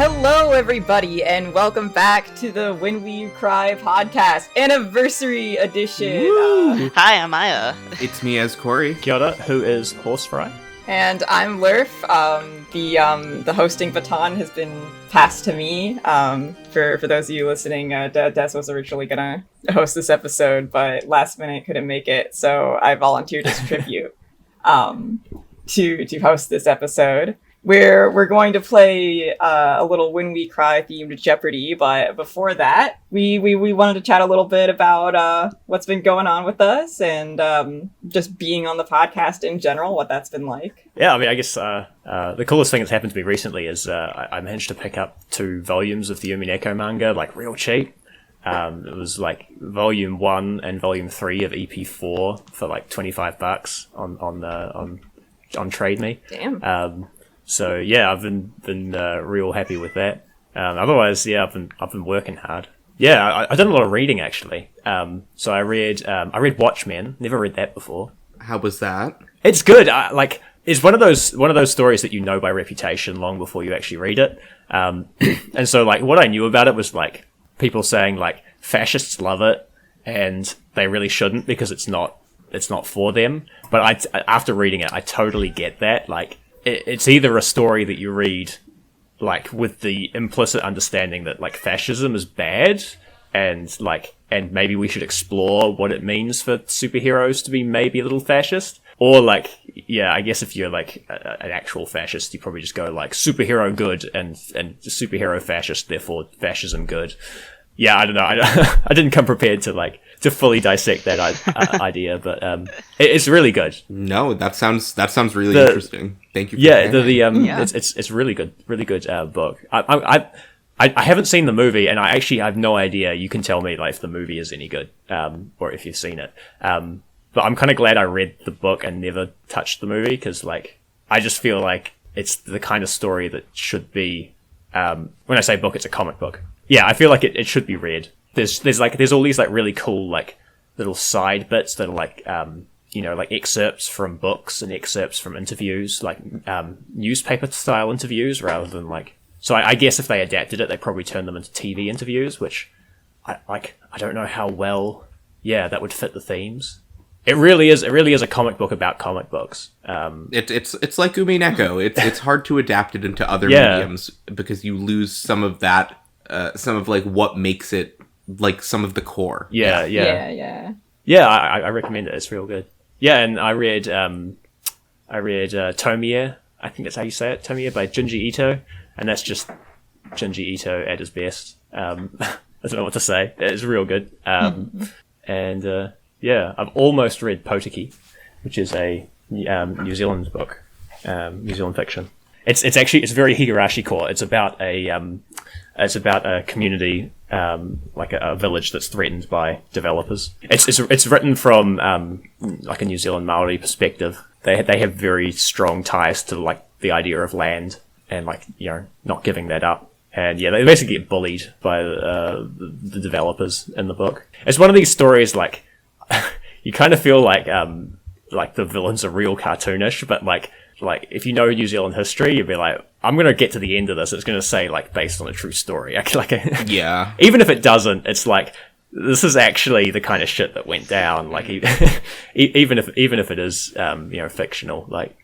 Hello, everybody, and welcome back to the When We Cry podcast Anniversary Edition. Hi, I'm Aya. It's me as Corey. Kia ora, who is Horse Fry? And I'm Lurf. The hosting baton has been passed to me. For those of you listening, Des was originally gonna host this episode, but last minute couldn't make it, so I volunteered as tribute to host this episode. We're going to play a little When We Cry themed Jeopardy, but before that, we wanted to chat a little bit about what's been going on with us and just being on the podcast in general, what that's been like. Yeah, I mean, I guess the coolest thing that's happened to me recently is I managed to pick up 2 volumes of the Umineko manga, like, real cheap. It was like volume 1 and volume 3 of EP4 for like $25 on Trade Me. Damn. So yeah, I've been real happy with that. Otherwise, yeah, I've been working hard. Yeah, I did a lot of reading actually. So I read Watchmen. Never read that before. How was that? It's good. It's one of those stories that you know by reputation long before you actually read it. And so like what I knew about it was like people saying like fascists love it and they really shouldn't because it's not for them. But after reading it, I totally get that. Like it's either a story that you read like with the implicit understanding that like fascism is bad and maybe we should explore what it means for superheroes to be maybe a little fascist, or like, yeah, I guess if you're like an actual fascist, you probably just go like superhero good and superhero fascist, therefore fascism good. Yeah, I don't know. I didn't come prepared to fully dissect that idea, but it's really good. No, that sounds really interesting. Thank you. For it's really good book. I haven't seen the movie, and I actually have no idea. You can tell me like if the movie is any good, or if you've seen it. But I'm kind of glad I read the book and never touched the movie because like I just feel like it's the kind of story that should be. When I say book, it's a comic book. Yeah, I feel like it should be read. There's all these like really cool like little side bits that are like like excerpts from books and excerpts from interviews, like newspaper style interviews rather than like. So I guess if they adapted it, they'd probably turn them into TV interviews, which I don't know how well that would fit the themes. It really is a comic book about comic books. It's like Umineko. It's hard to adapt it into other mediums because you lose some of that. Some of like what makes it like some of the core. Yeah. I recommend it. It's real good. Yeah, and I read Tomie. I think that's how you say it. Tomie by Junji Ito, and that's just Junji Ito at his best. I don't know what to say. It's real good. And I've almost read Potiki, which is a New Zealand book, New Zealand fiction. It's very Higurashi core. It's about a community, like a village that's threatened by developers. It's written from like a New Zealand Maori perspective. They have very strong ties to like the idea of land and like not giving that up. And they basically get bullied by the developers in the book. It's one of these stories like you kind of feel like the villains are real cartoonish, but like if you know New Zealand history, you'd be like, I'm gonna get to the end of this. It's gonna say like based on a true story. Yeah. Even if it doesn't, it's like this is actually the kind of shit that went down. Like even if it is fictional. Like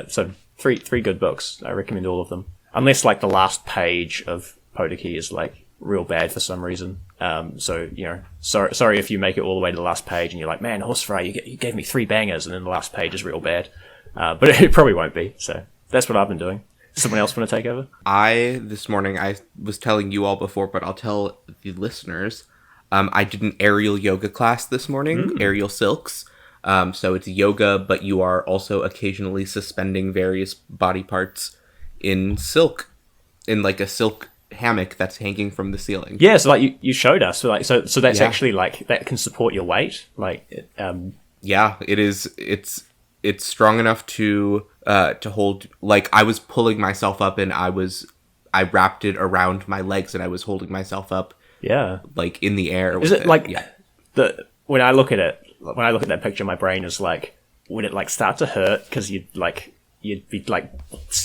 So three good books. I recommend all of them. Unless like the last page of Potiki is like real bad for some reason. Sorry if you make it all the way to the last page and you're like, man, Horsefry, you gave me 3 bangers, and then the last page is real bad. But it probably won't be. So that's what I've been doing. Someone else want to take over? This morning, I was telling you all before, but I'll tell the listeners. I did an aerial yoga class this morning, aerial silks. So it's yoga, but you are also occasionally suspending various body parts in silk, in like a silk hammock that's hanging from the ceiling. Yeah, so like you showed us. So like so that's actually like that can support your weight. Like yeah, it is. It's strong enough to hold. Like I was pulling myself up, and I wrapped it around my legs, and I was holding myself up. Yeah, like in the air. Is it like when I look at that picture, my brain is like, would it like start to hurt because you'd be like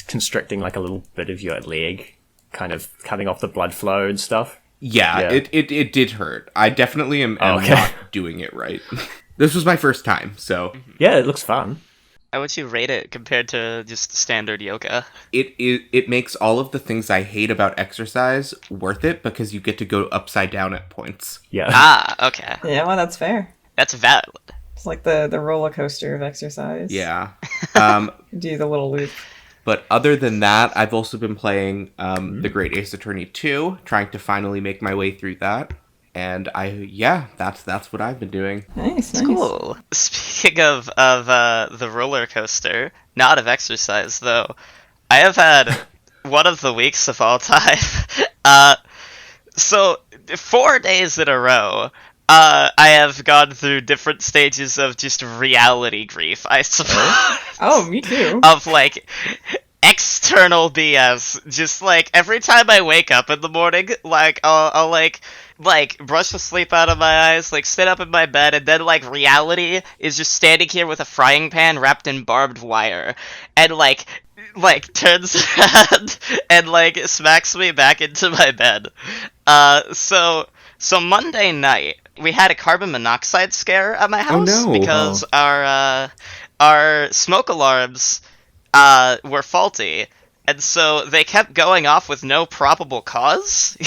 constricting like a little bit of your leg kind of cutting off the blood flow and stuff. Yeah. It did hurt. I definitely am not doing it right. This was my first time, so... Yeah, it looks fun. How would you rate it compared to just standard yoga? It makes all of the things I hate about exercise worth it because you get to go upside down at points. Yeah. Ah, okay. Yeah, well, that's fair. That's valid. It's like the roller coaster of exercise. Yeah. Do the little loop. But other than that, I've also been playing The Great Ace Attorney 2, trying to finally make my way through that. And that's what I've been doing. Nice. Cool. Speaking of the roller coaster, not of exercise though, I have had one of the weeks of all time. So 4 days in a row, I have gone through different stages of just reality grief, I suppose. Oh, me too. Of like external BS. Just like every time I wake up in the morning, like I'll like brush the sleep out of my eyes, like sit up in my bed, and then like reality is just standing here with a frying pan wrapped in barbed wire, and like turns around and like smacks me back into my bed. So Monday night we had a carbon monoxide scare at my house because our smoke alarms were faulty. And so they kept going off with no probable cause.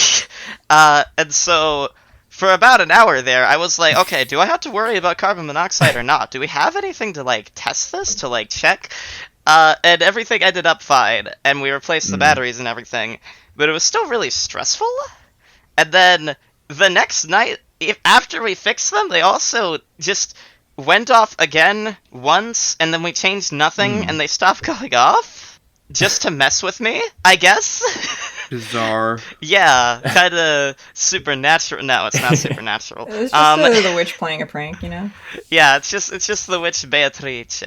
And so for about an hour there, I was like, okay, do I have to worry about carbon monoxide or not? Do we have anything to, like, test this, to, like, check? And everything ended up fine, and we replaced the batteries and everything. But it was still really stressful. And then the next night, after we fixed them, they also just went off again once, and then we changed nothing, and they stopped going off. Just to mess with me, I guess. Bizarre. Yeah, kind of supernatural. No, it's not supernatural. It's just the witch playing a prank, you know? Yeah, it's just the witch Beatrice.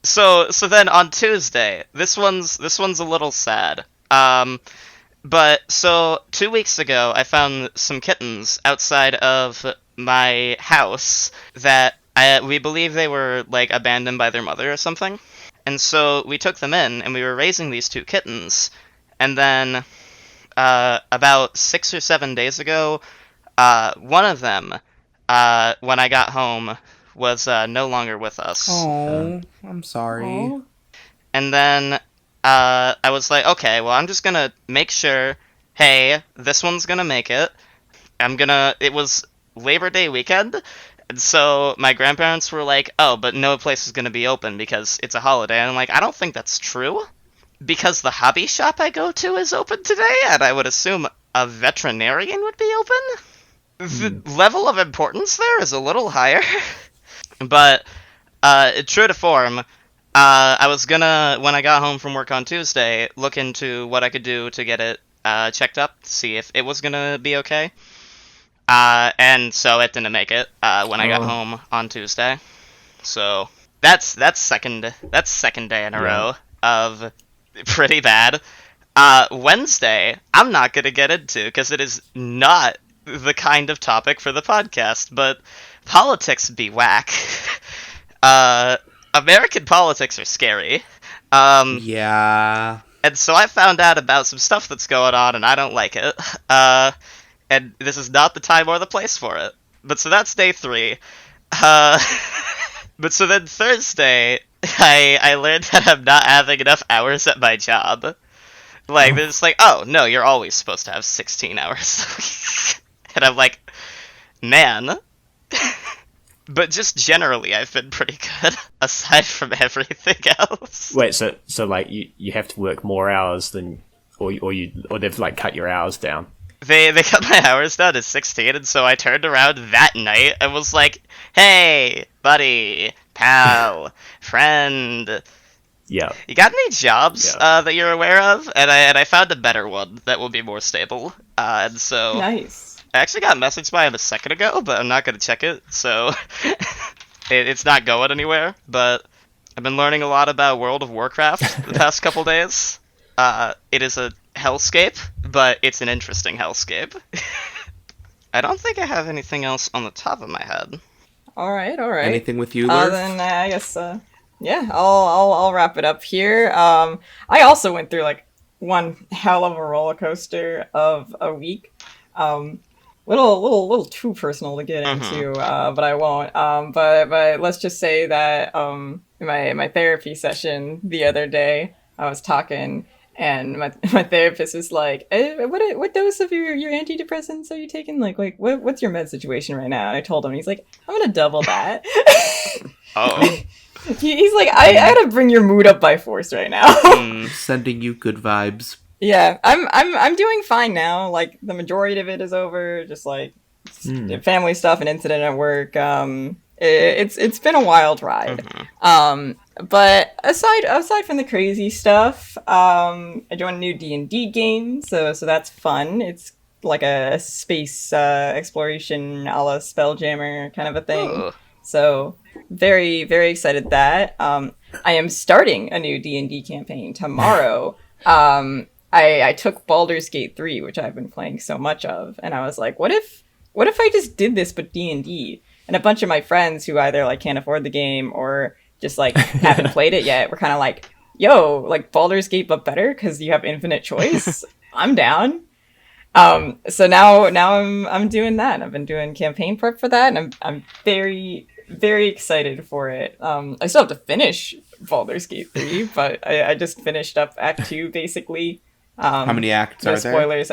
So then on Tuesday, this one's a little sad. But so 2 weeks ago, I found some kittens outside of my house that we believe they were like abandoned by their mother or something. And so we took them in, and we were raising these 2 kittens. And then about 6 or 7 days ago, one of them, when I got home, was no longer with us. Oh, I'm sorry. Aww. And then I was like, okay, well, I'm just going to make sure, hey, this one's going to make it. It was Labor Day weekend. And so my grandparents were like, oh, but no place is going to be open because it's a holiday. And I'm like, I don't think that's true. Because the hobby shop I go to is open today, and I would assume a veterinarian would be open. The level of importance there is a little higher. But true to form, I was gonna, when I got home from work on Tuesday, look into what I could do to get it checked up, see if it was gonna be okay. And so it didn't make it when I got home on Tuesday. So that's second day in a row of pretty bad. Wednesday, I'm not gonna get into because it is not the kind of topic for the podcast. But politics be whack. American politics are scary. Yeah. And so I found out about some stuff that's going on, and I don't like it. And this is not the time or the place for it. But so that's day 3. But so then Thursday, I learned that I'm not having enough hours at my job. Like, they're just like, oh, no, you're always supposed to have 16 hours. And I'm like, man. But just generally, I've been pretty good, aside from everything else. Wait, so like, you have to work more hours than, or they've, like, cut your hours down? They cut my hours down to 16, and so I turned around that night and was like, hey, buddy, pal, friend. Yeah. You got any jobs that you're aware of? And I found a better one that will be more stable. And so Nice. I actually got messaged by him a second ago, but I'm not going to check it, so it's not going anywhere. But I've been learning a lot about World of Warcraft the past couple days. It is a hellscape, but it's an interesting hellscape. I don't think I have anything else on the top of my head. All right. Anything with you, Lurf? Then I guess, yeah, I'll wrap it up here. I also went through like one hell of a roller coaster of a week. Little too personal to get into, but I won't. But let's just say that in my therapy session the other day, I was talking, and my therapist was like, what dose of your antidepressants are you taking? What's your med situation right now? And I told him, he's like, I'm gonna double that. Oh. He's like, I gotta bring your mood up by force right now. Sending you good vibes. Yeah, I'm doing fine now. Like, the majority of it is over. Just like family stuff, an incident at work. It's been a wild ride. But aside from the crazy stuff, I joined a new D&D game, so that's fun. It's like a space exploration a la Spelljammer kind of a thing. Ooh. So very, very excited that. I am starting a new D&D campaign tomorrow. I took Baldur's Gate 3, which I've been playing so much of, and I was like, what if I just did this but D&D? And a bunch of my friends who either like can't afford the game or just like haven't played it yet were kind of like, yo, like Baldur's Gate but better because you have infinite choice. I'm down. So now I'm doing that. I've been doing campaign prep for that, and I'm very, very excited for it. I still have to finish Baldur's Gate 3, but I just finished up Act 2 basically. How many acts are there? No spoilers.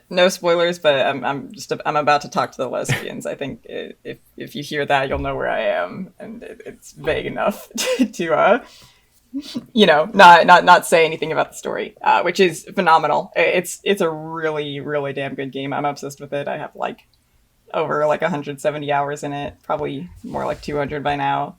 No spoilers, but I'm about to talk to the lesbians. I think if you hear that, you'll know where I am, and it's vague enough to not say anything about the story, which is phenomenal. It's a really, really damn good game. I'm obsessed with it. I have like over like 170 hours in it, probably more like 200 by now.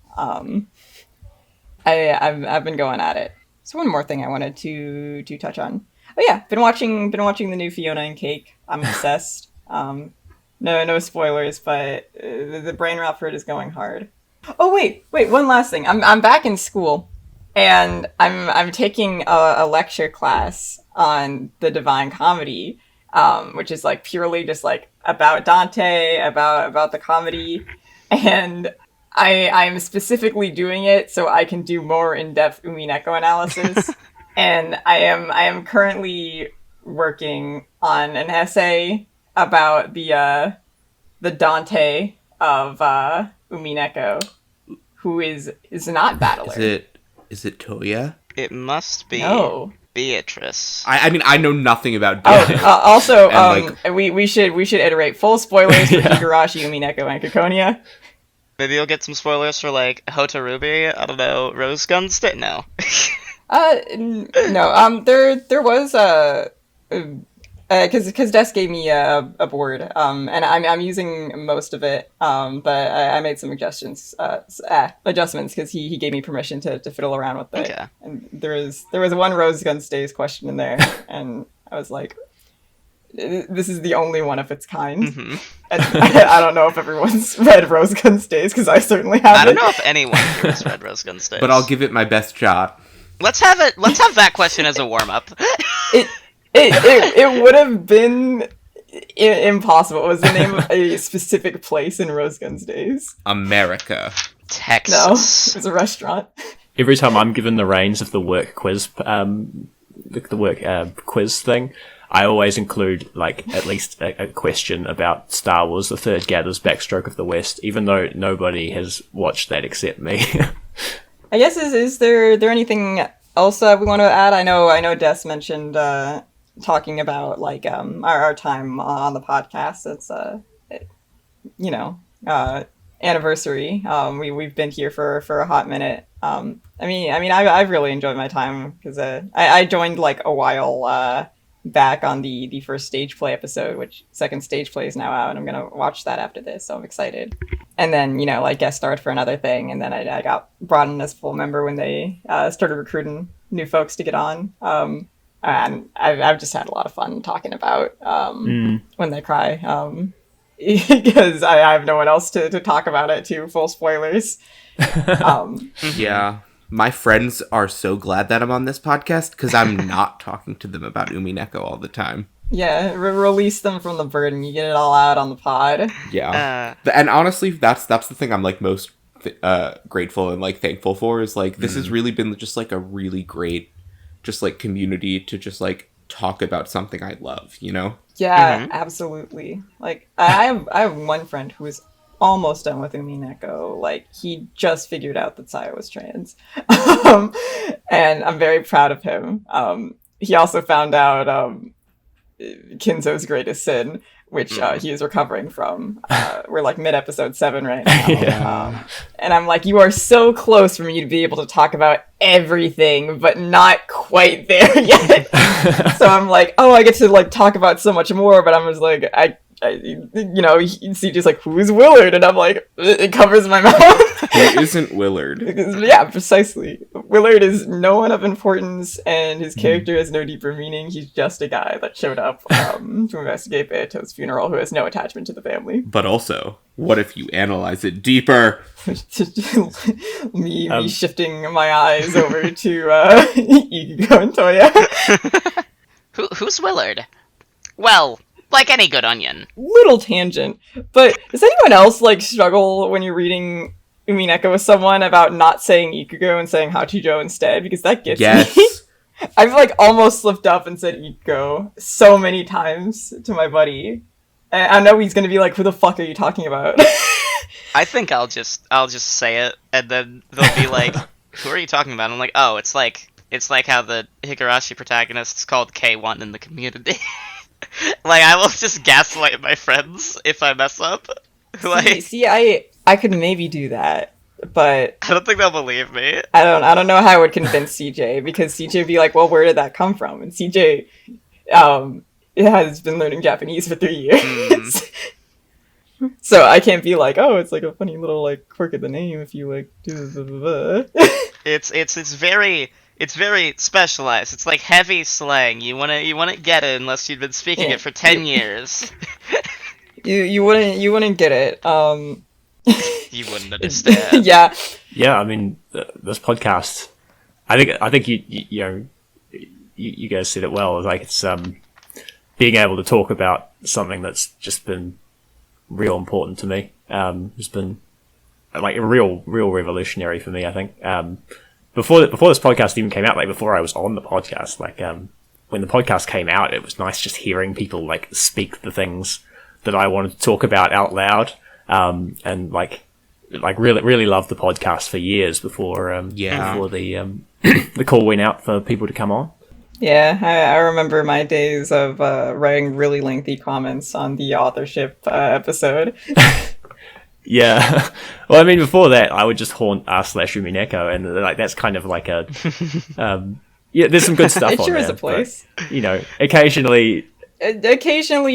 I've been going at it. So one more thing I wanted to touch on. Oh yeah, been watching the new Fiona and Cake. I'm obsessed. No spoilers, but the brain rot for it is going hard. Oh wait, one last thing. I'm back in school, and I'm taking a lecture class on the Divine Comedy, which is like purely just like about Dante, about the comedy, and I'm specifically doing it so I can do more in-depth Umineko analysis. And I am currently working on an essay about the Dante of Umineko, who is not Battler. Is it Toya? It must be Beatrice. I mean, I know nothing about Dante. Also, we should iterate full spoilers for Higurashi, Umineko, and Ciconia. Maybe you'll get some spoilers for like Hotarubi. I don't know. Rose Gun State? No. No. There was because Des gave me a board, and I'm using most of it. But I made some adjustments because he gave me permission to fiddle around with it. Okay. And there was one Rose Gun Stays question in there, and I was like, this is the only one of its kind. And I don't know if everyone's read Rose Gun Stays, because I certainly haven't. I don't know if anyone here has read Rose Gun Stays. But I'll give it my best shot. Let's have that question as a warm-up. It would have been impossible. It was the name of a specific place in Rose Gun's days. America. Texas. No, it was a restaurant. Every time I'm given the reins of the work quiz, quiz thing, I always include like at least a question about Star Wars: The Third Gather's Backstroke of the West, even though nobody has watched that except me. I guess is there anything else we want to add? I know Des mentioned talking about like our time on the podcast. It's anniversary. We've been here for a hot minute. I've really enjoyed my time because I joined like a while back on the first stage play episode, which second stage play is now out, and I'm gonna watch that after this, so I'm excited. And then guest starred for another thing, and then I got brought in as full member when they started recruiting new folks to get on. And I've just had a lot of fun talking about When They Cry, because I have no one else to talk about it to. Full spoilers. Yeah. My friends are so glad that I'm on this podcast because I'm not talking to them about Umineko all the time. Yeah, release them from the burden. You get it all out on the pod. Yeah. And honestly, that's the thing I'm like most grateful and like thankful for is like this has really been just like a really great just like community to just like talk about something I love, you know? Yeah, absolutely. Like I have one friend who is almost done with Umineko. Like he just figured out that Sayo was trans. And I'm very proud of him. He also found out Kinzo's greatest sin, which he is recovering from. We're like mid-episode 7 right now. Yeah. And I'm like, you are so close for me to be able to talk about everything, but not quite there yet. So I'm like, oh, I get to like talk about so much more, but I'm just like, CJ's like, who's Willard? And I'm like, it covers my mouth. Who isn't Willard? Yeah, precisely. Willard is no one of importance, and his character has no deeper meaning. He's just a guy that showed up to investigate Beato's funeral who has no attachment to the family. But also, what if you analyze it deeper? me shifting my eyes over to Ikuko and Toya. Who's Willard? Well, like any good onion. Little tangent, but does anyone else like struggle when you're reading Umineko with someone about not saying Ikugo and saying Hachijo instead? Because that gets me. I've like almost slipped up and said Ikugo so many times to my buddy. And I know he's gonna be like, who the fuck are you talking about? I think I'll just say it, and then they'll be like, who are you talking about? I'm like, oh, it's like how the Higurashi protagonist is called K1 in the community. Like, I will just gaslight my friends if I mess up. Like, see, I could maybe do that, but I don't think they'll believe me. I don't know how I would convince CJ, because CJ would be like, well, where did that come from? And CJ has been learning Japanese for 3 years. So I can't be like, oh, it's like a funny little like quirk of the name if you like do blah, blah, blah. It's very specialized. It's like heavy slang. You wouldn't get it unless you'd been speaking it for 10 years. You wouldn't get it. You wouldn't understand. Yeah. Yeah, I mean, this podcast, I think you guys said it well. Like, it's being able to talk about something that's just been real important to me. Has been like real revolutionary for me, I think. Before this podcast even came out, like before I was on the podcast, like when the podcast came out, it was nice just hearing people like speak the things that I wanted to talk about out loud, and like really loved the podcast for years before before the the call went out for people to come on. Yeah, I remember my days of writing really lengthy comments on the authorship episode. Yeah. Well, I mean, before that, I would just haunt r/Umineko, and like that's kind of like a yeah. There's some good stuff. It on sure there, is a place. But, you know, occasionally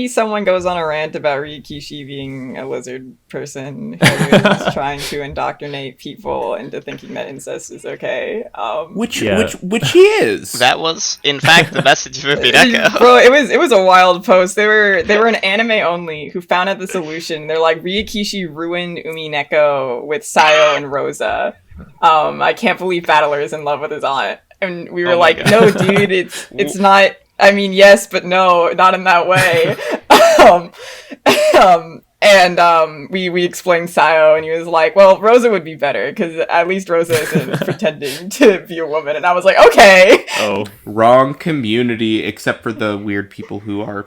someone goes on a rant about Ryukishi being a lizard person who is trying to indoctrinate people into thinking that incest is okay. Which he is. That was, in fact, the message of Umineko. Bro, it was a wild post. They were an anime only who found out the solution. They're like, Ryukishi ruined Umineko with Sayo and Rosa. I can't believe Battler is in love with his aunt. And we were like, God. no, dude, it's not. I mean, yes, but no, not in that way. We explained Sayo, and he was like, well, Rosa would be better, because at least Rosa isn't pretending to be a woman. And I was like, okay. Oh, wrong community, except for the weird people who are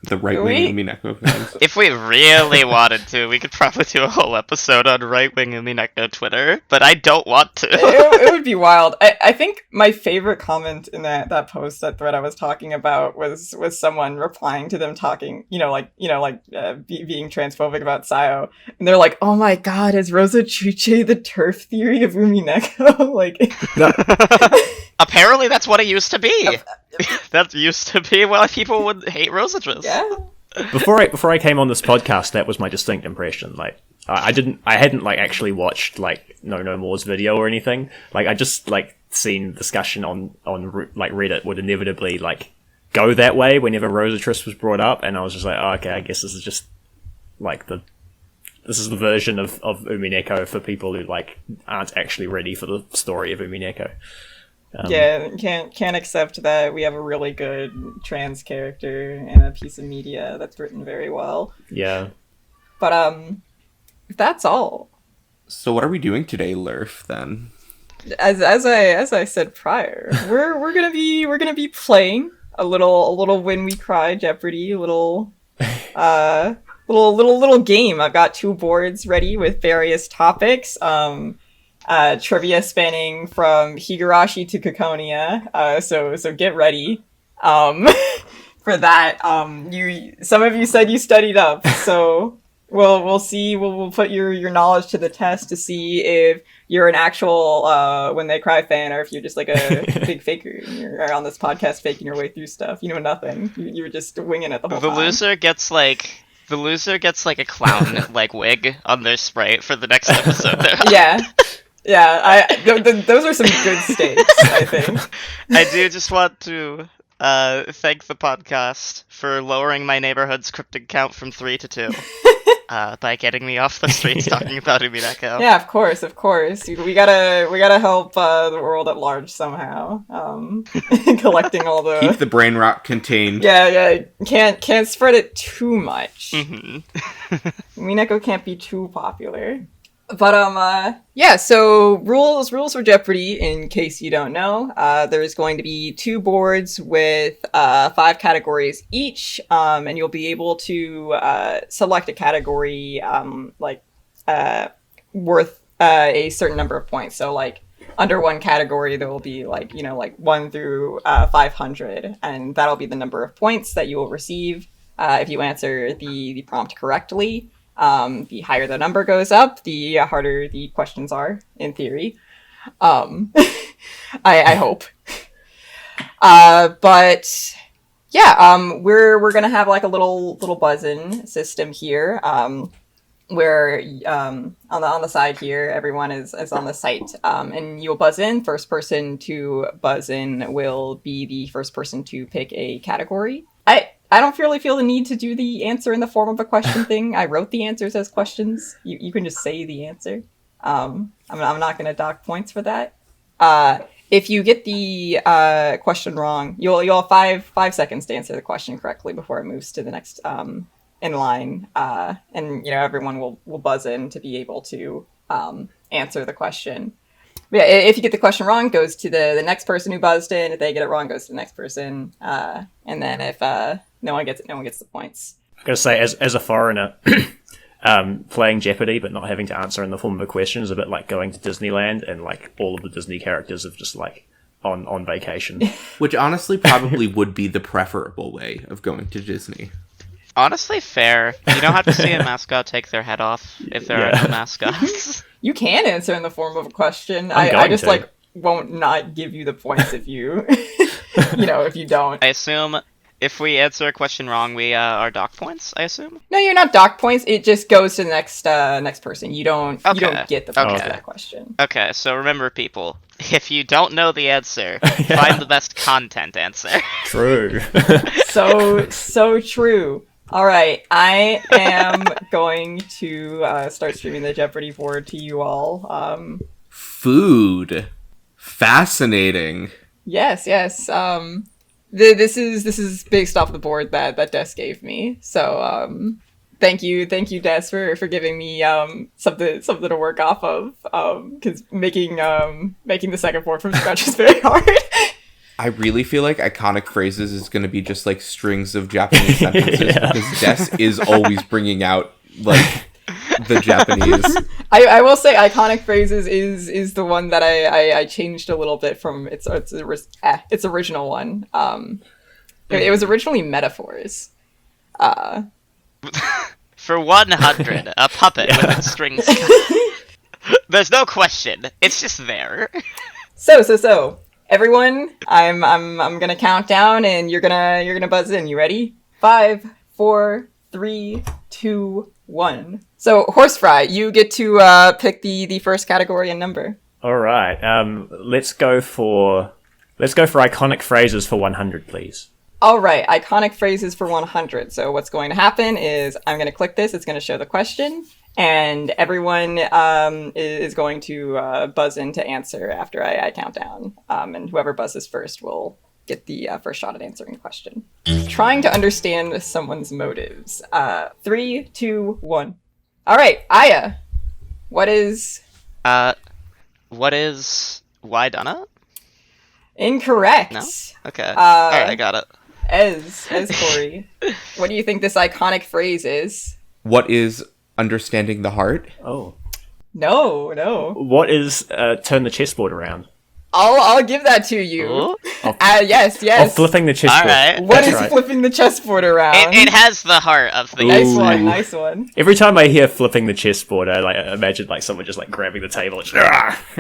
the right-wing Umineko fans. If we really wanted to, we could probably do a whole episode on right-wing Umineko Twitter, but I don't want to. It would be wild. I think my favorite comment in that post, that thread I was talking about, was someone replying to them talking, being transphobic about Sayo, and they're like, "Oh my god, is Rosa Triche the turf theory of Umineko?" Like, apparently that's what it used to be. That used to be why people would hate Rosa Triche. Yeah. Before I came on this podcast, that was my distinct impression. Like, I hadn't like actually watched like No More's video or anything. Like, I just like seen discussion on like Reddit would inevitably like go that way whenever Rosa Triche was brought up, and I was just like, oh, okay, I guess this is just like this is the version of Umineko for people who like aren't actually ready for the story of Umineko. Can't accept that we have a really good trans character in a piece of media that's written very well. Yeah. But that's all. So what are we doing today, Lurf, then? as I said prior, we're gonna be playing a little When We Cry Jeopardy, little game. I've got 2 boards ready with various topics. Trivia spanning from Higurashi to Ciconia. So get ready. For that. Some of you said you studied up, so we'll see. We'll put your knowledge to the test to see if you're an actual When They Cry fan, or if you're just like a big faker and you're on this podcast faking your way through stuff. You know nothing. You were just winging it the whole time. The loser gets like a clown like wig on their sprite for the next episode. Yeah. Those are some good stakes, I think. I do just want to thank the podcast for lowering my neighborhood's cryptid count from 3 to 2 by getting me off the streets talking about Umineko. Yeah, of course. We gotta help the world at large somehow. Collecting all the Keep the brain rot contained. Yeah. Can't spread it too much. Mm-hmm. Umineko can't be too popular. But yeah, so rules for Jeopardy, in case you don't know. There's going to be 2 boards with 5 categories each, and you'll be able to select a category worth a certain number of points. So like under one category there will be like 1 through 500, and that'll be the number of points that you will receive if you answer the prompt correctly. The higher the number goes up, the harder the questions are, in theory. I hope. But yeah, we're gonna have like a little buzz-in system here, where on the side here, everyone is on the site, and you'll buzz in. First person to buzz in will be the first person to pick a category. I don't really feel the need to do the answer in the form of a question thing. I wrote the answers as questions. You can just say the answer. I'm not going to dock points for that. If you get the question wrong, you'll have 5 seconds to answer the question correctly before it moves to the next in line. And everyone will buzz in to be able to answer the question. But yeah, if you get the question wrong, it goes to the next person who buzzed in. If they get it wrong, it goes to the next person. And then if no one gets the points. I've got to say, as a foreigner, playing Jeopardy but not having to answer in the form of a question is a bit like going to Disneyland and like all of the Disney characters are just like on vacation. Which honestly probably would be the preferable way of going to Disney. Honestly, fair. You don't have to see a mascot take their head off if there are no mascots. You can answer in the form of a question. I just won't not give you the points if you if you don't. I assume if we answer a question wrong, we are docked points, I assume? No, you're not docked points. It just goes to the next person. You don't get the points for that question. Okay, so remember, people, if you don't know the answer, find the best content answer. True. So true. All right, I am going to start streaming the Jeopardy board to you all. Food. Fascinating. Yes. This is based off the board that Des gave me. So thank you, Des, for giving me something to work off of. Because making the second board from scratch is very hard. I really feel like iconic phrases is going to be just like strings of Japanese sentences because Des is always bringing out like the Japanese. I will say iconic phrases is the one that I changed a little bit from its original one. It was originally metaphors. For 100, a puppet with its strings. There's no question. It's just there. So. Everyone, I'm gonna count down, and you're gonna buzz in. You ready? 5, 4, 3, 2, 1. So, Horsefry, you get to pick the first category and number. All right. Let's go for iconic phrases for 100, please. All right, iconic phrases for 100. So, what's going to happen is I'm gonna click this. It's gonna show the question. And everyone is going to buzz in to answer after I count down. And whoever buzzes first will get the first shot at answering the question. Trying to understand someone's motives. 3, 2, 1. All right, Aya, what is Why Donna? Incorrect. No? Okay. Alright, got it. As Corey, what do you think this iconic phrase is? What is understanding the heart? Oh. No. What is turn the chessboard around? I'll give that to you. Ooh. Yes. Oh, flipping the chessboard. Alright. What That's is right. flipping the chessboard around? It has the heart of the Nice one. Every time I hear flipping the chessboard, I imagine someone just grabbing the table and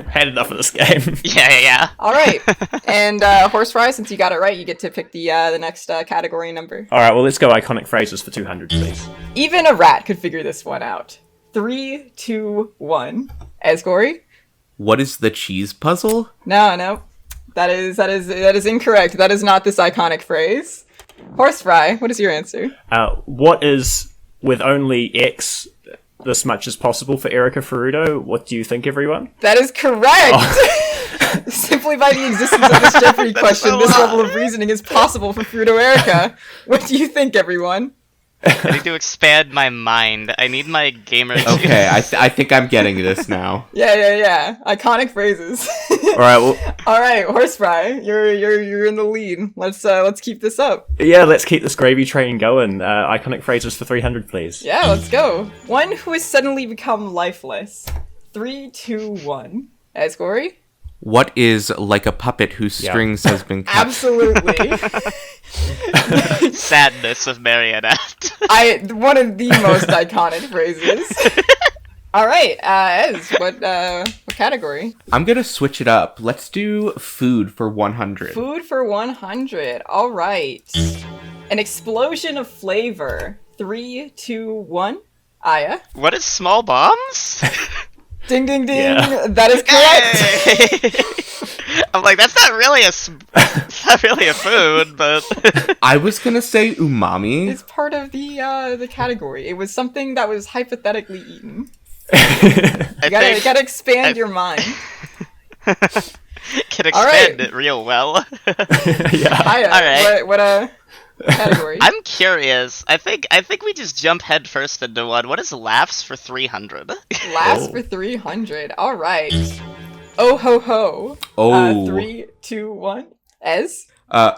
had enough of this game. Yeah. All right, and Horse Fry, since you got it right, you get to pick the next category number. All right, well, let's go iconic phrases for 200, please. Even a rat could figure this one out. 3, 2, 1. As Corey? What is the cheese puzzle? No. That is incorrect. That is not this iconic phrase. Horse Fry, what is your answer? What is with only X this much as possible for Erika Furude? What do you think, everyone? That is correct! Simply by the existence of this Jeopardy question, this level of reasoning is possible for Furude Erika. What do you think, everyone? I need to expand my mind. I need my gamer juice. Okay, I think I'm getting this now. Yeah. Iconic phrases. All right, well, All right, Horse Fry, you're in the lead. Let's keep this up. yeah, let's keep this gravy train going. Iconic phrases for 300, please. Yeah, let's go. One who has suddenly become lifeless. 3, 2, 1. As Corey? What is like a puppet whose strings has been cut? Absolutely. Sadness of Marionette. One of the most iconic phrases. All right, Ez, what category? I'm gonna switch it up. Let's do food for 100. Food for 100. All right. An explosion of flavor. 3, 2, 1. Aya. What is small bombs? Ding, ding, ding. Yeah. That is correct. Hey! I'm like, that's not really it's not really a food, but I was gonna say umami. It's part of the category. It was something that was hypothetically eaten. You gotta expand your mind. Can expand it real well. Yeah. Aya, All right. what category? I'm curious. I think we just jump head first into one. What is laughs for 300? Last for 300. All right. Oh ho ho. Oh. 3, 2, 1. Ez.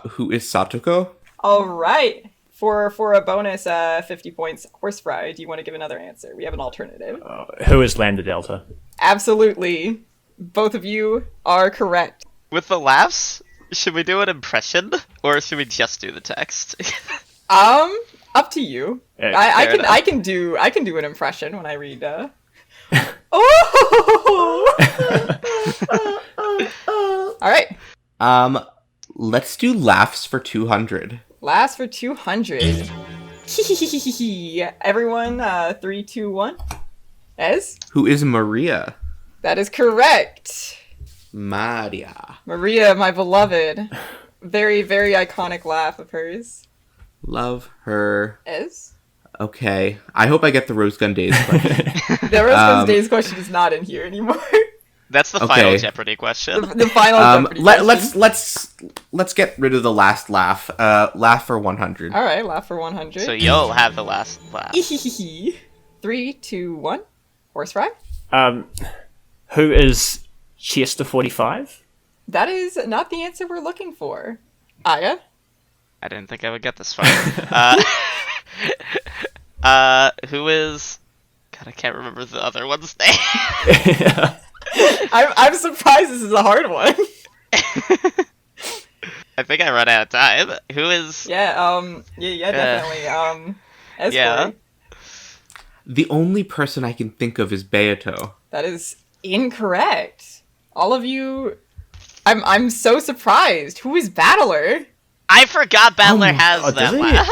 Who is Satoko? All right. For a bonus 50 points, Horse Fry, do you want to give another answer? We have an alternative. Who is Lambda Delta? Absolutely. Both of you are correct. With the laughs, should we do an impression or should we just do the text? Up to you. I can do an impression when I read. Oh. All right. Let's do laughs for 200. Last for 200. Everyone, 3, 2, 1. Ez? Who is Maria? That is correct. Maria. Maria, my beloved. Very, very iconic laugh of hers. Love her. Ez? Okay. I hope I get the Rose Gun Days question. The Rose Days question is not in here anymore. That's the final Jeopardy question. The final Jeopardy question. Let's get rid of the last laugh. Laugh for 100. All right, laugh for 100. So you'll have the last laugh. 3, 2, 1. Horse Fry? Who is Chester 45? That is not the answer we're looking for. Aya? I didn't think I would get this far. Who is... God, I can't remember the other one's name. I'm surprised this is a hard one. I think I run out of time. Who is... Yeah, definitely. Escort. The only person I can think of is Beato. That is incorrect. All of you... I'm so surprised. Who is Battler? I forgot Battler has that laugh.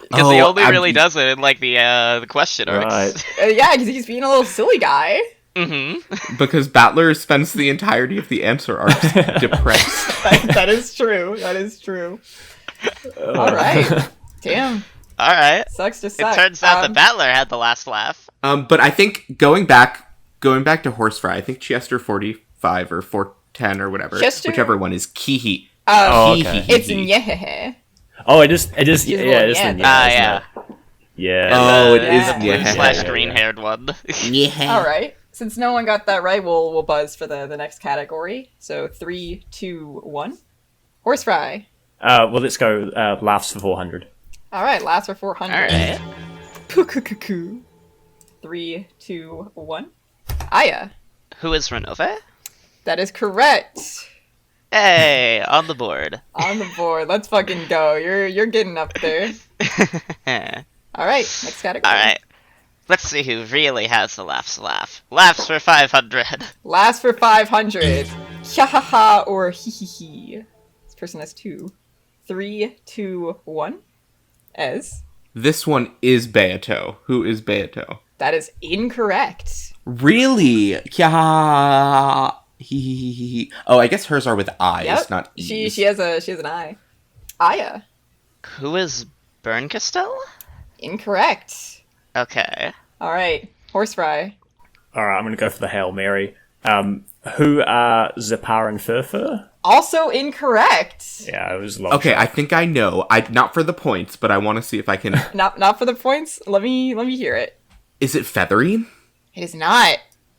Because he only really does it in, like, the question arcs. Right. Yeah, because he's being a little silly guy. Mm-hmm. Because Battler spends the entirety of the answer arc depressed. That is true. That is true. All right. Damn. All right. Sucks to suck. It turns out that Battler had the last laugh. But I think going back to Horse Fry, I think Chester 45 or 410 or whatever, whichever one is Kihi. Okay. It's Nyehehe. Oh, it is. Yeah, it is. Yeah. Yeah. Oh, it is the blue/green-haired one. Yeah. All right. Since no one got that right, we'll buzz for the next category. So 3, 2, 1. Horse fry. Well, let's go laughs for 400. All right, last for 400. All right. Poo-coo-coo-coo. 3, 2, 1. Aya. Who is Renove? That is correct. Hey, on the board. On the board. Let's fucking go. You're getting up there. All right, next category. All right. Let's see who really has the laughs laugh. Laughs for 500. Last for 500. Ha or hee hee hee. This person has 2. 3, 2, 1. Ez. This one is Beato. Who is Beato? That is incorrect. Really? Yeah. Oh, I guess hers are with I's, Yep. not E's. She has an eye. Aya. Who is Berncastel? Incorrect. Okay. All right, horse fry. All right, I'm going to go for the Hail Mary. Who are Zipar and Furfur? Also incorrect. Yeah, it was long. Okay, shot. I think I know. Not for the points, but I want to see if I can. Not for the points. Let me hear it. Is it feathery? It is not.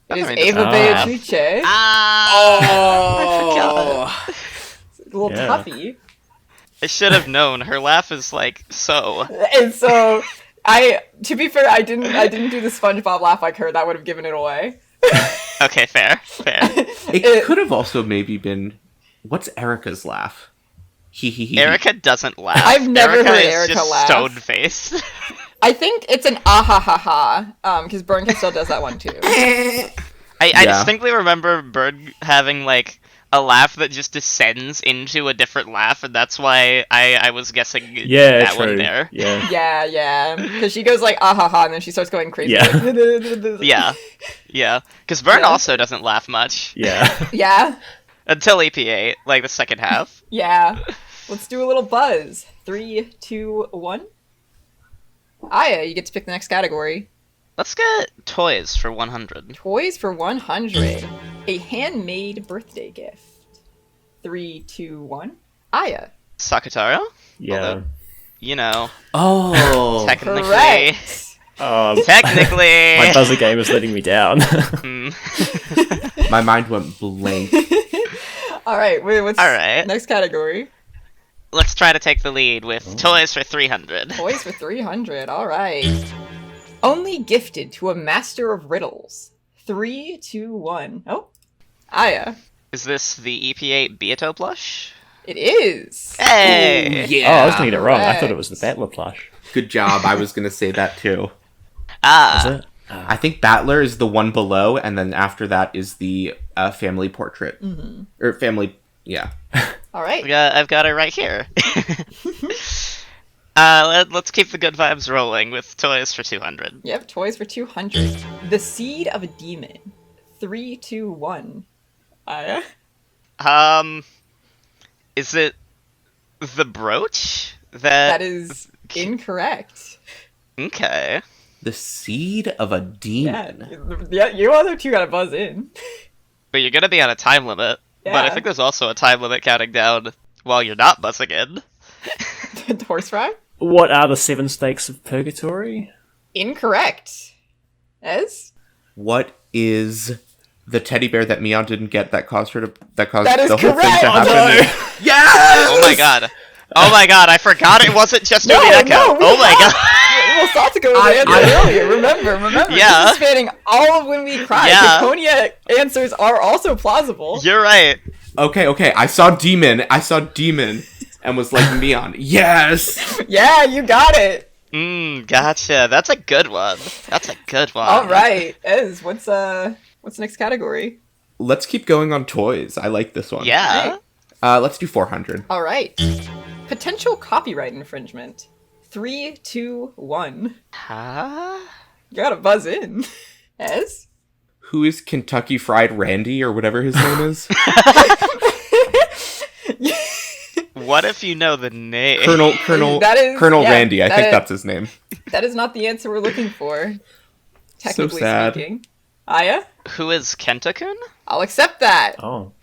It is Feathery Ava doesn't laugh. Beatrice. Ah! I It's a little Yeah. toughy. I should have known. Her laugh is like so. And so to be fair, I didn't do the SpongeBob laugh like her. That would have given it away. Okay, fair. It could have also maybe been. What's Erica's laugh? He. Erica doesn't laugh. I've never heard is Erica just laugh. stone faced. I think it's an ah ha ha because Burn still does that one too. I Yeah. distinctly remember Bird having like a laugh that just descends into a different laugh, and that's why I was guessing Yeah, that true. one there. Yeah. Yeah, because she goes like ah ha ha, and then she starts going crazy. Yeah. Yeah. Because Bird Yeah. also doesn't laugh much Yeah. yeah, until EPA, like the second half. yeah. Let's do a little buzz. 3, 2, 1. Aya, you get to pick the next category. Let's get toys for 100. Toys for 100. A handmade birthday gift. 3, 2, 1. Aya. Sakataro? Yeah. Although, you know, Oh. technically. Correct. Technically. My buzzer game is letting me down. Mm. My mind went blank. All right, what's All right. next category? Let's try to take the lead with toys for 300. Toys for 300. All right. Only gifted to a master of riddles. 3, 2, 1. Oh, Aya. Is this the EP8 Beato plush? It is. Hey! Yeah. Oh, I was going to get it wrong. I Correct. thought it was the Battler plush. Good job. I was gonna say that too. Ah, Is it? I think Battler is the one below, and then after that is the family portrait or family. Yeah. All right. I've got it right here. Let's keep the good vibes rolling with toys for 200. Yep, toys for 200. The seed of a demon. 3, 2, 1. Aya. Is it the brooch? That is incorrect. Okay. The seed of a Yeah, demon. yeah, you other two gotta buzz in. But you're gonna be on a time limit. But I Yeah. think there's also a time limit counting down while you're not buzzing in. Horse fry? What are the 7 stakes of purgatory? Incorrect. Ez? What is the teddy bear that Mion didn't get that caused her to that caused That is the whole thing correct! to happen? Yes! Oh my god. Oh my god, I forgot it wasn't just No, Umineko. no, Oh my god. Well, Satsuko was I- answered earlier. Remember. Yeah. This is spanning all of When We Cry. Yeah. Ciconia answers are also plausible. You're right. Okay. I saw demon, and was like Mion. Yes. Yeah, you got it. Gotcha. That's a good one. All right. Ez, what's the next category? Let's keep going on toys. I like this one. Yeah. Let's do 400. All right. Potential copyright infringement. 3, 2, 1. Huh? You gotta buzz in. Ez? Who is Kentucky Fried Randy or whatever his name is? What if you know the name? Colonel That is- Colonel yeah, Randy. I that think is- that's his name. That is not the answer we're looking for. Technically sad. speaking. Aya? Who is Kentakun? I'll accept that. Oh.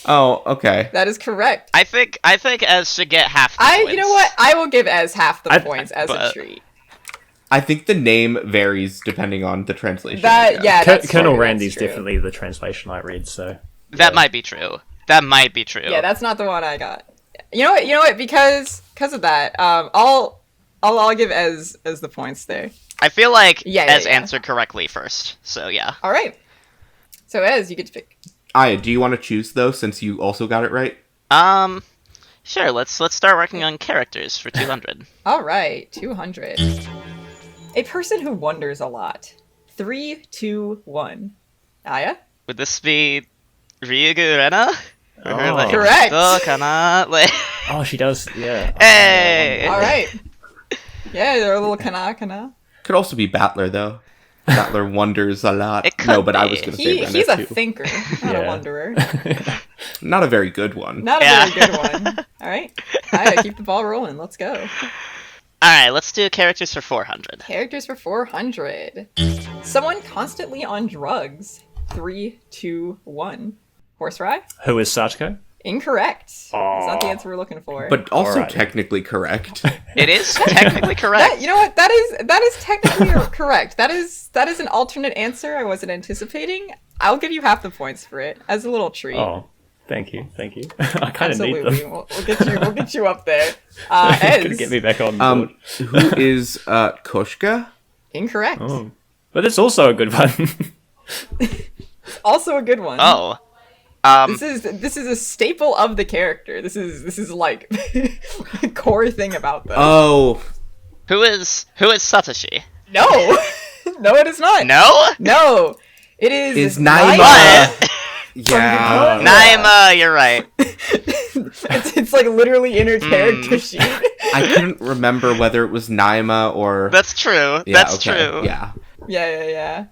Oh, okay. That is correct. I think Ez should get half the points. You know what? I will give Ez half the I- points as a but- treat. I think the name varies depending on the translation. I guess. That's Colonel true, Randy's that's true. definitely the translation I read, so... That might be true. That might be true. Yeah, that's not the one I got. You know what? Because of that, I'll give as the points there. I feel like Yeah, Ez yeah. answered correctly first, so yeah. All right. So Ez, you get to pick. Aya, do you want to choose though, since you also got it right? Sure. Let's start working on characters for 200. All right, 200. A person who wonders a lot. 3, 2, 1. Aya? Would this be Ryugu Rena? Oh. Correct. Like, Oh, she does, yeah. hey! All right. Yeah, they're a little kana. Could also be Battler though. Battler wonders a lot. It could No, but I be. was going to say He's a Rena too. thinker, not a Yeah. wanderer. Not a very good one. Not a Yeah. very good one. All right. Aya, keep the ball rolling. Let's go. Alright, let's do characters for 400. Characters for 400. Someone constantly on drugs. 3, 2, 1. Horse ride? Who is Satoko? Incorrect. It's not the Aw. answer we're looking for. But also Alright. technically correct. It is technically correct. You know what? That is technically correct. That is an alternate answer I wasn't anticipating. I'll give you half the points for it as a little treat. Oh, thank you. I kind of need Absolutely. them. We'll get you up there. Ez, Gonna get me back on board. Who is Koshka? incorrect. Oh. But it's also a good one. Also a good one. Oh. This is a staple of the character. This is like a core thing about them. Oh, Who is Satoshi? No, no, it is not. No? No, it is. is Naima. What? Yeah. Naima, you're right. It's like literally in her character sheet. I couldn't remember whether it was Naima or. That's true. Yeah, That's okay, true. Yeah. Yeah.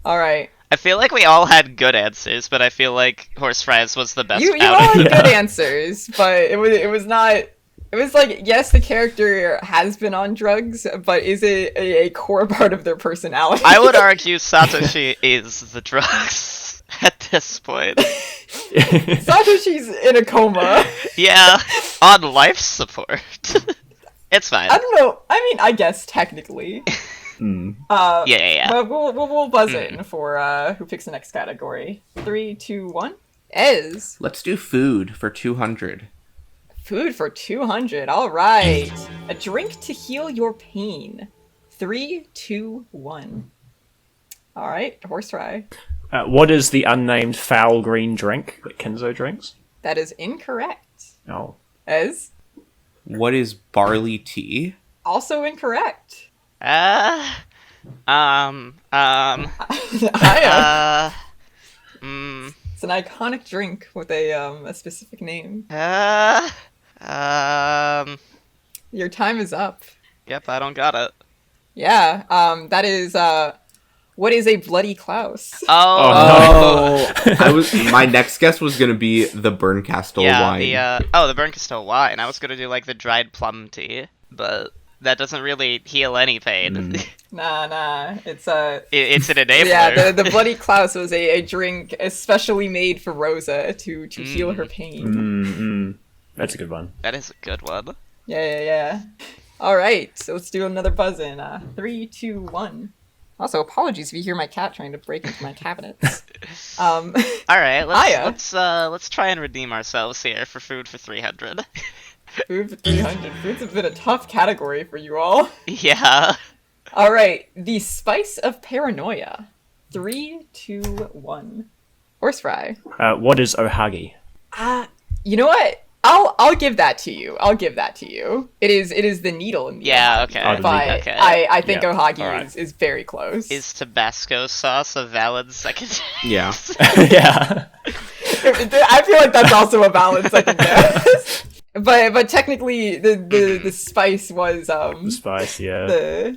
All right. I feel like we all had good answers, but I feel like Horse Fries was the best You out all of had them. good answers, but it was not. It was like, yes, the character has been on drugs, but is it a core part of their personality? I would argue Satoshi is the drugs at this point. Satoshi's in a coma. Yeah, on life support. It's fine. I don't know. I mean, I guess technically. Yeah. But we'll buzz in for who picks the next category. 3, 2, 1. Ez. Let's do food for 200. Food for 200. All right. A drink to heal your pain. 3, 2, 1. All right. Horse try. What is the unnamed foul green drink that Kinzo drinks? That is incorrect. Oh. Ez. What is barley tea? Also incorrect. Aya. It's an iconic drink with a specific name. Your time is up. Yep, I don't got it. Yeah. That is what is a bloody Klaus? Oh, my next guess was gonna be the Bernkastel wine. The Bernkastel wine. I was gonna do like the dried plum tea, but that doesn't really heal any pain. Nah. It's It's an enabler. yeah. The bloody Klaus was a drink especially made for Rosa to heal her pain. That's a good one. That is a good one. Yeah. All right. So let's do another buzz in. 3, 2, 1. Also, apologies if you hear my cat trying to break into my cabinets. All right, Aya. let's try and redeem ourselves here for food for 300. Food for 300. Food's been a tough category for you all. Yeah. All right, the spice of paranoia. 3, 2, 1. Horse fry. What is ohagi? You know what? I'll give that to you. It is the needle in the Yeah, ohagi, okay. Oh, the but needle. Okay. I think Yeah, ohagi alright. is very close. Is Tabasco sauce a valid second? Yeah. Yeah. I feel like that's also a valid second guess. But technically the spice was Spice, yeah.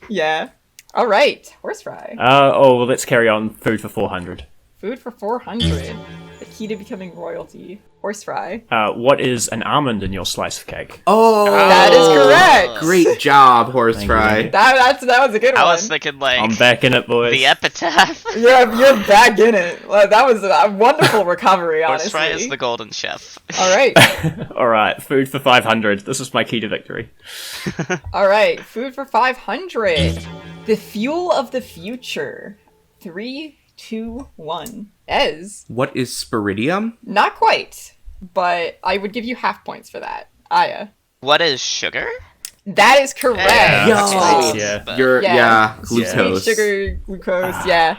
yeah. All right, horse fry. Well, let's carry on. Food for 400. Food for 400. The key to becoming royalty. Horse fry. What is an almond in your slice of cake? Oh, That is correct. Great job, Horse Thank Fry. you. That was a good one. I was thinking like I'm back in it, boys. the epitaph. You're back in it. Like, that was a wonderful recovery, Horse honestly. Fry is the golden chef. All right. All right, food for 500. This is my key to victory. All right. Food for 500. The fuel of the future. 3, 2, 1. Ez. What is spiridium? Not quite, but I would give you half points for that. Aya. What is sugar? That is correct. Yeah, Yo! that's close, yeah. You're, Yeah. glucose. Sweet sugar, glucose, yeah.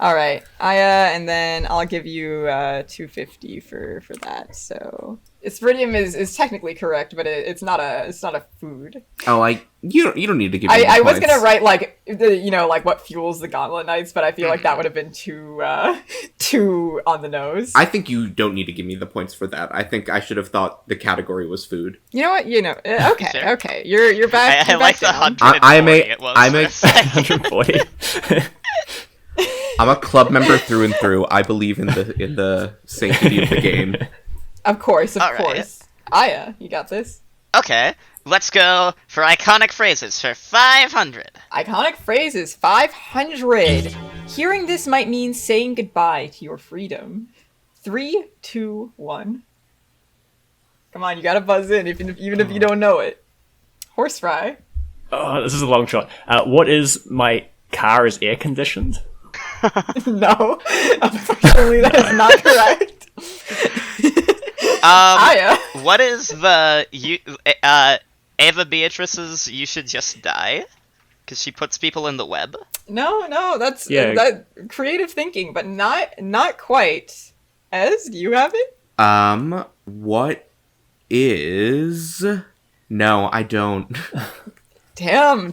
All right, Aya, and then I'll give you 250 for that. So Spiridium is technically correct, but it's not a food. Oh, you don't need to give me I was points. gonna write like like what fuels the Gauntlet Knights, but I feel like that would have been too on the nose. I think you don't need to give me the points for that. I think I should have thought the category was food. You know what? Okay, Sure. okay. You're back. I you're like back the down. 140 it was. I'm a- for second. 140. I'm a club member through and through. I believe in the sanctity of the game. Of course, of All right. course. Aya, you got this. Okay, let's go for iconic phrases for 500. Iconic phrases 500. Hearing this might mean saying goodbye to your freedom. 3, 2, 1. Come on, you gotta buzz in, even if you don't know it. Horse fry. Oh, this is a long shot. What is my car is air conditioned? No, unfortunately, that is not correct. Aya. What is the Ava Beatrice's "You Should Just Die"? Because she puts people in the web. No, that's Yeah. that creative thinking, but not quite. Ez, do you have it? What is? No, I don't. Damn,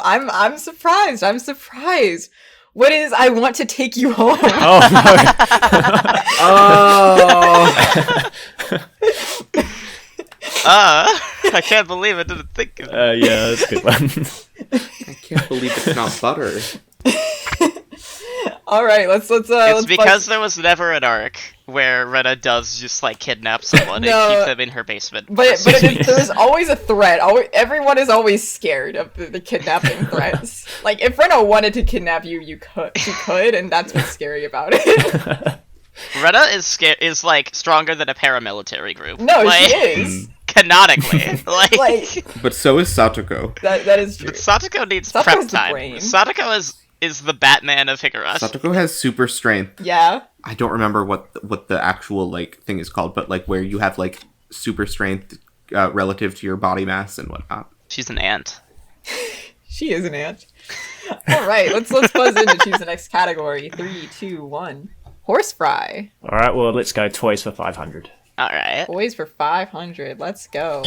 I'm surprised. What is I want to take you home? Oh Oh, I can't believe I didn't think of it. no! Yeah, that's a good one. I can't believe it's not butter. All right, let's It's let's because there was never an arc where Rena does just like kidnap someone No. and keep them in her basement. but there's always a threat. Everyone is always scared of the kidnapping threats. Like if Rena wanted to kidnap you, she could, and that's what's scary about it. Rena is like stronger than a paramilitary group. No, like, she is. Canonically, Like But so is Satoko. that is true. but Satoko needs Satoko's prep the time. brain. Satoko is the Batman of Higurashi. Satoko has super strength. Yeah. I don't remember what the actual like thing is called, but like where you have like super strength relative to your body mass and whatnot. She's an ant. She is an ant. All right, let's buzz in to choose the next category. 3, 2, 1. Horse fry. All right, well, let's go toys for 500. All right. Boys for 500. Let's go.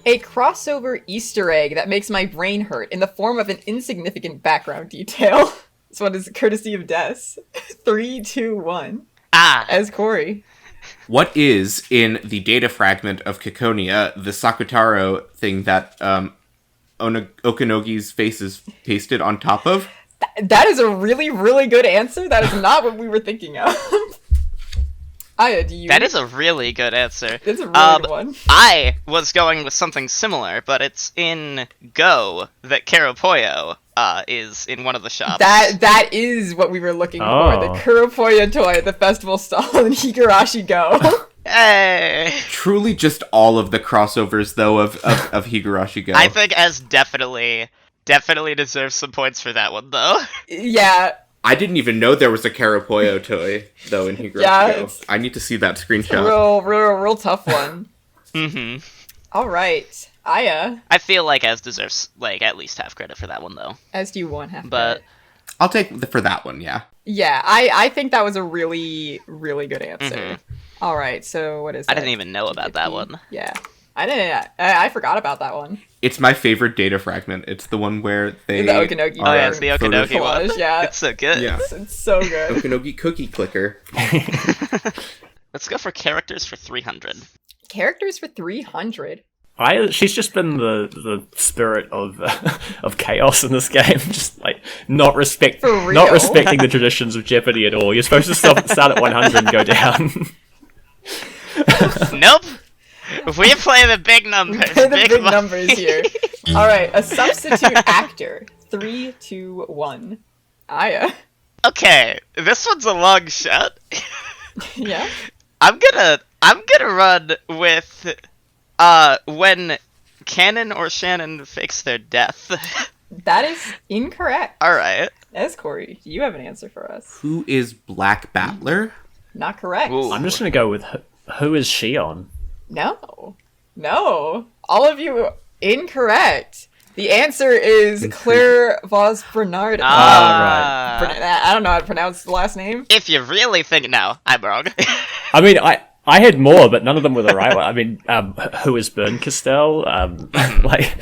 A crossover Easter egg that makes my brain hurt in the form of an insignificant background detail. This one is courtesy of Des. 3, 2, 1. As Corey. What is in the data fragment of Ciconia the Sakutaro thing that Okanogi's face is pasted on top of? That is a really, really good answer. That is not what we were thinking of. Aya, do you? That is a really good answer. It's a really good one. I was going with something similar, but it's in Go that Karapoyo is in one of the shops. That is what we were looking for. The Kuropoya toy at the festival stall in Higurashi Go. Hey! Truly just all of the crossovers, though, of Higurashi Go. I think Ez definitely deserves some points for that one, though. Yeah. I didn't even know there was a Karapoyo toy, though, in Higurashi Yeah, Go. I need to see that It's a screenshot. real tough one. Mm-hmm. All right. Aya, I feel like Ez deserves, like, at least half credit for that one, though. as do you want half But- credit. I'll take for that one, yeah. Yeah, I think that was a really, really good answer. Mhm. All right, so what is I that? didn't even know about that one. Yeah. I forgot about that one. It's my favorite data fragment. It's the one where they The Okanogi Oh, yeah, it's the photos- Okanogi one. collage, yeah. It's so good. Yeah. It's so good. Okanogi cookie clicker. Let's go for characters for 300. Characters for 300. she's just been the spirit of of chaos in this game, just like not respecting the traditions of Jeopardy at all. You're supposed to start at 100 and go down. Nope. We play the big numbers. The big numbers here. All right, a substitute actor. 3, 2, 1. Aya. Okay, this one's a long shot. Yeah. I'm gonna run with when Canon or Shannon fakes their death. That is incorrect. All right. As Corey, do you have an answer for us? Who is Black Battler? Not correct. Ooh. I'm just gonna go with who is she on? No. All of you incorrect. The answer is Claire Vos Bernard. right. I don't know how to pronounce the last name. If you really think no, I'm wrong. I mean, I had more, but none of them were the right one. I mean, who is Bern Castell? Like,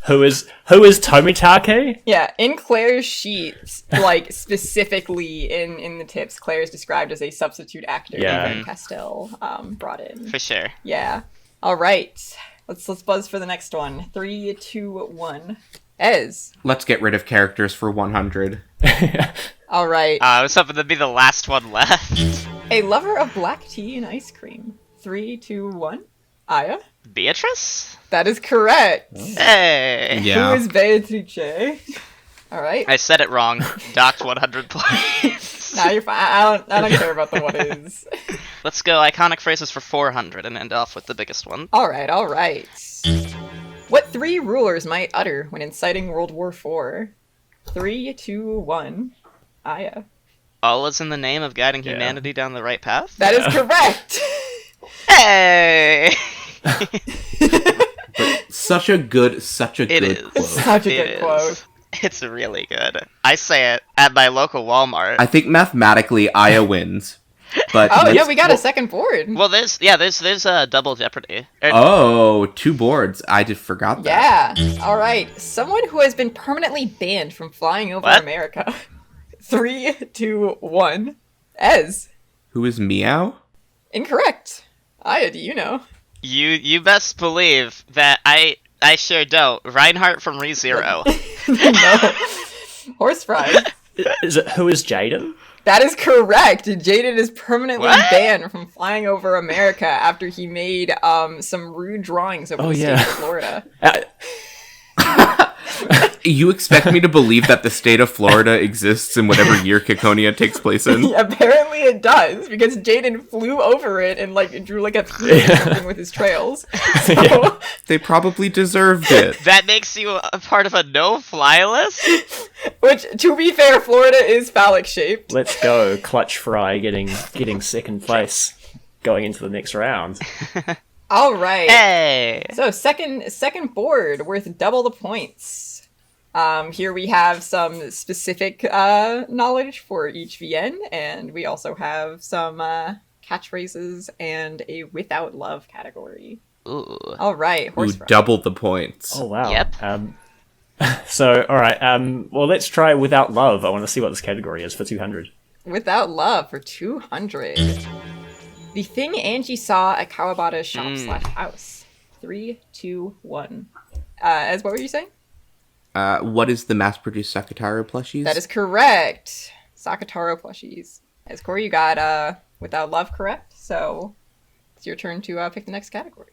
who is Tomitake? Yeah, in Claire's sheets, like specifically in the tips, Claire is described as a substitute actor. Yeah. That Castell brought in. For sure. Yeah. All right. Let's buzz for the next one. 3, 2, 1. Ez. Let's get rid of characters for 100. All right. I was hoping to be the last one left. A lover of black tea and ice cream. 3, 2, 1. Aya. Beatrice? That is correct. Hey. Yeah. Who is Beatrice? All right. I said it wrong. Docked 100 points. Nah, you're fine. I don't care about the what is. Let's go iconic phrases for 400 and end off with the biggest one. All right. What 3 rulers might utter when inciting World War IV? 3, 2, 1. Aya. All is in the name of guiding humanity down the right path? That is correct. Hey! Such a good It quote. is. Such a It good is. quote. It's really good. I say it at my local Walmart. I think mathematically Aya wins. But Oh, yeah, let's- we got a second board. Well, there's double jeopardy. Oh, 2 boards. I just forgot that. Yeah. All right. Someone who has been permanently banned from flying over What? America. 3, 2, 1. Ez. Who is Meow? Incorrect. Aya, do you know? You best believe that I sure don't. Reinhardt from ReZero. No. Horse fries. Is it who is Jaden? That is correct. Jaden is permanently What? banned from flying over America after he made some rude drawings over the state of Florida. You expect me to believe that the state of Florida exists in whatever year Ciconia takes place in? Apparently it does, because Jaden flew over it and drew a theme or something with his trails. So, They probably deserved it. That makes you a part of a no-fly list? which, to be fair, Florida is phallic shaped. Let's go, Clutch Fry getting second place, going into the next round. All right. Hey! So second board worth double the points. Here we have some specific knowledge for each VN, and we also have some catchphrases and a without love category. Ooh. All right, Ooh, horse fry. double the points. Oh wow. Yep. So all right. Well, let's try without love. I want to see what this category is for 200. Without love for 200. The thing Angie saw at Kawabata's shop/house. 3, 2, 1. As what were you saying? What is the mass-produced Sakataro plushies? That is correct. Sakataro plushies. As Corey, you got without love correct, so it's your turn to pick the next category.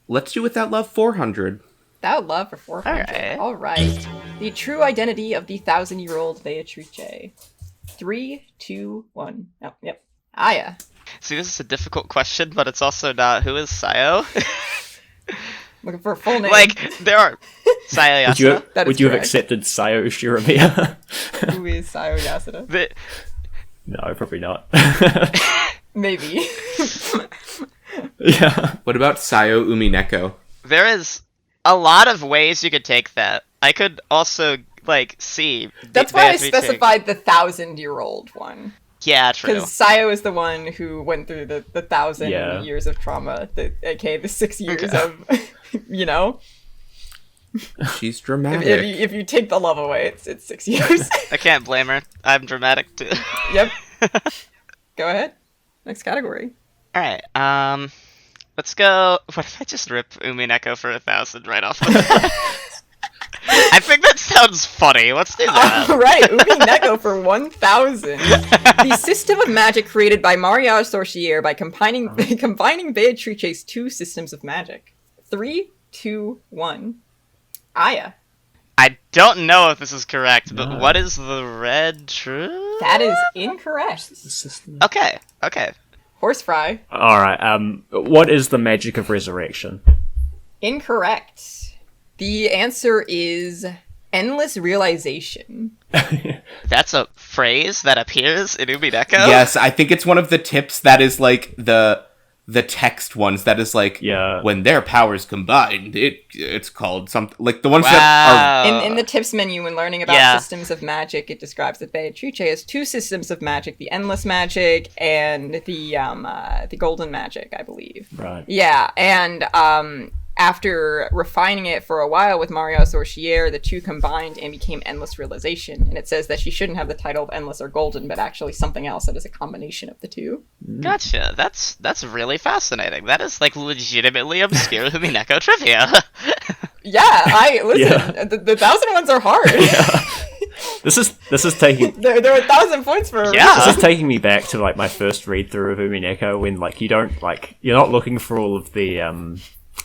Let's do Without Love 400. Without love for 400. All right. The true identity of the 1,000-year-old Beatrice. 3, 2, 1. Oh, yep. Aya. See, this is a difficult question, but it's also not. Who is Sayo? Looking for a full name. Like, there are... Sayo Yasuda? That is Would you have correct. accepted Sayo Shiramiya? Who is Sayo Yasuda? No, probably not. Maybe. Yeah. What about Sayo Umineko? There is a lot of ways you could take that. I could also, see... That's why I Beatrice- specified the 1,000-year-old one. Yeah, true. Because Sayo is the one who went through the 1,000 Yeah. years of trauma, aka the 6 years of, She's If dramatic. if you take the love away, it's 6 years. I can't blame her. I'm dramatic, too. Yep. Go ahead. Next category. Alright, Let's go. What if I just rip Umineko for 1,000 right off the bat? I think that sounds funny. Let's do that. Alright, Umineko for 1,000. The system of magic created by Mario Sorcier by combining Beatrice's two systems of magic. 3, 2, 1. Aya. I don't know if this is correct, but No. what is the red truth? That is incorrect. Okay. Horsefry. Alright, what is the magic of resurrection? Incorrect. The answer is endless realization. That's a phrase that appears in Umineko? Yes, I think it's one of the tips that is like the text ones that is like when their powers combined, it's called something like the ones that are in the tips menu when learning about systems of magic, it describes that Beatrice has two systems of magic: the endless magic and the golden magic, I believe. Right. Yeah, and after refining it for a while with Mario Sorcier, the two combined and became Endless Realization. And it says that she shouldn't have the title of Endless or Golden, but actually something else that is a combination of the two. Gotcha. That's really fascinating. That is like legitimately obscure Umineko trivia. Yeah, listen. The 1,000 ones are hard. This is taking there are 1,000 points for a reason. This is taking me back to like my first read through of Umineko when like you're not looking for all of the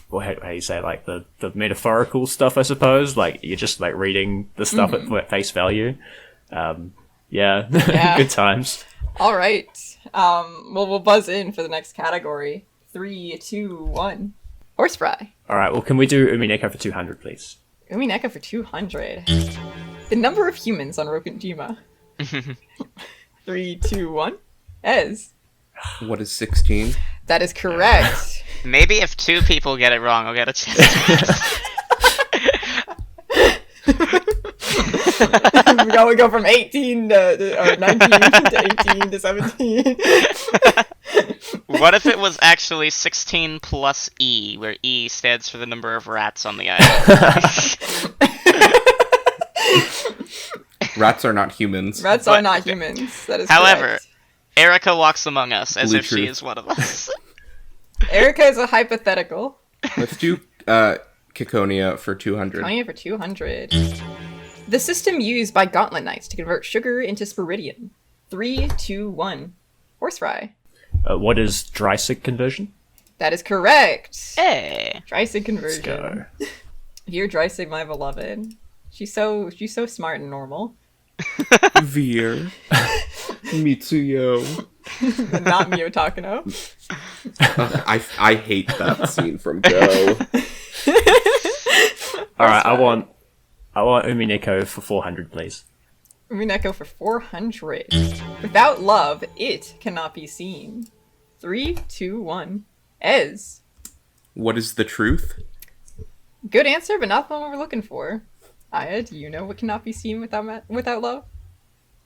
how do you say, like the metaphorical stuff, I suppose. Like you're just like reading the stuff at face value. Yeah. Good times. All right. We'll buzz in for the next category. 3, 2, 1. Horsefry. All right. Well, can we do Umineko for 200, please? Umineko for 200. The number of humans on Rokujima. 3, 2, 1. Ez. what is 16? That is correct. Maybe if 2 people get it wrong, I'll get a chance. We go from 18 or 19 to 18 to 17. What if it was actually 16 plus E, where E stands for the number of rats on the island? Rats are not humans. Rats are not humans. That is However, correct. Erica walks among us as Blue if she truth. is one of us. Erica is a hypothetical. Let's do Ciconia for 200. Ciconia for 200. The system used by Gauntlet Knights to convert sugar into spiridium. 3, 2, 1. Horsefry. What is Dreisig conversion? That is correct. Hey. Dreisig conversion. Go. Dear Dreisig, my beloved. She's so smart and normal. Veer. Mitsuyo. Not Mio Takano. I hate that scene from Go. All right. I want Umineko for 400, please. Umineko for 400. Without love, it cannot be seen. 3, 2, 1. Ez. What is the truth? Good answer, but not the one we're looking for. Aya, do you know what cannot be seen without love?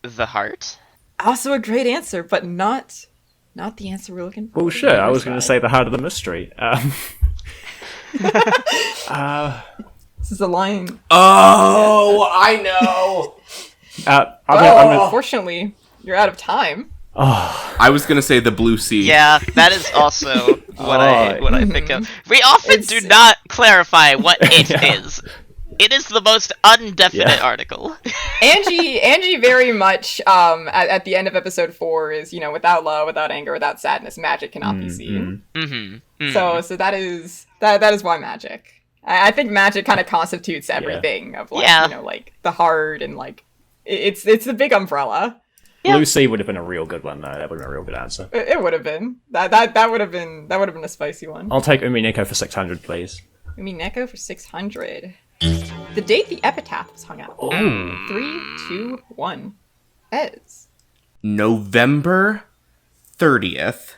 The heart? Also a great answer, but not the answer we're looking for. Well, sure. I was going to say the heart of the mystery. This is a line. Oh, I know. Unfortunately, you're out of time. I was gonna say the blue sea. Yeah, that is also what I think of. We often do not clarify what it is. It is the most undefinite article. Angie very much at the end of episode 4 is, without love, without anger, without sadness, magic cannot be seen. So that is why magic. I think magic kind of constitutes everything of like the heart and like it's the big umbrella. Blue Sea would have been a real good one, though. That would have been a real good answer. It would have been that would have been a spicy one. I'll take Umineko for 600, please. Umineko for 600. The date the epitaph was hung out. 3, 2, 1. Ez. November 30th,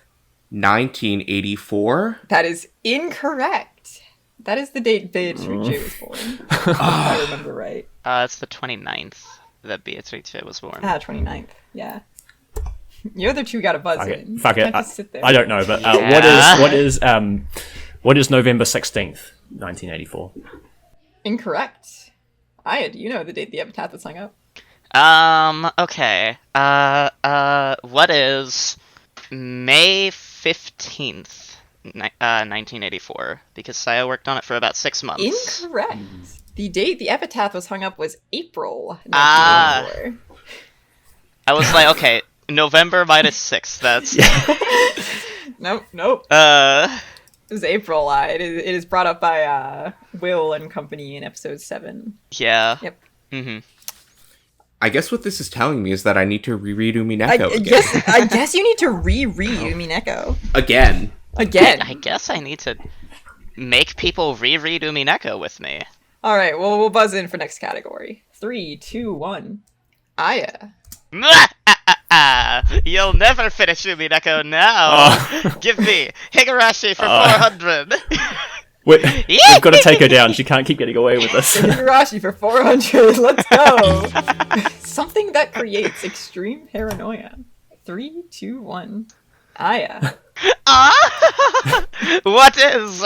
1984. That is incorrect. That is the date Beatrice was born. If I remember right. It's the 29th that Beatrice was born. 29th. Yeah. You other two got a buzz in. Fuck You it. can't just sit there. I don't know, but what is November 16th, 1984? Incorrect. Aya, do you know the date the epitaph was hung up? Okay. What is May 15th, 1984, because Saya worked on it for about 6 months. Incorrect. The date the epitaph was hung up was April Ah. 1984. I was like, okay, November minus 6, that's... Nope. It was April. It is brought up by Will and company in episode 7. Yeah. Yep. Mm-hmm. I guess what this is telling me is that I need to reread Umineko again. Yes, I guess you need to reread Umineko. Again. I guess I need to make people reread Umineko with me. Alright, well, we'll buzz in for next category. 3, 2, 1. Aya. You'll never finish Umineko now. Give me Higurashi for 400. Wait, we've got to take her down. She can't keep getting away with this. Higurashi for 400. Let's go. Something that creates extreme paranoia. 3, 2, 1. Aya. What is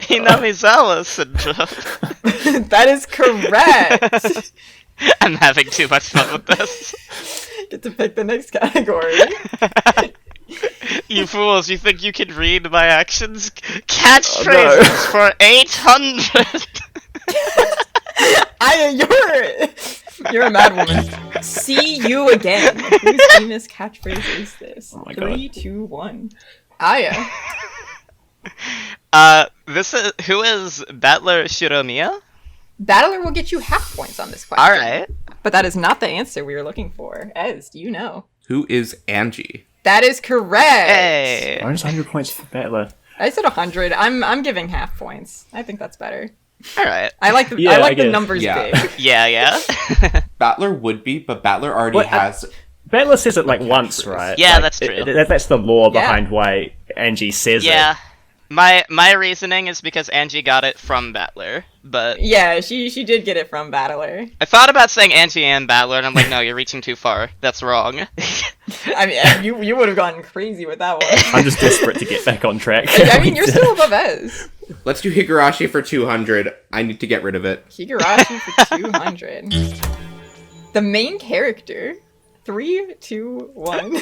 Hinamizawa syndrome? That is correct. I'm having too much fun with this. Get to pick the next category. You fools, you think you can read my actions? Catchphrases for 800! Aya, you're a mad woman. See you again. Whose famous catchphrase is this? Oh my 3, 2, 1. Aya. Who is Battler Shiromiya? Battler will get you half points on this question. Alright. But that is not the answer we were looking for. Ez, do you know? Who is Angie? That is correct. Hey! Minus 100 points for Battler. I said 100. I'm giving half points. I think that's better. Alright. I like the Yeah, I the guess. numbers Yeah. big. Yeah. Battler would be, but Battler already What? has... Battler says it like once, right? Yeah, Like, that's true. That's the law Yeah. behind why Angie says Yeah. it. My reasoning is because Angie got it from Battler, but Yeah, she did get it from Battler. I thought about saying Angie and Battler, and I'm like, no, you're reaching too far. That's wrong. I mean, you would have gone crazy with that one. I'm just desperate to get back on track. I mean, you're still above Ez. Let's do Higurashi for 200. I need to get rid of it. Higurashi for 200. The main character. 3, 2, 1.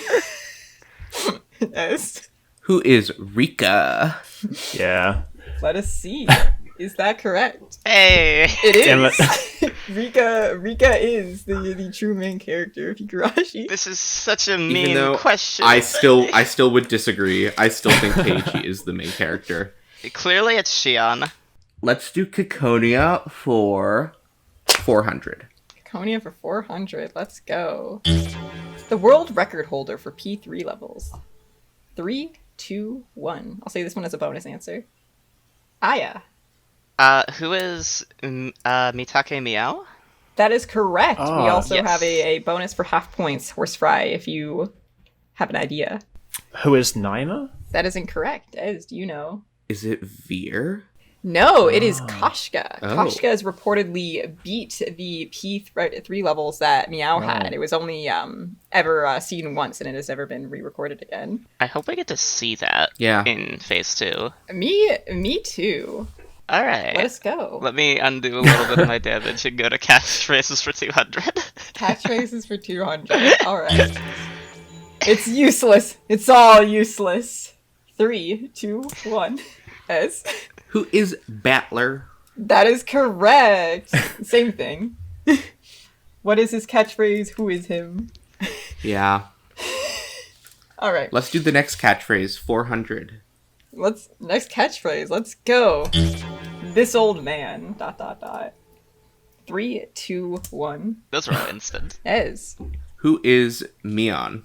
Ez. Who is Rika? Yeah. Let us see. Is that correct? Hey! It is. Damn it. Rika is the true main character of Higurashi. This is such a Even mean though question. I still would disagree. I still think Keiji is the main character. Clearly it's Shion. Let's do Ciconia for 400. Ciconia for 400. Let's go. The world record holder for P3 levels. 3, 2, 1. I'll say this one as a bonus answer. Aya. Who is Mitake Meow? That is correct. We Ah, also yes. have a bonus for half points, Horse Fry, if you have an idea. Who is Naima? That is incorrect. Ez, do you know? Is it Veer? No, it is Koshka. Oh. Koshka has reportedly beat the P3 levels that Meow had. It was only ever seen once, and it has never been re-recorded again. I hope I get to see that Yeah. in Phase 2. Me too. Alright. Let us go. Let me undo a little bit of my damage and go to catchphrases for 200. Catchphrases for 200. All right. It's useless. It's all useless. 3, 2, 1. Ez. Who is Battler? That is correct. Same thing. What is his catchphrase? Who is him? Yeah. All right. Let's do the next catchphrase, 400. Next catchphrase. Let's go. This old man. ... 3, 2, 1. Those are all instant. Ez. Who is Mion?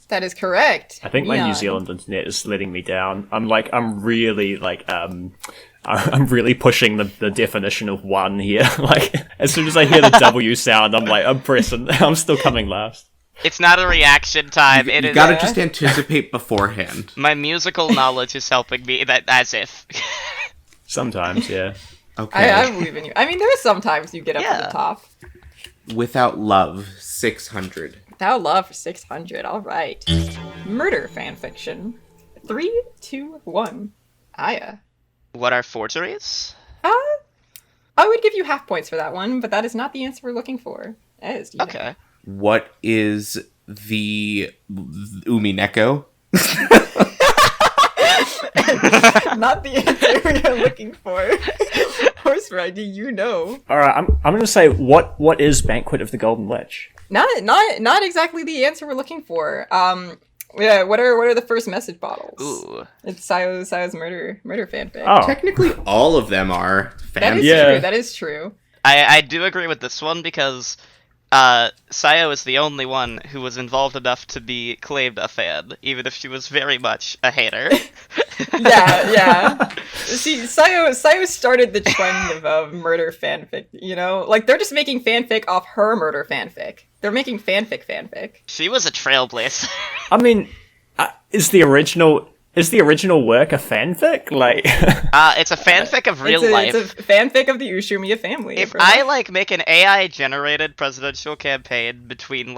That is correct. I think my New Neon. Zealand internet is letting me down. I'm really I'm really pushing the definition of one here. Like, as soon as I hear the W sound, I'm pressing. I'm still coming last. It's not a reaction time. It You is. gotta just anticipate beforehand. My musical knowledge is helping me. As if. Sometimes, yeah. Okay. I believe in you. I mean, there are some times you get up to Yeah. the top. Without Love, 600. Without love for 600. All right. Murder fanfiction. 3, 2, 1. Aya. What are forgeries? I would give you half points for that one, but that is not the answer we're looking for. Ez, do you know? Okay. What is the Umineko? Not the answer we are looking for. Horse Ride, do you know? All right, I'm going to say what is Banquet of the Golden Lich? Not exactly the answer we're looking for. Yeah, what are the first message bottles? Ooh. It's Sayo's murder fanfic. Oh, Technically, all of them are That is fan. true. That is true. I do agree with this one because Sayo is the only one who was involved enough to be claimed a fan, even if she was very much a hater. Yeah. See, Sayo started the trend of murder fanfic, you know? Like, they're just making fanfic off her murder fanfic. They're making fanfic. She was a trailblazer. I mean, is the original work a fanfic? Like, It's a fanfic of real life. It's a fanfic of the Ushumiya family. If I make an AI generated presidential campaign between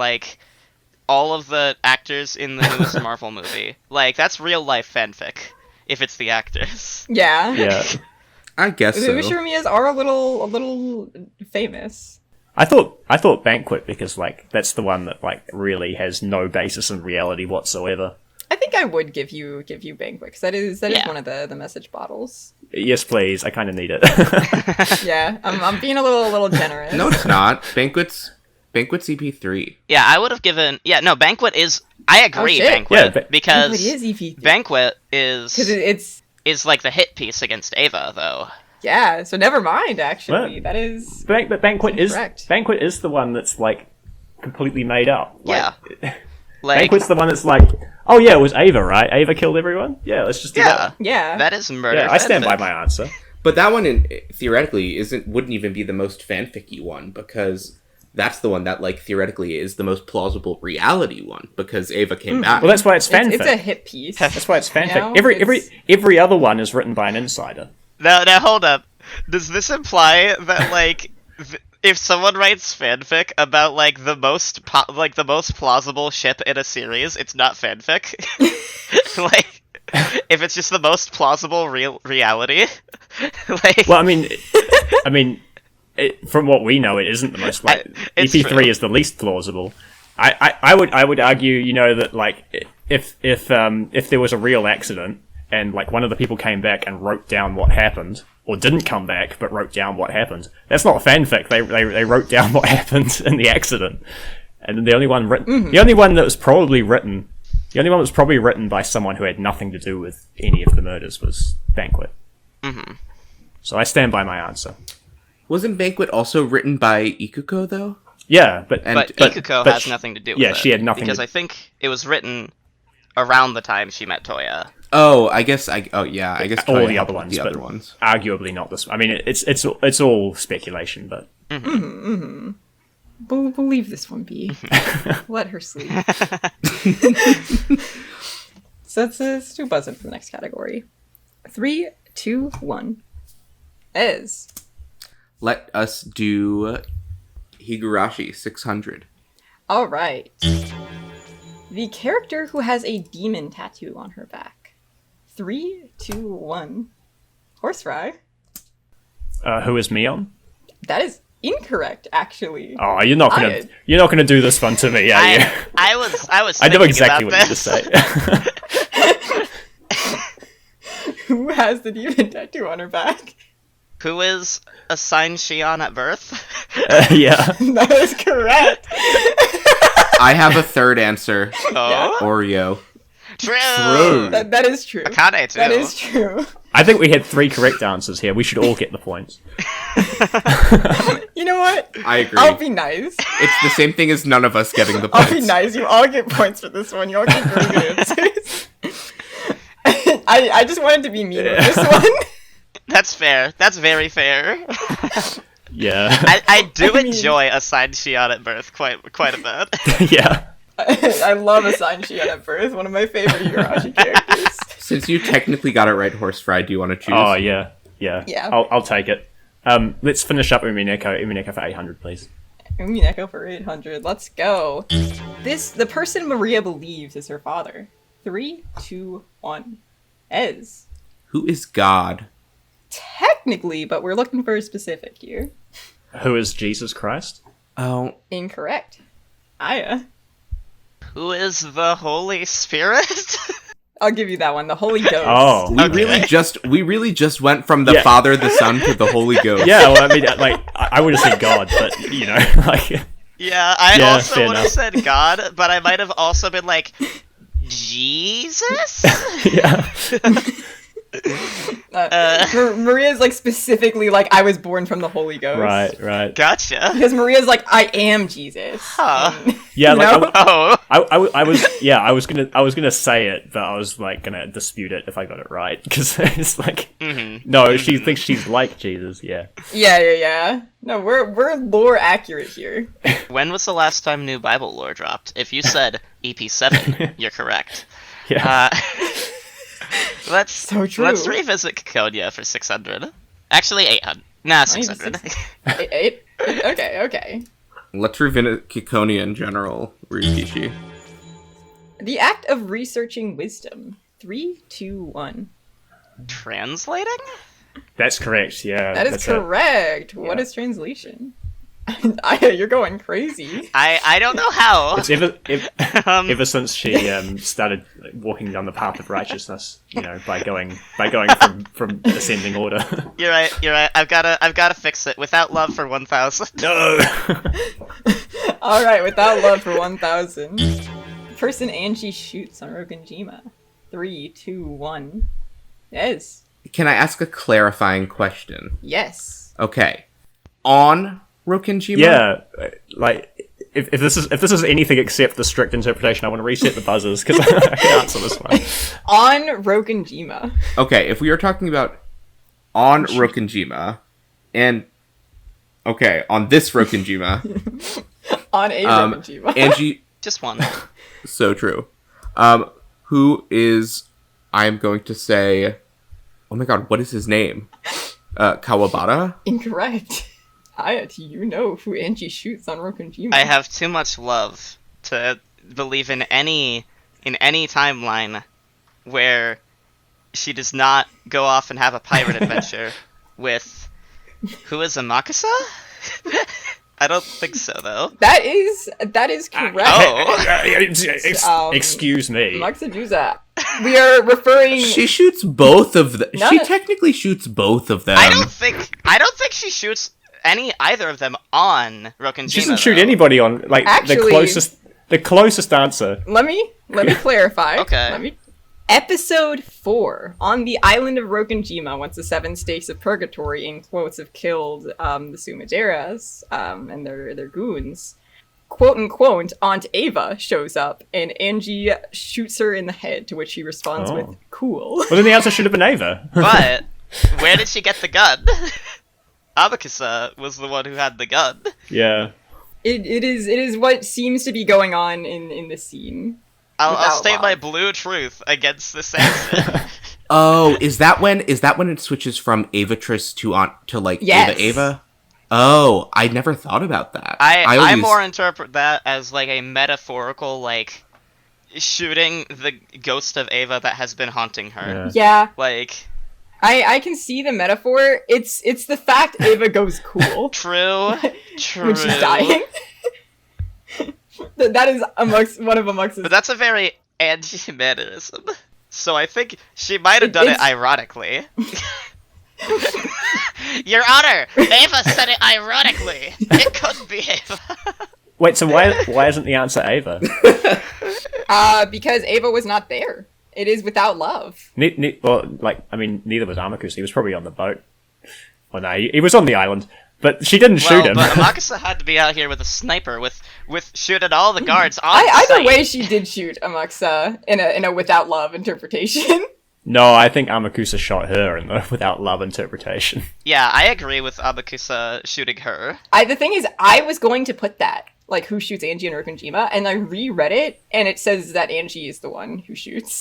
all of the actors in the newest Marvel movie, that's real life fanfic. If it's the actors. Yeah. yeah. I guess The so. Ushumiyas are a little famous. I thought Banquet because that's the one that really has no basis in reality whatsoever. I think I would give you Banquet because that is one of the message bottles. Yes, please. I kind of need it. Yeah, I'm being a little generous. No, it's not. Banquet's EP3. Yeah, I would have given. Yeah, no, Banquet is. I agree, shit. Banquet, Yeah, because Banquet is EP3. Banquet is Because it's the hit piece against Ava, though. yeah. So never mind. Actually, What? that is But Banquet is Correct. Banquet is the one that's completely made up. Yeah. Banquet's the one that's oh yeah, it was Ava, right? Ava killed everyone. Yeah, let's just do that. yeah. That is murder. Yeah, I stand by fanfic. my answer. But that one, theoretically, wouldn't even be the most fanficky one, because that's the one that, theoretically is the most plausible reality one, because Ava came back. Well, that's why it's fanfic. It's a hit piece. That's why it's fanfic. You know, Every other one is written by an insider. Now, hold up. Does this imply that if someone writes fanfic about the most plausible ship in a series, it's not fanfic? If it's just the most plausible reality? Well, I mean, from what we know, it isn't the most It's EP3 true. is the least plausible. I would argue, that if there was a real accident and one of the people came back and wrote down what happened, or didn't come back but wrote down what happened, that's not fanfic. They wrote down what happened in the accident, and the only one written, the only one that was probably written by someone who had nothing to do with any of the murders was Banquet. Mm-hmm. So I stand by my answer. Wasn't Banquet also written by Ikuko, though? Yeah, but Ikuko has nothing to do with it. Yeah, she had nothing because to... I think it was written around the time she met Toya. Oh, I guess all Toya the helped other with ones, the but other ones. arguably not this. I mean, it's all speculation, but We'll leave this one be. Let her sleep. So let's do buzz in for the next category. 3, 2, 1. Ez. Let us do Higurashi 600. All right. The character who has a demon tattoo on her back. 3, 2, 1. Horse Fry. who is Mion? That is incorrect, actually. Oh, you're not gonna do this one to me, are you? I was I know thinking exactly about what you this. to say. Who has the demon tattoo on her back? Who is assigned Shion at birth? Yeah. That is correct. I have a third answer. Oh, Oreo. true. That is true. Akane too. That is true. I think we had 3 correct answers here. We should all get the points. You know what? I agree. I'll be nice. It's the same thing as none of us getting the I'll points. be nice. You all get points for this one. You all get very good answers. I just wanted to be mean with this one. That's fair. That's very fair. Yeah. I do I mean- enjoy assigned Shion at birth quite a bit. Yeah. I love Assigned Shion at birth. One of my favorite Higurashi characters. Since you technically got it right, Horse Fry, do you want to choose? Oh, yeah. Yeah. Yeah. I'll take it. Let's finish up Umineko. Umineko for 800, please. Umineko for 800. Let's go. The person Maria believes is her father. 3, 2, 1. Ez. Who is God? Technically, but we're looking for a specific here. Who is Jesus Christ? Oh, Incorrect. Aya. Who is the Holy Spirit? I'll give you that one. The Holy Ghost. Oh. We Okay. really just went from the Yeah. Father, the Son, to the Holy Ghost. Yeah, well, I mean, like, I would have said God, but, you know, like... Yeah, I Yeah, also fair would have enough. said God, but I might have also been like, Jesus? Yeah. Maria's like specifically like, I was born from the Holy Ghost. Right. Gotcha. Because Maria's like, I am Jesus. Huh. Yeah, like, No? Oh. I was gonna say it, but I was like gonna dispute it if I got it right because it's like, no, she thinks she's like Jesus. Yeah. Yeah. No, we're lore accurate here. When was the last time new Bible lore dropped? If you said EP7, you're correct. Yeah. Let's So true. Let's revisit Ciconia for 600. Actually, 800. Nah, 600. Eight? Okay. Let's revisit Ciconia in general, Rikishi. The act of researching wisdom. 3, 2, 1. Translating? That's correct. Yeah. That is that's correct. What Yeah. is translation? You're going crazy. I don't know how. It's ever since she started walking down the path of righteousness, you know, by going from ascending order. You're right. I've gotta fix it. Without love for 1,000. No. All right, without love for 1,000. Person Angie shoots on Rokenjima. 3, 2, 1. Yes. Can I ask a clarifying question? Yes. Okay. On Rokenjima? Yeah, like if this is anything except the strict interpretation, I want to reset the buzzers because I can answer this one. On Rokenjima. Okay, if we are talking about on Rokenjima, and okay, on this Rokenjima, On a Rokenjima. Angie, Just one. so true. Who is? I'm going to say. Oh my God, what is his name? Kawabata. Incorrect. Hayat, you know who Angie shoots on Rokenjima. I have too much love to believe in any timeline where she does not go off and have a pirate adventure with who is Amakusa? I don't think so though. That is correct. Oh. Excuse me. Maxajusa. We are referring. She shoots both of them. No. She technically shoots both of them. I don't think she shoots either of them on Rokenjima. She doesn't shoot though. anybody on like Actually- the closest answer. Let me clarify. Okay. Episode 4. On the island of Rokenjima, once the 7 stakes of purgatory in quotes have killed the Sumaderas and their goons, quote unquote, Aunt Ava shows up and Angie shoots her in the head, to which she responds Oh. with cool. Well, then the answer should have been Ava. But where did she get the gun? Amakusa was the one who had the gun. Yeah. It is what seems to be going on in the scene. I'll Without state love. my blue truth against this answer. Oh, is that when it switches from Avatris to like Yes. Ava? Oh, I never thought about that. I always, more interpret that as like a metaphorical, like, shooting the ghost of Ava that has been haunting her. Yeah, Like, I can see the metaphor. It's the fact Ava goes cool true. when she's dying. That is one of Amux's. But that's a very anti-mannerism. So I think she might have done it It's- ironically. Your Honor, Ava said it ironically. It could be Ava. Wait, so why isn't the answer Ava? Because Ava was not there. It is without love. Well, like, I mean, neither was Amakusa. He was probably on the boat. Well, no, he was on the island, but she didn't shoot him. But Amakusa had to be out here with a sniper, with shooting all the guards on Either sight. way, she did shoot Amuxa in a without love interpretation. No, I think Amakusa shot her in the without love interpretation. Yeah, I agree with Amakusa shooting her. The thing is, I was going to put that, like, who shoots Angie and Rokenjima, and I reread it, and it says that Angie is the one who shoots.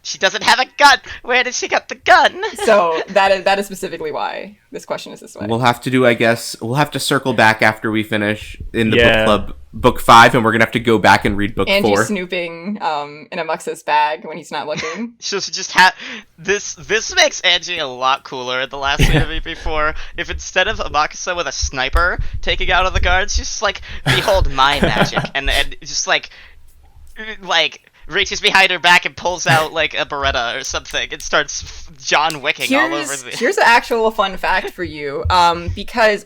She doesn't have a gun. Where did she get the gun? So that is specifically why this question is this way. We'll have to circle back after we finish in the Yeah. book club book 5, and we're gonna have to go back and read book Angie 4. snooping in Amuxa's bag when he's not looking. She'll just have this. This makes Angie a lot cooler in the last movie before. If instead of Amakusa with a sniper taking out all the guards, she's just like, "Behold my magic," and just like reaches behind her back and pulls out like a Beretta or something and starts John Wicking all over the. Here's an actual fun fact for you, because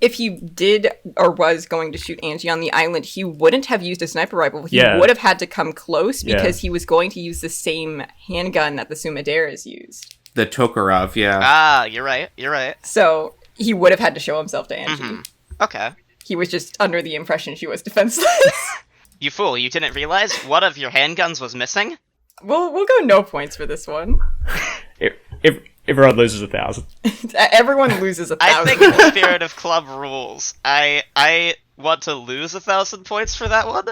if he did or was going to shoot Angie on the island, he wouldn't have used a sniper rifle. He would have had to come close because he was going to use the same handgun that the Sumideras used. The Tokarov, yeah. Ah, you're right. So he would have had to show himself to Angie. Mm-hmm. Okay. He was just under the impression she was defenseless. You fool, you didn't realize one of your handguns was missing? We'll go no points for this one. Everyone loses 1,000. Everyone loses 1,000. I think in the spirit of club rules, I want to lose 1,000 points for that one.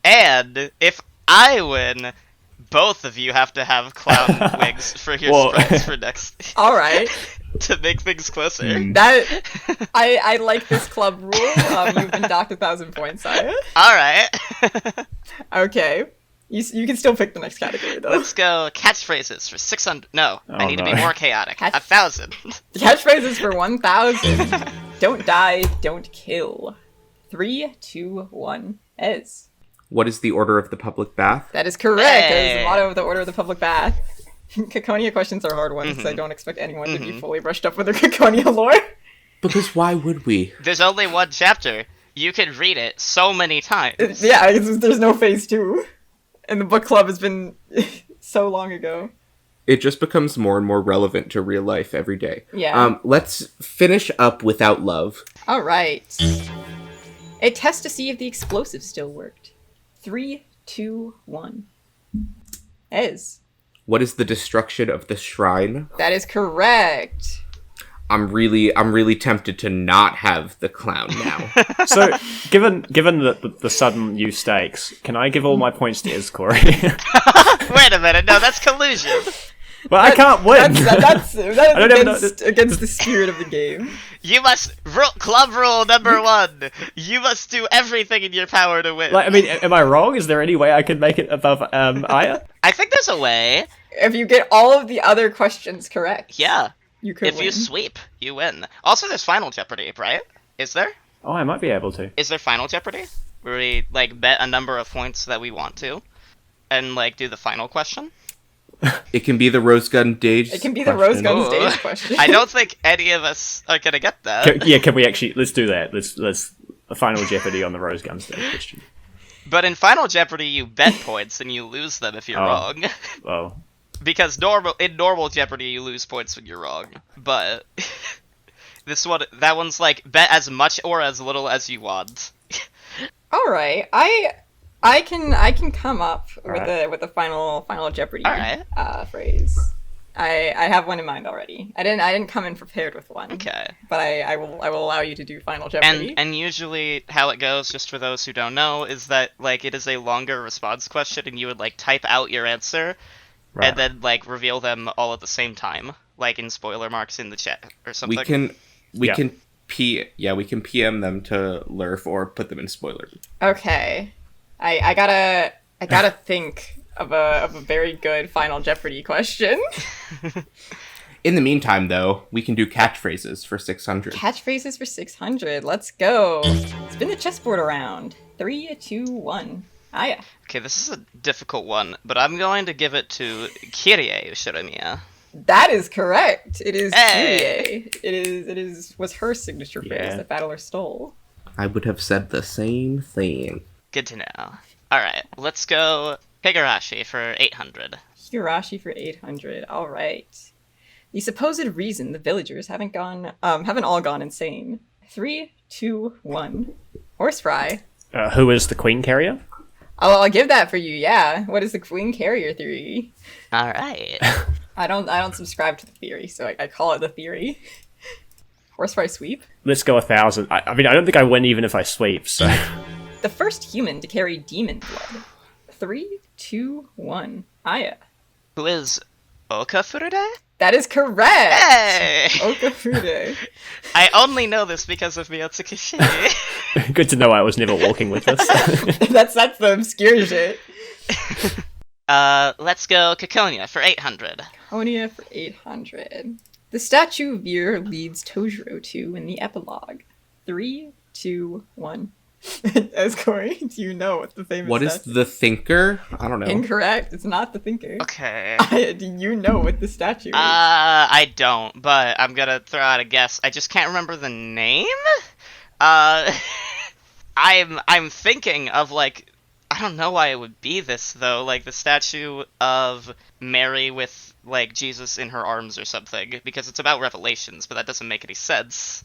And if I win, both of you have to have clown wigs for your sprites for next. All right. To make things closer. That I like this club rule. You've been docked 1,000 points, Aya. All right. Okay. You can still pick the next category, though. Let's go catchphrases for 600. No, I need to be more chaotic. 1,000. Catchphrases for 1,000. Don't die, don't kill. 3, 2, 1. Ez. What is the order of the public bath? That is correct. That is the motto of the Order of the Public Bath. Ciconia questions are hard ones, so I don't expect anyone to be fully brushed up with their Ciconia lore. Because why would we? There's only one chapter. You can read it so many times. Yeah, there's no phase 2. And the book club has been so long ago. It just becomes more and more relevant to real life every day. Yeah. Let's finish up Without Love. All right. A test to see if the explosive still worked. 3, 2, 1. Ez. What is the destruction of the shrine? That is correct. I'm really tempted to not have the clown now. So, given the sudden new stakes, can I give all my points to Corey? Wait a minute, no, that's collusion. Well, I can't win. That is against the spirit of the game. You must club rule number 1. You must do everything in your power to win. Like, I mean, am I wrong? Is there any way I could make it above Aya? I think there's a way. If you get all of the other questions correct. Yeah. You could if win. you sweep, you win. Also, there's Final Jeopardy, right? Is there? Oh, I might be able to. Is there Final Jeopardy? Where we, like, bet a number of points that we want to, and, like, do the final question? It can be the Rose Gun Dage. It can be the Rose Gun Stage question. I don't think any of us are gonna get that. Can we actually... Let's do that. Let's a Final Jeopardy on the Rose Gun Stage question. But in Final Jeopardy, you bet points and you lose them if you're wrong. Oh. Because in normal Jeopardy, you lose points when you're wrong. But that one's like bet as much or as little as you want. All right, I can come up with a final Jeopardy phrase. I have one in mind already. I didn't come in prepared with one. Okay. But I will allow you to do Final Jeopardy. And usually how it goes, just for those who don't know, is that like it is a longer response question, and you would like type out your answer. Right. And then, like, reveal them all at the same time, like in spoiler marks in the chat or something. We can PM them to Lurf or put them in spoiler. Okay, I gotta think of a very good Final Jeopardy question. In the meantime, though, we can do catchphrases for 600. Catchphrases for 600. Let's go. Spin the chessboard around. 3, 2, 1. Aya. Okay, this is a difficult one, but I'm going to give it to Kyrie Shiramiya. That is correct. It is Hey! Kyrie. Was her signature phrase that Battler stole. I would have said the same thing. Good to know. Alright, let's go Higurashi for 800. Higurashi for 800. All right. The supposed reason the villagers haven't all gone insane. 3, 2, 1. Horse fry. Who is the queen carrier? Oh, I'll give that for you. Yeah. What is the queen carrier theory? All right. I don't subscribe to the theory, so I call it the theory. Horse fry sweep. Let's go 1,000. I mean, I don't think I win even if I sweep. So. The first human to carry demon blood. 3, 2, 1. Aya. Who is Furude? That is correct! Hey! Furude. I only know this because of Miyotsuki. Good to know I was never walking with this. That's the obscure shit. Let's go Ciconia for 800. Ciconia for 800. The statue Veer leads Tojiro to in the epilogue. 3, 2, 1. As Corey, do you know what the famous What is statue? the thinker? I don't know. Incorrect. It's not the thinker. Okay. Do you know what the statue is? I don't, but I'm gonna throw out a guess. I just can't remember the name. Uh, I'm thinking of like, I don't know why it would be this though, like the statue of Mary with like Jesus in her arms or something, because it's about Revelations, but that doesn't make any sense.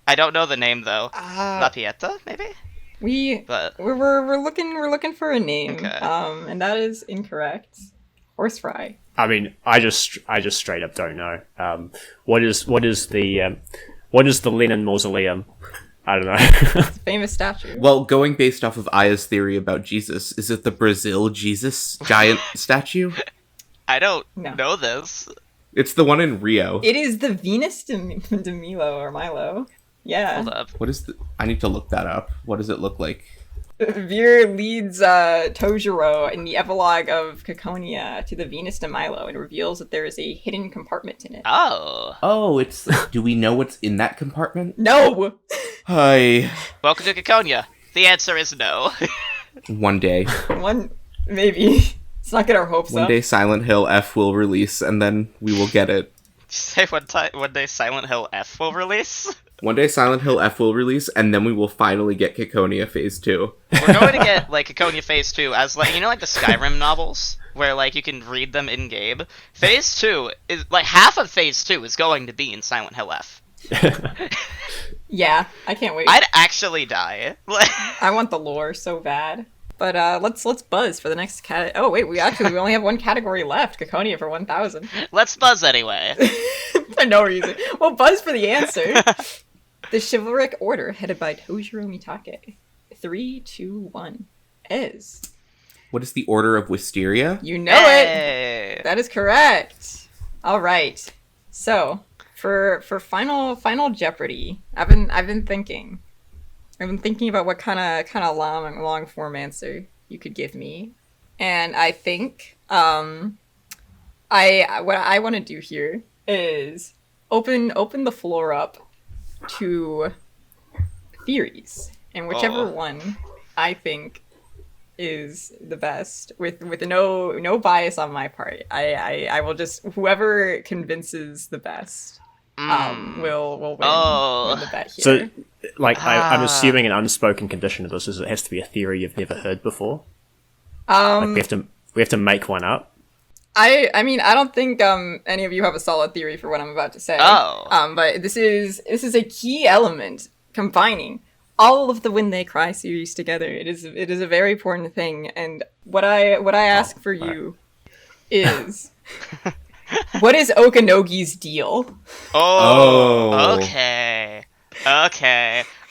I don't know the name though. La Pieta, maybe? But We're looking for a name. Okay. And that is incorrect. Horse fry. I mean, I just straight up don't know. What is the Lenin mausoleum? I don't know. It's a famous statue. Well, going based off of Aya's theory about Jesus, is it the Brazil Jesus giant statue? I don't No. know this. It's the one in Rio. It is the Venus de Milo or Milo. Yeah. Hold up. What is the... I need to look that up. What does it look like? Veer leads Tojiro in the epilogue of Ciconia to the Venus de Milo and reveals that there is a hidden compartment in it. Oh. Oh, it's... Do we know what's in that compartment? No! Hi. Welcome to Ciconia. The answer is no. One day. Maybe. Let's not get our hopes One up. day Silent Hill F will release, and then we will get it. Say one day Silent Hill F will release? One day Silent Hill F will release, and then we will finally get Ciconia Phase 2. We're going to get, like, Ciconia Phase 2 as, like, you know, like the Skyrim novels? Where, like, you can read them in-game? Phase 2 is, like, half of Phase 2 is going to be in Silent Hill F. Yeah, I can't wait. I'd actually die. I want the lore so bad. But let's buzz for the next cat. Oh wait, we only have one category left. Ciconia for 1,000. Let's buzz anyway. For no reason. Well, buzz for the answer. The chivalric order headed by Tojiro Mitake. 3, 2, 1. Is. What is the Order of Wisteria? You know Hey. it. That is correct. All right. So for final Jeopardy, I've been thinking about what kind of long form answer you could give me, and I think what I want to do here is open the floor up to theories, and whichever one I think is the best, with no bias on my part. I will just, whoever convinces the best will win the bet here. So, like, I'm assuming an unspoken condition of this is it has to be a theory you've never heard before. Like we have to make one up. I mean, I don't think any of you have a solid theory for what I'm about to say. But this is a key element combining all of the When They Cry series together. It is a very important thing, and what I ask for you is what is Okanogi's deal? Oh. Okay.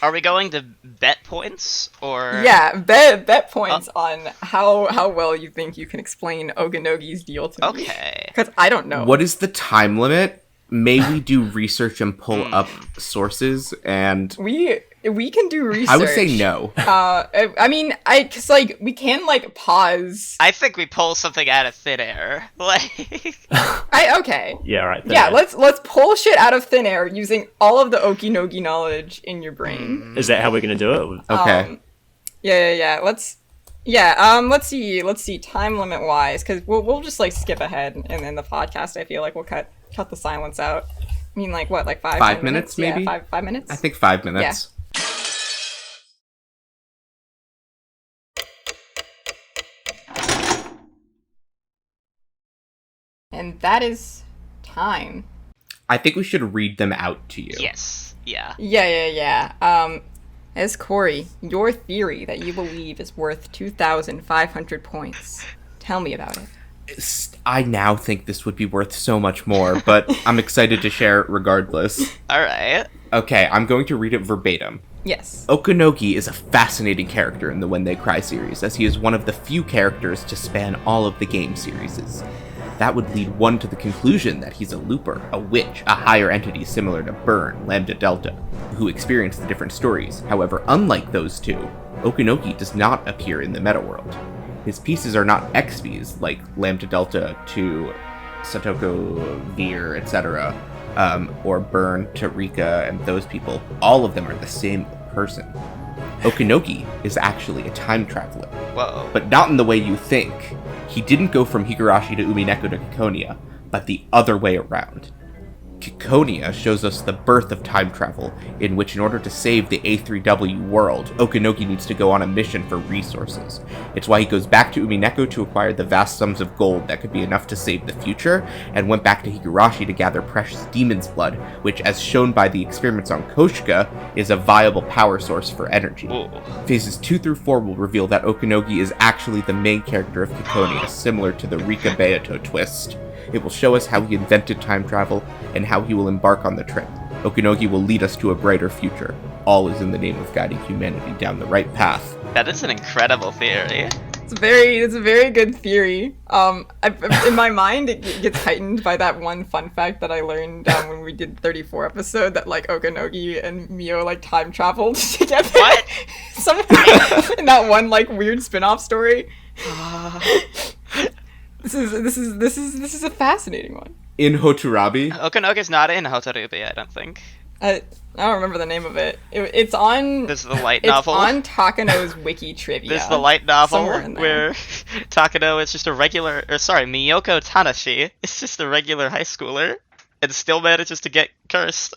Are we going to bet points or? Yeah, bet points on how well you think you can explain Okanogi's deal to me. Okay. Because I don't know. What is the time limit? May we do research and pull up sources and... We can do research. I would say no. I mean, cause like we can like pause. I think we pull something out of thin air. Like. Okay. Yeah, right. Yeah, let's pull shit out of thin air using all of the Okinogi knowledge in your brain. Is that how we're gonna do it? Okay. Yeah. Let's see time limit wise, because we'll just like skip ahead, and then the podcast, I feel like we'll cut the silence out. I mean, like what, like 5 minutes maybe? Yeah, 5 minutes. I think 5 minutes. Yeah. And that is time. I think we should read them out to you. Yes. Yeah. Yeah. As Corey, your theory that you believe is worth 2,500 points. Tell me about it. I now think this would be worth so much more, but I'm excited to share it regardless. Alright. Okay, I'm going to read it verbatim. Yes. Okanogi is a fascinating character in the When They Cry series, as he is one of the few characters to span all of the game series. That would lead one to the conclusion that he's a looper, a witch, a higher entity similar to Burn, Lambda Delta, who experience the different stories. However, unlike those two, Okanogi does not appear in the meta world. His pieces are not XPs like Lambda Delta to Satoko, Veer, etc., or Burn to Rika and those people. All of them are the same person. Okanogi is actually a time traveler. Whoa. But not in the way you think. He didn't go from Higurashi to Umineko to Ciconia, but the other way around. Ciconia shows us the birth of time travel, in which in order to save the A3W world, Okanogi needs to go on a mission for resources. It's why he goes back to Umineko to acquire the vast sums of gold that could be enough to save the future, and went back to Higurashi to gather precious demon's blood, which, as shown by the experiments on Koshika, is a viable power source for energy. Ooh. Phases 2 through 4 will reveal that Okanogi is actually the main character of Ciconia, similar to the Rika Beato twist. It will show us how he invented time travel, and how he will embark on the trip. Okanogi will lead us to a brighter future. All is in the name of guiding humanity down the right path. That is an incredible theory. It's a very good theory. In my mind, it gets heightened by that one fun fact that I learned when we did 34 episode that like Okanogi and Mio like time traveled together. What? Somewhere in that one like weird spin-off story. This is a fascinating one. In Hoturabi, Okanogi's not in Hotarubi, I don't think. I don't remember the name of it. It's on. This is the light It's novel. on Takano's wiki trivia. This is the light novel Somewhere in there. where Takano is just a regular, Miyoko Tanashi is just a regular high schooler and still manages to get cursed.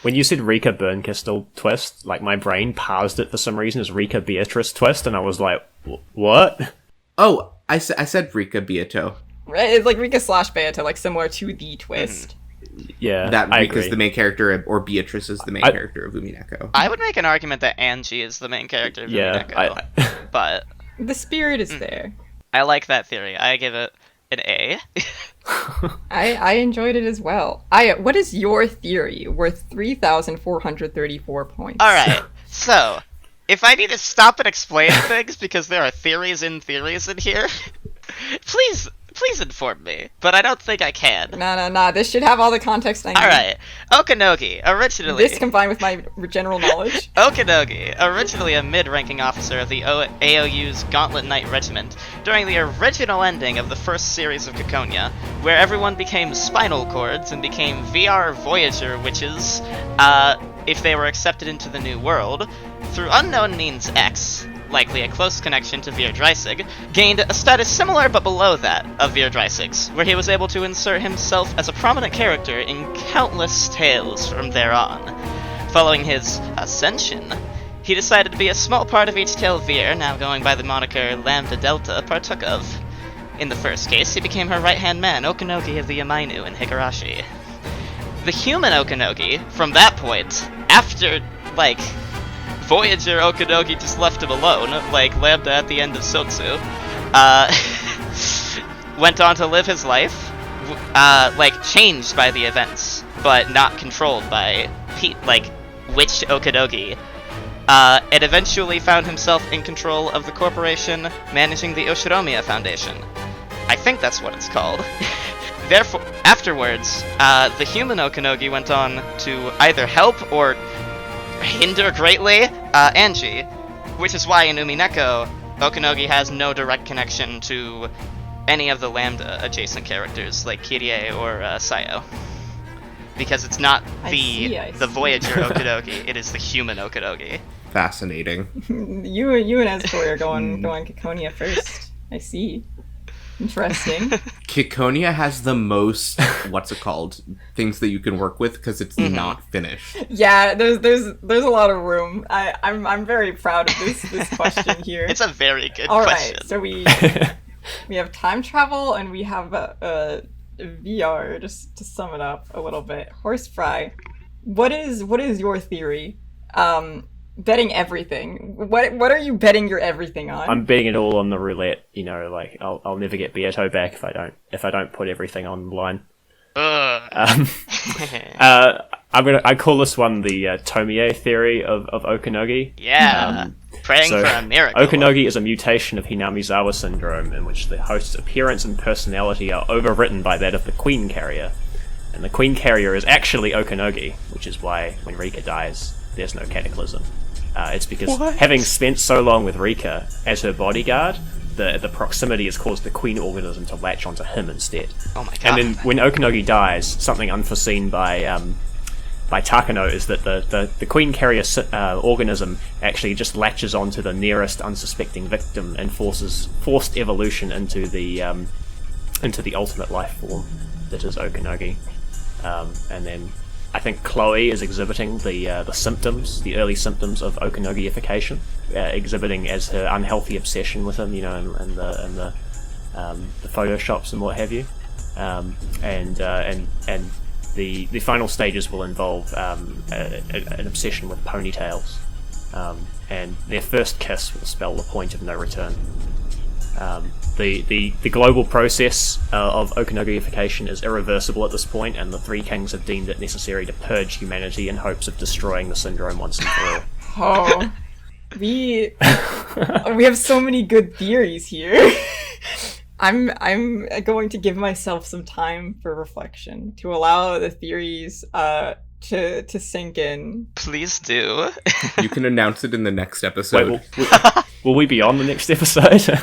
When you said Rika Burnkistel twist, like my brain parsed it for some reason as Rika Beatrice twist, and I was like, what? oh, I said Rika Beato. Right, it's like Rika / Beato, like similar to the twist. Yeah, That I Rika's agree. the main character, or Beatrice is the main character of Umineko. I would make an argument that Angie is the main character of Umineko, but The spirit is there. I like that theory. I give it an A. I enjoyed it as well. What is your theory worth 3,434 points? Alright, so, if I need to stop and explain things because there are theories in here, please inform me. But I don't think I can. Nah. This should have all the context I need. Alright, Okanogi, originally... This combined with my general knowledge. Okanogi, originally a mid-ranking officer of the AOU's Gauntlet Knight Regiment, during the original ending of the first series of Ciconia, where everyone became spinal cords and became VR Voyager witches, if they were accepted into the new world, through unknown means X, likely a close connection to Vir Dreisig, gained a status similar but below that of Vir Dreisig's, where he was able to insert himself as a prominent character in countless tales from there on. Following his ascension, he decided to be a small part of each tale Vir, now going by the moniker Lambda Delta, partook of. In the first case, he became her right-hand man, Okanogi of the Yamainu in Higurashi. The human Okanogi, from that point, after, Voyager Okanogi just left him alone, like Lambda at the end of Sotsu, went on to live his life, changed by the events, but not controlled by, witch Okanogi, and eventually found himself in control of the corporation managing the Oshiromiya Foundation. I think that's what it's called. Therefore, afterwards, the human Okanogi went on to either help or hinder greatly Angie, which is why in Umineko, Okanogi has no direct connection to any of the Lambda adjacent characters like Kirie or Sayo. Because it's not I see. the Voyager Okanogi, it is the human Okanogi. Fascinating. You and Escort are going Ciconia first. I see. Interesting. Ciconia has the most, things that you can work with because it's not finished. Yeah, there's a lot of room. I'm very proud of this question here. It's a very good All question. right, so we have time travel and we have VR. Just to sum it up a little bit, Horse Fry, what is your theory? Betting everything. What are you betting your everything on? I'm betting it all on the roulette. I'll never get Beato back if I don't put everything on the line. I call this one the Tomie theory of Okanogi. Yeah, praying for a miracle. Okanogi is a mutation of Hinamizawa syndrome, in which the host's appearance and personality are overwritten by that of the Queen Carrier, and the Queen Carrier is actually Okanogi, which is why when Rika dies, there's no cataclysm. It's because having spent so long with Rika as her bodyguard, the proximity has caused the queen organism to latch onto him instead. Oh my god. And then when Okanogi dies, something unforeseen by Takano is that the queen carrier organism actually just latches onto the nearest unsuspecting victim and forced evolution into the ultimate life form that is Okanogi. And then I think Chloe is exhibiting the symptoms, the early symptoms of Okanogiification, exhibiting as her unhealthy obsession with him, and the photoshops and what have you. And the final stages will involve an obsession with ponytails, and their first kiss will spell the point of no return. The global process of Okanogiification is irreversible at this point, and the Three Kings have deemed it necessary to purge humanity in hopes of destroying the syndrome once and for all. Oh, we have so many good theories here. I'm going to give myself some time for reflection to allow the theories to sink in. Please do. You can announce it in the next episode. Wait, will we be on the next episode?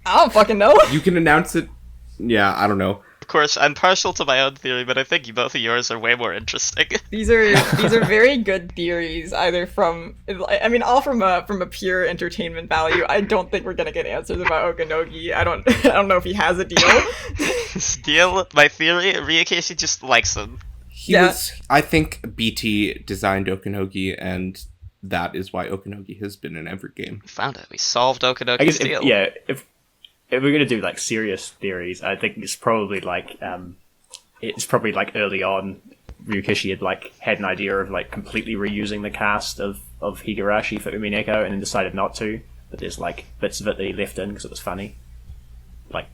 I don't fucking know. You can announce it. Yeah, I don't know. Of course, I'm partial to my own theory, but I think both of yours are way more interesting. These are very good theories, either all from a pure entertainment value. I don't think we're gonna get answers about Okanogi. I don't know if he has a deal. His deal, my theory, Ryukishi just likes him. I think BT designed Okanogi, and that is why Okanogi has been in every game. We found it. We solved Okanogi's I guess deal. If we're gonna do like serious theories, I think it's probably like early on, Ryukishi had an idea of like completely reusing the cast of Higurashi for Umineko, and then decided not to. But there's like bits of it that he left in because it was funny, like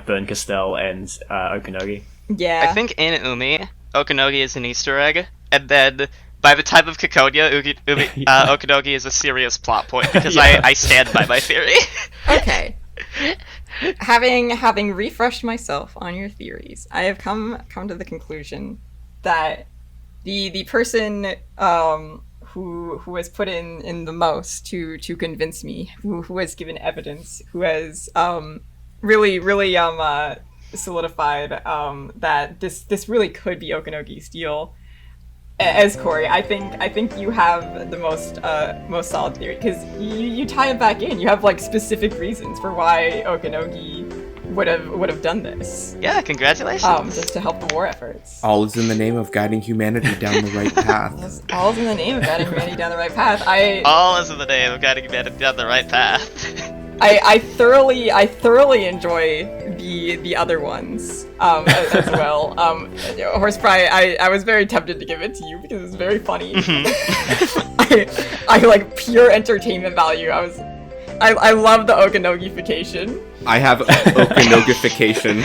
Burn Castell and Okanogi. Yeah, I think in Umi, Okanogi is an Easter egg, and then by the time of Ciconia, Okanogi is a serious plot point because I stand by my theory. Okay. Having refreshed myself on your theories, I have come to the conclusion that the person who has put in the most to convince me, who has given evidence, who has really solidified that this really could be Okanogi's deal. As Corey, I think you have the most solid theory, because you tie it back in. You have like specific reasons for why Okanogi would have done this. Yeah, congratulations. Just to help the war efforts. All is in the name of guiding humanity down the right path. All is in the name of guiding humanity down the right path. All is in the name of guiding humanity down the right path. I thoroughly enjoy the other ones as well. Horse Pry, I was very tempted to give it to you because it's very funny. I like pure entertainment value. I love the Okanogification. I have Okanogification.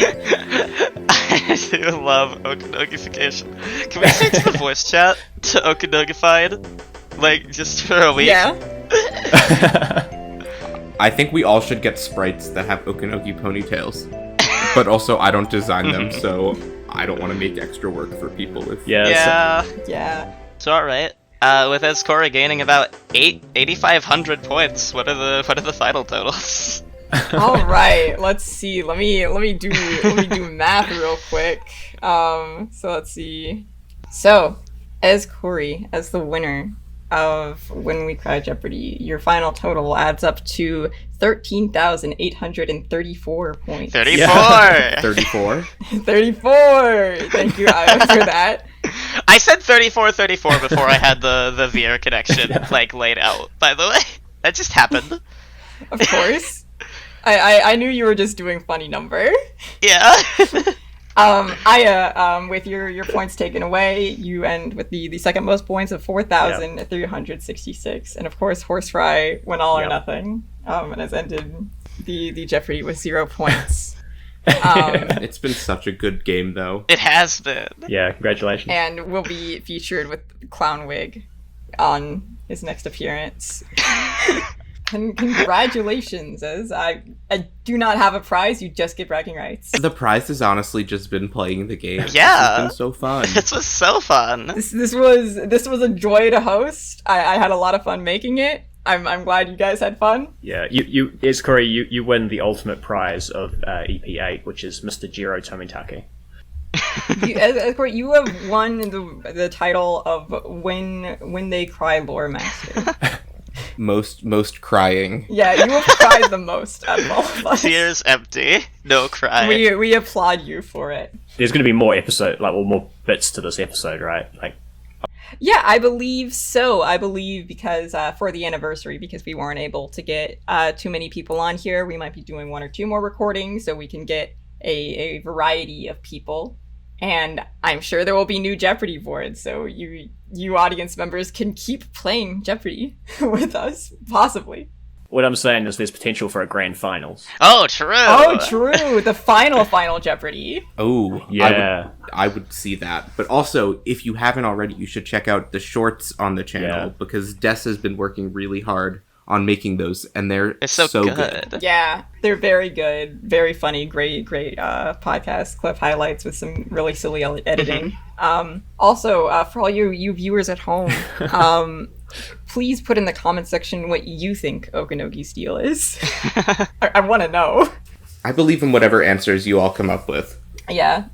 I do love Okanogification. Can we change the voice chat to Okanogified? Like, just for a week? Yeah. I think we all should get sprites that have Okanogi ponytails. But also, I don't design them, so I don't want to make extra work for people with... Yeah. It's alright. With Ezcora gaining about 8,500 points, what are the final totals? All right, let's see. Let me do math real quick. So let's see. So, as Corey, as the winner of When We Cry Jeopardy, your final total adds up to 13,834 points. 34. Yeah. 34. 34. Thank you, Io, for that. I said 34 before I had the VR connection laid out. By the way, that just happened. Of course. I knew you were just doing funny number. Yeah. Aya, with your points taken away, you end with the second most points of 4,366. And of course, Horse Fry went all or nothing, and has ended the Jeopardy with 0 points. It's been such a good game, though. It has been. Yeah, congratulations. And will be featured with Clown Wig on his next appearance. Congratulations, as I do not have a prize, you just get bragging rights. The prize has honestly just been playing the game. Yeah. It's been so fun. This was so fun. This was a joy to host. I had a lot of fun making it. I'm glad you guys had fun. Yeah, you win the ultimate prize of EP8, which is Mr. Jiro Tomitake. You have won the title of when they cry lore master. Most crying. Yeah, you have cried the most out of all of us. Tears empty, no cry. We applaud you for it. There's going to be more more bits to this episode, right? Like, yeah, I believe so. I believe because for the anniversary, because we weren't able to get too many people on here, we might be doing 1 or 2 more recordings so we can get a variety of people. And I'm sure there will be new Jeopardy boards, so you audience members can keep playing Jeopardy with us, possibly. what I'm saying is there's potential for a grand finals. Oh, true. Oh, true. The final Jeopardy. Oh, Yeah. I would see that. But also, if you haven't already, you should check out the shorts on the channel because Des has been working really hard on making those, and they're so good. Yeah, they're very good, very funny, great podcast clip highlights with some really silly editing. Also, for all you viewers at home, please put in the comment section what you think Okanogi Steel is. I want to know. I believe in whatever answers you all come up with. Yeah,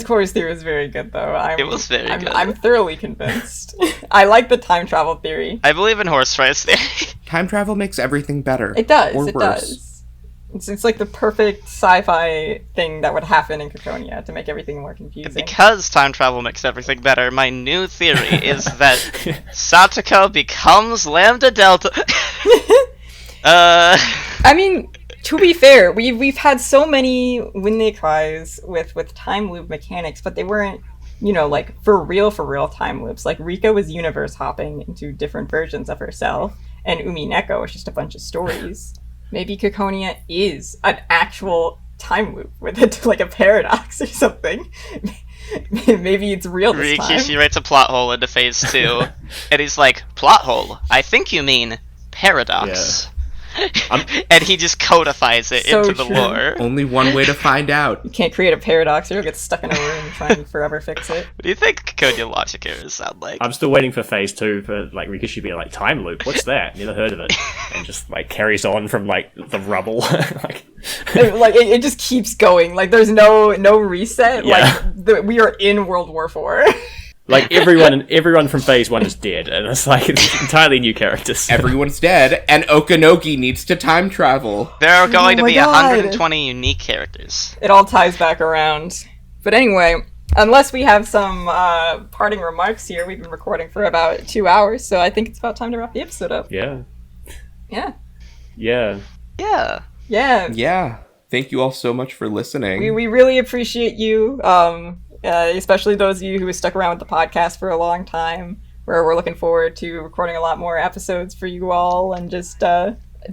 Corey's theory was very good, though. It was very good. I'm thoroughly convinced. I like the time travel theory. I believe in horse rice theory. Time travel makes everything better. It does. Or it worse. does. It's like the perfect sci-fi thing that would happen in Ciconia to make everything more confusing. Because time travel makes everything better, my new theory is that Satoko becomes Lambda Delta. I mean, to be fair, we've had so many when they cries with time loop mechanics, but they weren't, like for real time loops. Like Rika was universe hopping into different versions of herself, and Umineko was just a bunch of stories. Maybe Ciconia is an actual time loop with it, like a paradox or something. Maybe it's real this time. Rikishi writes a plot hole into phase 2, and he's like, plot hole? I think you mean paradox. And he just codifies it So into the true. lore. Only one way to find out. You can't create a paradox or you'll get stuck in a room trying to forever fix it. What do you think Ciconia logic errors sound like? I'm still waiting for phase 2 for like Rikishi to be like, time loop, what's that? Never heard of it. And just like carries on from like the rubble. It just keeps going. Like there's no reset. Yeah. Like we are in World War IV. Like everyone from phase 1 is dead, and it's like it's entirely new characters. Everyone's dead, and Okanogi needs to time travel. There are going to my be God. 120 unique characters. It all ties back around. But anyway, unless we have some parting remarks here, we've been recording for about 2 hours, so I think it's about time to wrap the episode up. Yeah. Yeah. Yeah. Yeah. Thank you all so much for listening. We really appreciate you, especially those of you who have stuck around with the podcast for a long time, where we're looking forward to recording a lot more episodes for you all and just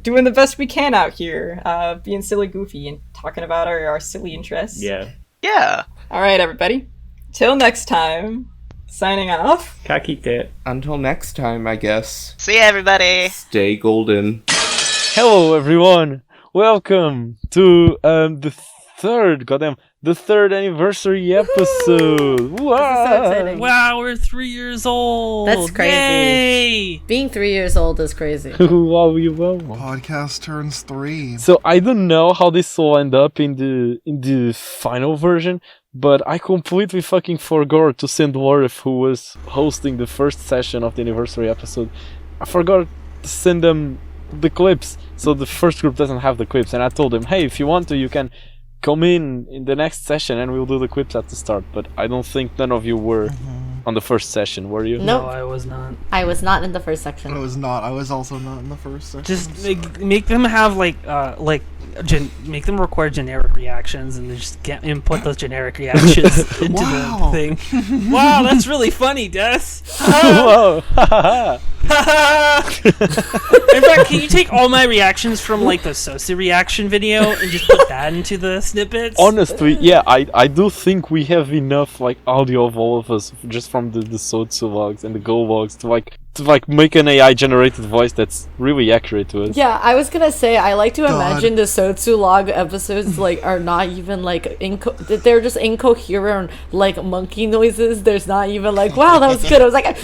doing the best we can out here, being silly goofy and talking about our silly interests. Yeah. Yeah. All right, everybody. Till next time, signing off. Kakite. Until next time, I guess. See ya, everybody. Stay golden. Hello, everyone. Welcome to the third anniversary episode. Wow. Wow, we're 3 years old. That's crazy. Yay! Being 3 years old is crazy. Wow. Podcast turns 3. So I don't know how this will end up in the final version, but I completely fucking forgot to send Worf, who was hosting the first session of the anniversary episode. I forgot to send them the clips, so the first group doesn't have the clips, and I told him, hey, if you want to, you can come in the next session and we'll do the clips at the start. But I don't think none of you were on the first session, were you? Nope. No, I was not. I was not in the first I section. was not. I was also not in the first section. Just make them have make them record generic reactions and then just input those generic reactions into Wow. the thing. Wow, that's really funny, Des. Whoa. In fact, can you take all my reactions from like the Sosa reaction video and just put that into the snippets? Honestly, yeah, I do think we have enough like audio of all of us just from the Sotsu logs and the Go logs to make an AI generated voice that's really accurate to us. Yeah, I was gonna say, I like to God. imagine the Sotsu log episodes are not even they're just incoherent monkey noises. There's not even wow, that was good. I was like,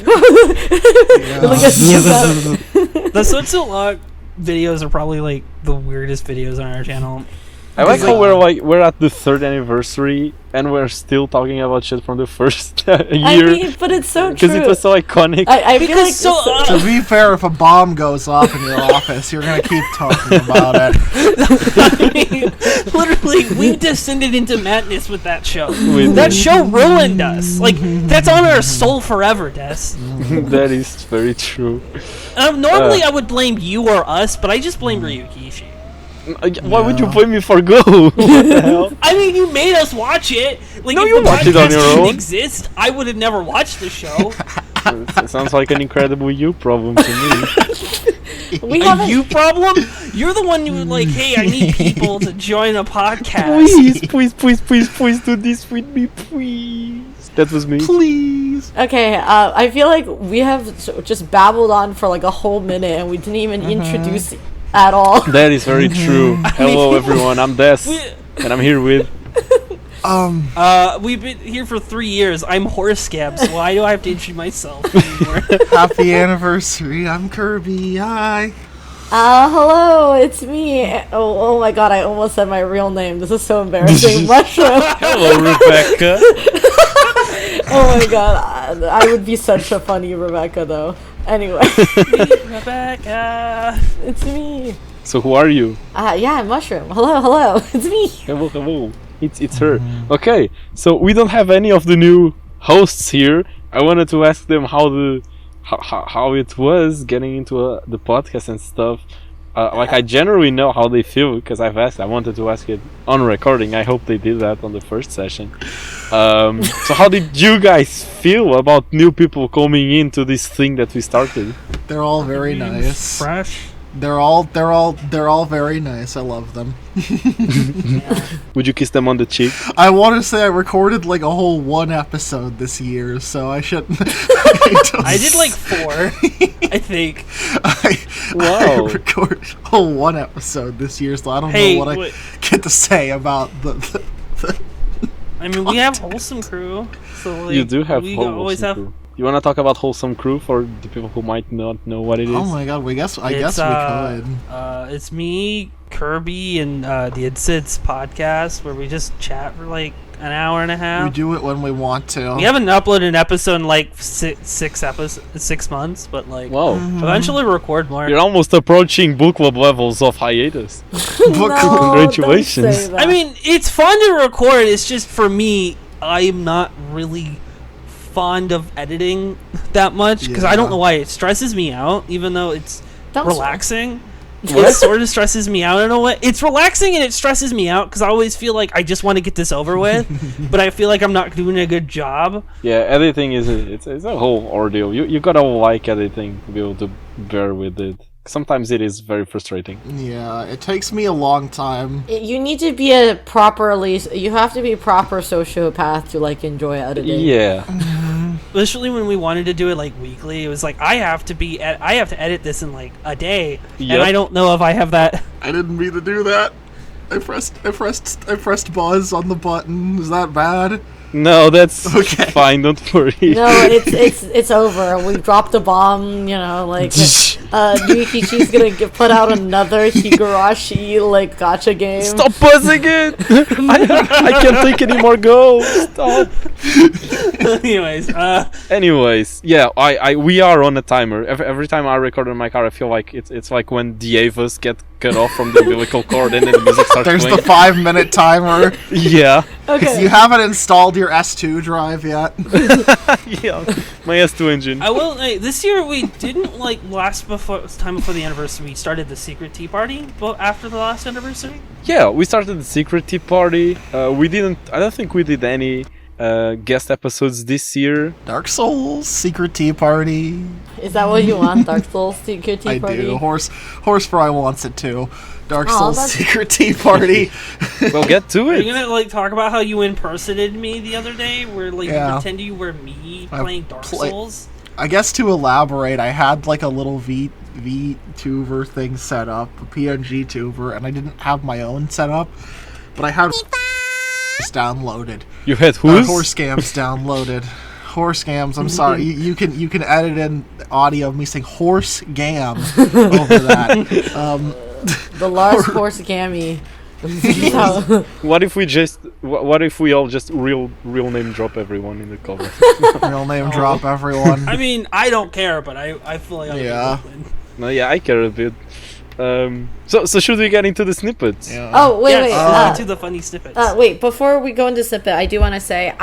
The Sotsu log videos are probably the weirdest videos on our channel. I like how we're at the 3rd anniversary and we're still talking about shit from the first year. I mean, but it's so true. Because it was so iconic. I feel like To be fair, if a bomb goes off in your office, you're gonna keep talking about it. I mean, literally, we descended into madness with that show. That show ruined us. Like, that's on our soul forever, Des. That is very true. Normally, I would blame you or us, but I just blame Ryukishi. Why would you blame me for Go? What the hell? I mean, you made us watch it. Like, No, if you the watched it on podcast your didn't own. exist, I would have never watched the show. It sounds like an incredible you problem to me. we A haven't. you problem? You're the one who was like, hey, I need people to join a podcast. Please do this with me, please. That was me. Please. Okay, I feel like we have just babbled on for like a whole minute and we didn't even introduce at all. That is very true. Hello, everyone. I'm Des, and I'm here with. We've been here for 3 years. I'm Horse Scabs. Why do I have to introduce myself anymore? Happy anniversary. I'm Kirby. Hi. Hello, it's me. Oh my god, I almost said my real name. This is so embarrassing. Mushroom. Hello, Rebecca. Oh my god, I would be such a funny Rebecca though. Anyway, Rebecca. it's me. So who are you? Yeah, I'm Mushroom. Hello, it's me. Hello. It's her. Okay, so we don't have any of the new hosts here. I wanted to ask them how it was getting into the podcast and stuff. Like, I generally know how they feel because I've asked. I wanted to ask it on recording. I hope they did that on the first session. So how did you guys feel about new people coming into this thing that we started? They're all very nice. Fresh. They're all very nice. I love them. Would you kiss them on the cheek? I want to say I recorded like a whole 1 episode this year, so I shouldn't. I did like 4, I think. I Wow. recorded a whole 1 episode this year, so I don't know what I get to say about the I mean, we have Wholesome Crew. So, like, You do have we Wholesome always have. Crew. You want to talk about Wholesome Crew for the people who might not know what it is? Oh my god, I guess we could. It's me, Kirby, and the Idsids podcast where we just chat for like an hour and a half. We do it when we want to. We haven't uploaded an episode in like 6 months, but like Wow. eventually we'll record more. You're almost approaching book club levels of hiatus. Book No, Congratulations. don't say that. I mean, it's fun to record. It's just for me, I'm not really fond of editing that much because I don't know why it stresses me out, even though it's Don't relaxing. It sort of stresses me out in a way. It's relaxing and it stresses me out because I always feel like I just want to get this over with, but I feel like I'm not doing a good job. Yeah, editing is it's a whole ordeal. You gotta like editing to be able to bear with it. Sometimes it is very frustrating. Yeah, it takes me a long time. You need to be you have to be a proper sociopath to like enjoy editing. Yeah. Especially when we wanted to do it like weekly, it was like I have to edit this in like a day, and I don't know if I have that. I didn't mean to do that. I pressed buzz on the button. Is that bad? No, that's Okay. fine. Don't worry. No, it's over. We dropped a bomb. You know, like Ryukishi's gonna put out another Higurashi like gacha game. Stop buzzing it! I can't take any more. Go. Stop. Anyways, yeah, we are on a timer. Every time I record in my car, I feel like it's like when the Avas get cut off from the umbilical cord and then the music starts There's playing. the 5-minute timer. Yeah. Okay. You haven't installed your S2 drive yet. Yeah. My S2 engine. I will. This year we didn't like before the anniversary. We started the secret tea party, but after the last anniversary. Yeah, we started the secret tea party. I don't think we did any guest episodes this year. Dark Souls, Secret Tea Party. Is that what you want, Dark Souls Secret Tea I Party? do. Horse Fry wants it too. Dark Aw, Souls, that's- Secret Tea Party. Well, get to Are you it. gonna like talk about how you impersonated me the other day, where like Yeah. you pretended you were me playing Dark Souls? I guess to elaborate, I had like a little VTuber thing set up, a PNG tuber, and I didn't have my own set up, but I had downloaded. You had who's? Horse scams downloaded. Horse scams. I'm sorry. You can edit in audio of me saying horse gam over that. The Lars Horse Gammy. What if we all just real name drop everyone in the comments? Real name drop everyone. I mean, I don't care, but I feel like Yeah. No, yeah, I care a bit. So should we get into the snippets? Yeah. Oh wait, to the funny snippets. wait. Before we go into snippet, I do want to say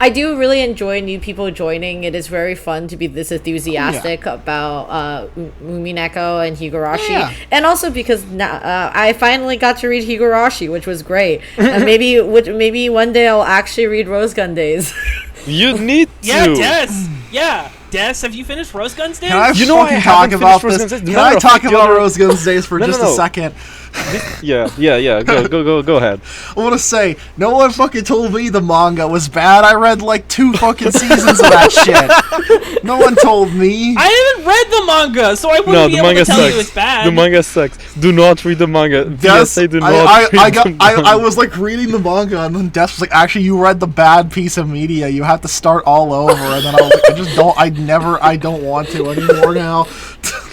I do really enjoy new people joining. It is very fun to be this enthusiastic about Umineko and Higurashi, and also because I finally got to read Higurashi, which was great. And maybe one day I'll actually read Rose Gun Days. You need to. Yeah, Des. Yeah, Des. Have you finished Rose Guns Days? Can I You know I fucking haven't talk about finished Rose this? Guns Days. Can I Matter of talk fact, the about other- Rose Guns Days for just a second? Yeah. Go ahead. I want to say, no one fucking told me the manga was bad. I read like 2 fucking seasons of that shit. No one told me. I haven't read the manga, so I wouldn't No, be the able manga to tell sucks. you it's bad. The manga sucks. Do not read the manga. Yes, PSA, do not I read the manga. was like reading the manga, and then Des was like, "Actually, you read the bad piece of media. You have to start all over." And then I was like, I don't want to anymore now.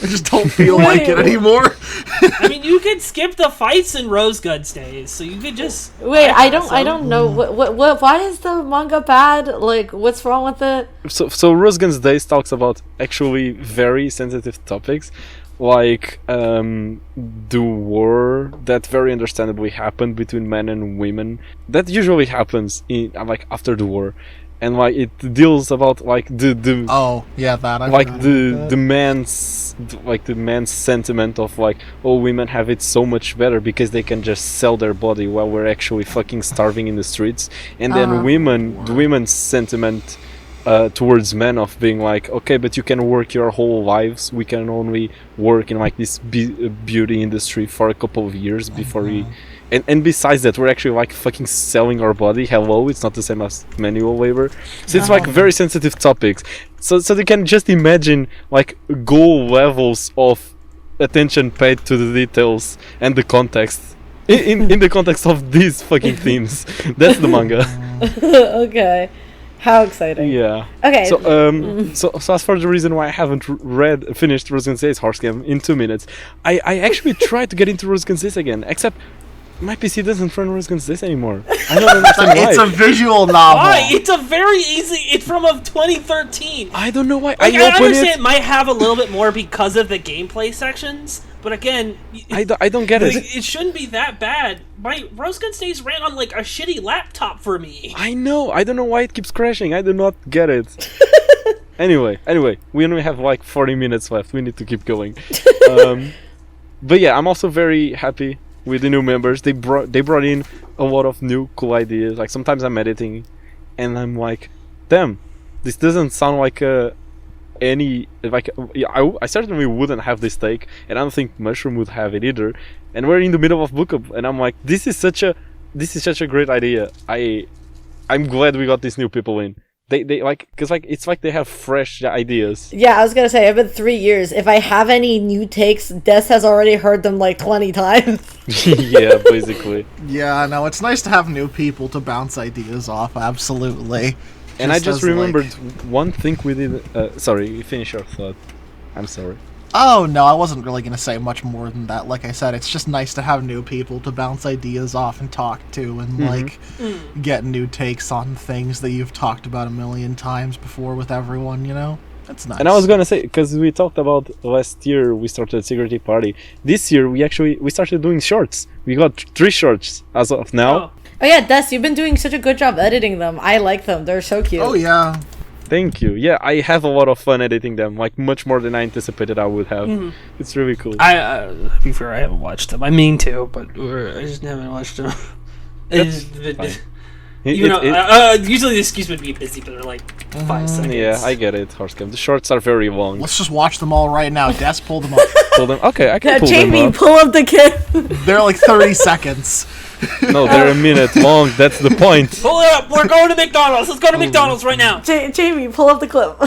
I just don't feel like it anymore. I mean, you could skip the fights in Rose Guns Days, so you could just Wait, I don't know what. Why is the manga bad? Like, what's wrong with it? So Rose Guns Days talks about actually very sensitive topics, like the war that very understandably happened between men and women. That usually happens in like after the war, and like it deals about like the Oh yeah, that I like forgot the about the that. man's sentiment of like, oh, women have it so much better because they can just sell their body while we're actually fucking starving in the streets. And then the women's sentiment towards men of being like, okay, but you can work your whole lives, we can only work in like this beauty industry for a couple of years before we and besides that, we're actually like fucking selling our body. Hello, it's not the same as manual labor. So it's like very sensitive topics. So they can just imagine like goal levels of attention paid to the details and the context. In the context of these fucking themes. That's the manga. Okay. How exciting. Yeah. Okay. So as for the reason why I haven't finished Rose Guns Days Horse Game in 2 minutes, I actually tried to get into Rose Guns Days again, except my PC doesn't run Rose Guns Days anymore. I don't understand why. It's a visual novel. Why? It's a very easy. It's from 2013. I don't know why. Like, I understand it might have a little bit more because of the gameplay sections, but again, I don't get it. It shouldn't be that bad. My Rose Guns Days ran on like a shitty laptop for me. I know. I don't know why it keeps crashing. I do not get it. Anyway, we only have like 40 minutes left. We need to keep going. But yeah, I'm also very happy with the new members. They brought in a lot of new cool ideas. Like sometimes I'm editing and I'm like, damn, this doesn't sound like I certainly wouldn't have this take, and I don't think Mushroom would have it either. And we're in the middle of book club, and I'm like, this is such a great idea. I'm glad we got these new people in. They like, because like it's like they have fresh ideas. Yeah, I was gonna say, I've been 3 years. If I have any new takes, Des has already heard them like 20 times. Yeah, basically. Yeah, no, it's nice to have new people to bounce ideas off, absolutely. And I just as, remembered one thing we did. Sorry, finish your thought. I'm sorry. Oh, no, I wasn't really going to say much more than that. Like I said, it's just nice to have new people to bounce ideas off and talk to and, get new takes on things that you've talked about a million times before with everyone, you know? That's nice. And I was going to say, because we talked about last year we started Security Party. This year we started doing shorts. We got 3 shorts as of now. Oh yeah, Des, you've been doing such a good job editing them. I like them. They're so cute. Oh, yeah. Thank you. Yeah, I have a lot of fun editing them, like much more than I anticipated I would have. It's really cool. To be fair, I haven't watched them. I mean to, but I just haven't watched them. Usually the excuse would be busy, but they're like 5 seconds. Yeah, I get it, Horsecam. The shorts are very long. Let's just watch them all right now. Des, pull them up. Pull them. Okay, I can pull Jamie, them up. pull up the kid. They're like 30 seconds. No, they're a minute long. That's the point. Pull it up. We're going to McDonald's. Let's go to McDonald's right now. Jamie, pull up the clip.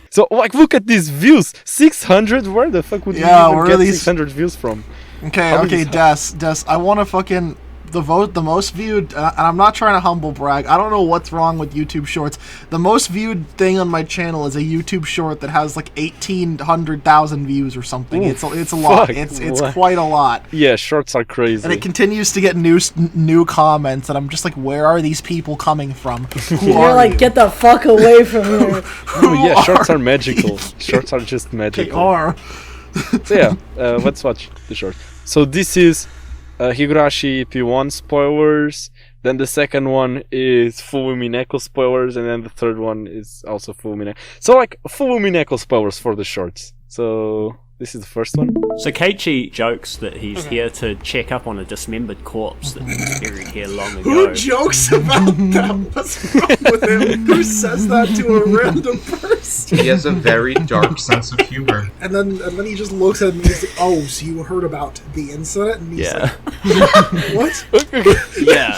So, like, look at these views. 600? Where the fuck would you even get 600 views from? Okay, Des, I want to fucking the most viewed, and I'm not trying to humble brag. I don't know what's wrong with YouTube Shorts. The most viewed thing on my channel is a YouTube Short that has like 1,800,000 views or something. Ooh, it's a lot. fuck, It's what? quite a lot. Yeah, shorts are crazy. And it continues to get new comments, and I'm just like, where are these people coming from? Who You're are like, you? get the fuck away from here. Oh yeah, shorts are magical. Shorts are just They magical. are. So yeah, let's watch the short. So this is Higurashi P1 spoilers. Then the second one is full Umineko spoilers, and then the third one is also full Umineko. So like full Umineko spoilers for the shorts. So this is the first one. So Keiichi jokes that he's here to check up on a dismembered corpse that was buried here long ago. Who jokes about that? What's wrong with him? Who says that to a random person? He has a very dark sense of humor. And then he just looks at me and he's like, oh, so you heard about the incident? And he's Yeah. like, what? Yeah.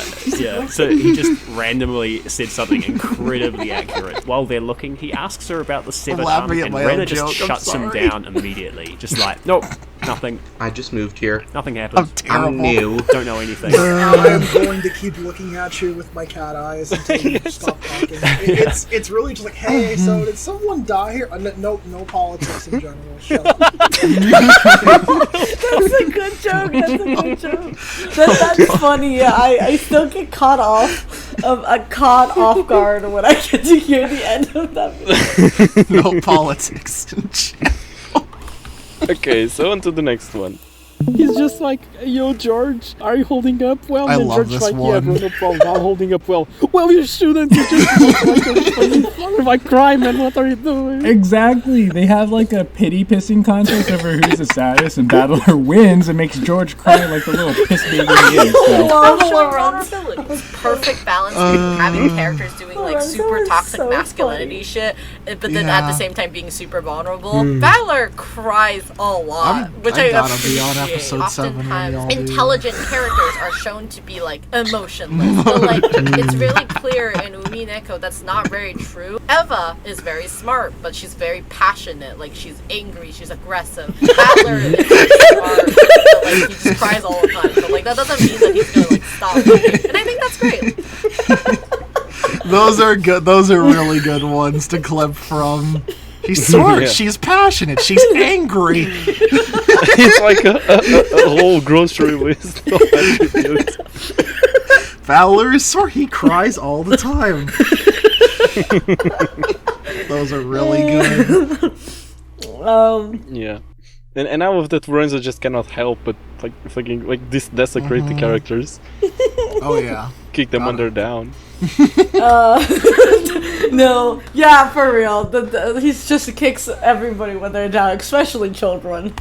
So he just randomly said something incredibly accurate. While they're looking, he asks her about the severed arm, laughing at and my own Rena just joke, I'm shuts him sorry. down immediately. Just like, nope, nothing. I just moved here. Nothing I'm happened. terrible. I'm new. Don't know anything. I'm going to keep looking at you with my cat eyes until you stop talking. It's really just like, hey, so did someone die here? No politics in general. Shut up. That's a good joke. That's a good joke. That's funny. Yeah, I still get caught off guard when I get to hear the end of that. No politics. Okay, so on to the next one. He's just like, yo, George, are you holding up well? I And love George this like, one. yeah, bro, no problem, I'm holding up well. Well, you shouldn't. You just look like a fucking part of my crime, man. What are you doing? Exactly. They have like a pity pissing contest over who's the saddest, and Battler wins and makes George cry like the little piss baby he is. So. Perfect balance between having characters doing like Lorenzo super is toxic so masculinity shit, but then at Yeah. the same time being super vulnerable. Battler cries a lot, which I gotta be on appreciate. episode 7 when we Oftentimes, all do. intelligent characters are shown to be like emotionless, but like it's really clear in Umineko that's not very true. Eva is very smart, but she's very passionate. Like she's angry, she's aggressive. Battler is very smart, but like he just cries all the time. But like that doesn't mean that he's gonna like stop. And I think that's great. Those are good. Those are really good ones to clip from. She's smart. Yeah. She's passionate. She's angry. It's like a whole grocery list of attributes. Valor is smart. He cries all the time. Those are really good. Yeah. And now with that, Lorenzo just cannot help but like thinking like this desecrate the characters, Oh yeah. kick them under down. No, yeah, for real. He just kicks everybody when they're down, especially children.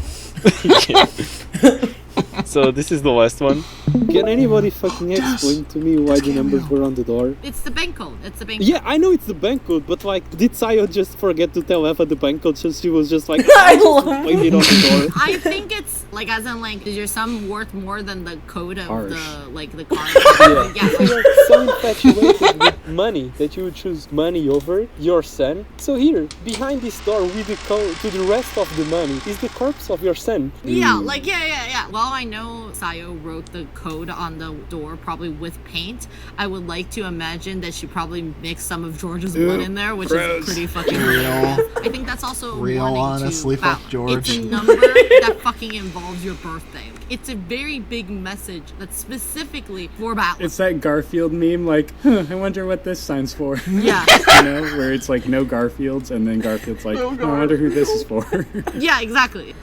So this is the last one. Can anybody fucking explain to me why the numbers were on the door? It's the bank code. It's the bank code. Yeah, I know it's the bank code, but like, did Sayo just forget to tell Eva the bank code, so she was just like, I love blame it on the door? I think it's like as in like is your sum worth more than the code of Harsh. the card? Yeah. You're so infatuated with money that you would choose money over your son. So here, behind this door with the code to the rest of the money is the corpse of your son. Yeah, like yeah. Well, I know Sayo wrote the code on the door probably with paint. I would like to imagine that she probably mixed some of George's blood in there, which is pretty fucking real. I think that's also a Real, warning honestly, to fuck Val. George. It's a number that fucking involves your birthday. It's a very big message that's specifically for Battle. It's that Garfield meme, like, I wonder what this signs for. Yeah. You know, where it's like no Garfields, and then Garfield's like, I wonder who this is for. Yeah, exactly.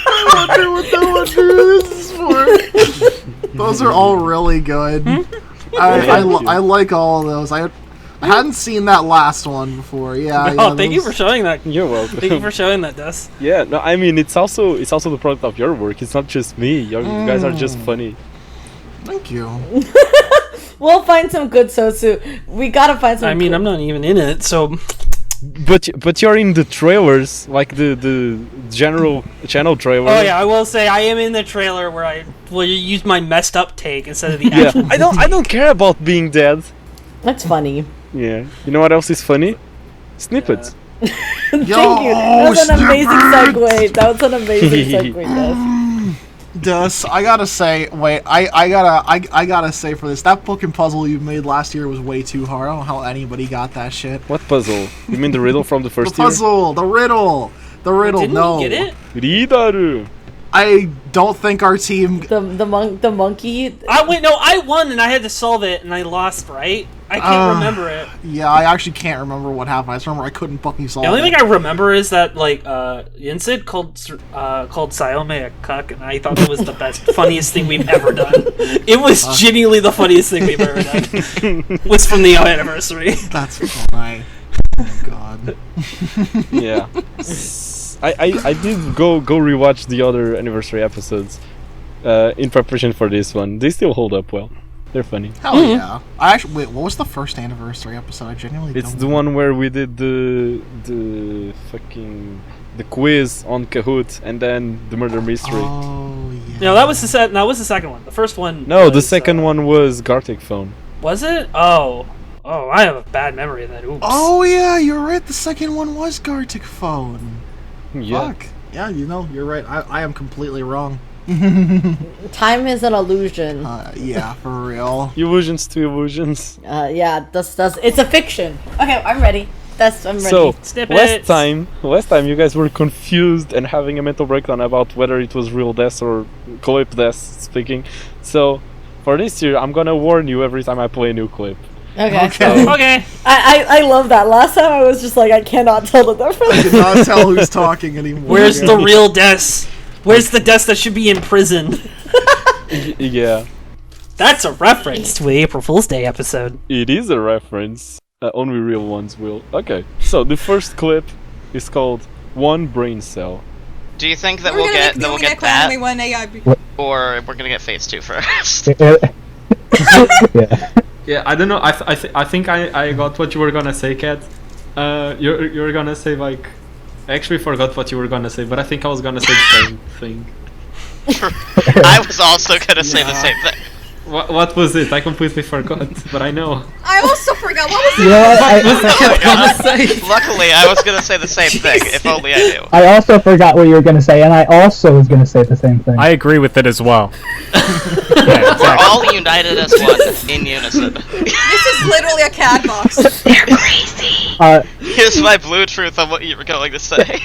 I wonder what this is for. Those are all really good. I like all of those. I hadn't seen that last one before. Yeah. Thank you for showing that. You're welcome. Thank you for showing that, Des. Yeah, no, I mean it's also the product of your work. It's not just me. You guys are just funny. Thank you. We'll find some good Sotsu. We gotta find some. I mean, I'm not even in it, so. But you're in the trailers, like the general channel trailer. Oh yeah, I will say I am in the trailer where I will use my messed up take instead of the Yeah, actual. I don't care about being dead. That's funny. Yeah, you know what else is funny? Snippets. Thank you. That was an amazing segue. That was an amazing segue, Des. I gotta say, wait, I gotta say for this, that book and puzzle you made last year was way too hard. I don't know how anybody got that shit. What puzzle? You mean the riddle from the first The puzzle, the riddle. Didn't No. you get it? year? Ridaru. I don't think our team. The monkey. I won and I had to solve it and I lost, right? I can't remember it. Yeah, I actually can't remember what happened. I just remember I couldn't fucking solve The only it. thing I remember is that Yinsid called Sayome a cuck, and I thought it was the best, funniest thing we've ever done. It was genuinely the funniest thing we've ever done. Was from the anniversary. That's fine. Oh god. Yeah. I did go rewatch the other anniversary episodes in preparation for this one. They still hold up well. They're funny. Hell yeah. I actually wait. What was the first anniversary episode? I genuinely. It's don't the know. one where we did the quiz on Kahoot and then the murder mystery. Oh yeah. No, that was the second one. The first one. No, the was, second one was Gartic Phone. Was it? Oh, I have a bad memory of that. Oops. Oh yeah, you're right. The second one was Gartic Phone. Yeah. Fuck. Yeah, you're right. I am completely wrong. Time is an illusion. Yeah, for real. Illusions to illusions. Yeah, that's it's a fiction. Okay, I'm ready. I'm ready. So Snippets. last time you guys were confused and having a mental breakdown about whether it was real death or clip death speaking. So for this year, I'm gonna warn you every time I play a new clip. Okay. Okay. I love that. Last time I was just like, I cannot tell the I difference. cannot tell who's talking anymore. Where's the real desk? Where's the desk that should be in prison? Yeah. That's a reference to the April Fool's Day episode. It is a reference. Only real ones will. Okay, so the first clip is called One Brain Cell. Do you think that We're we'll gonna get make the that, Umineko only one AI. or we're gonna get phase 2 first? Yeah. Yeah, I don't know. I think I got what you were gonna say, Kat. You're gonna say like. I actually forgot what you were gonna say, but I think I was gonna say the same thing. I was also gonna say the same thing. What was it? I completely forgot, but I know. I also forgot. What was it? You know what? Luckily, I was gonna say the same thing, if only I knew. I also forgot what you were going to say, and I also was going to say the same thing. I agree with it as well. We're all united as one, in unison. This is literally a cat box. They're crazy. Here's my blue truth on what you were going to say.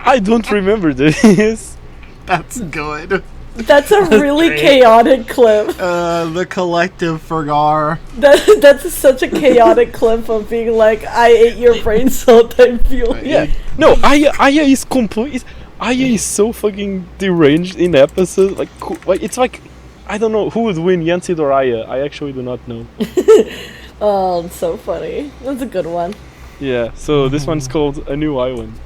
I don't remember this. That's good. That's a really chaotic clip. The collective forgot. That's such a chaotic clip of being like, I ate your brain cell type feeling. Yeah. No, Aya is complete. Aya is so fucking deranged in episodes. Like it's like, I don't know who would win, Yansid or Aya. I actually do not know. Oh, it's so funny. That's a good one. Yeah. So this one's called A New Island.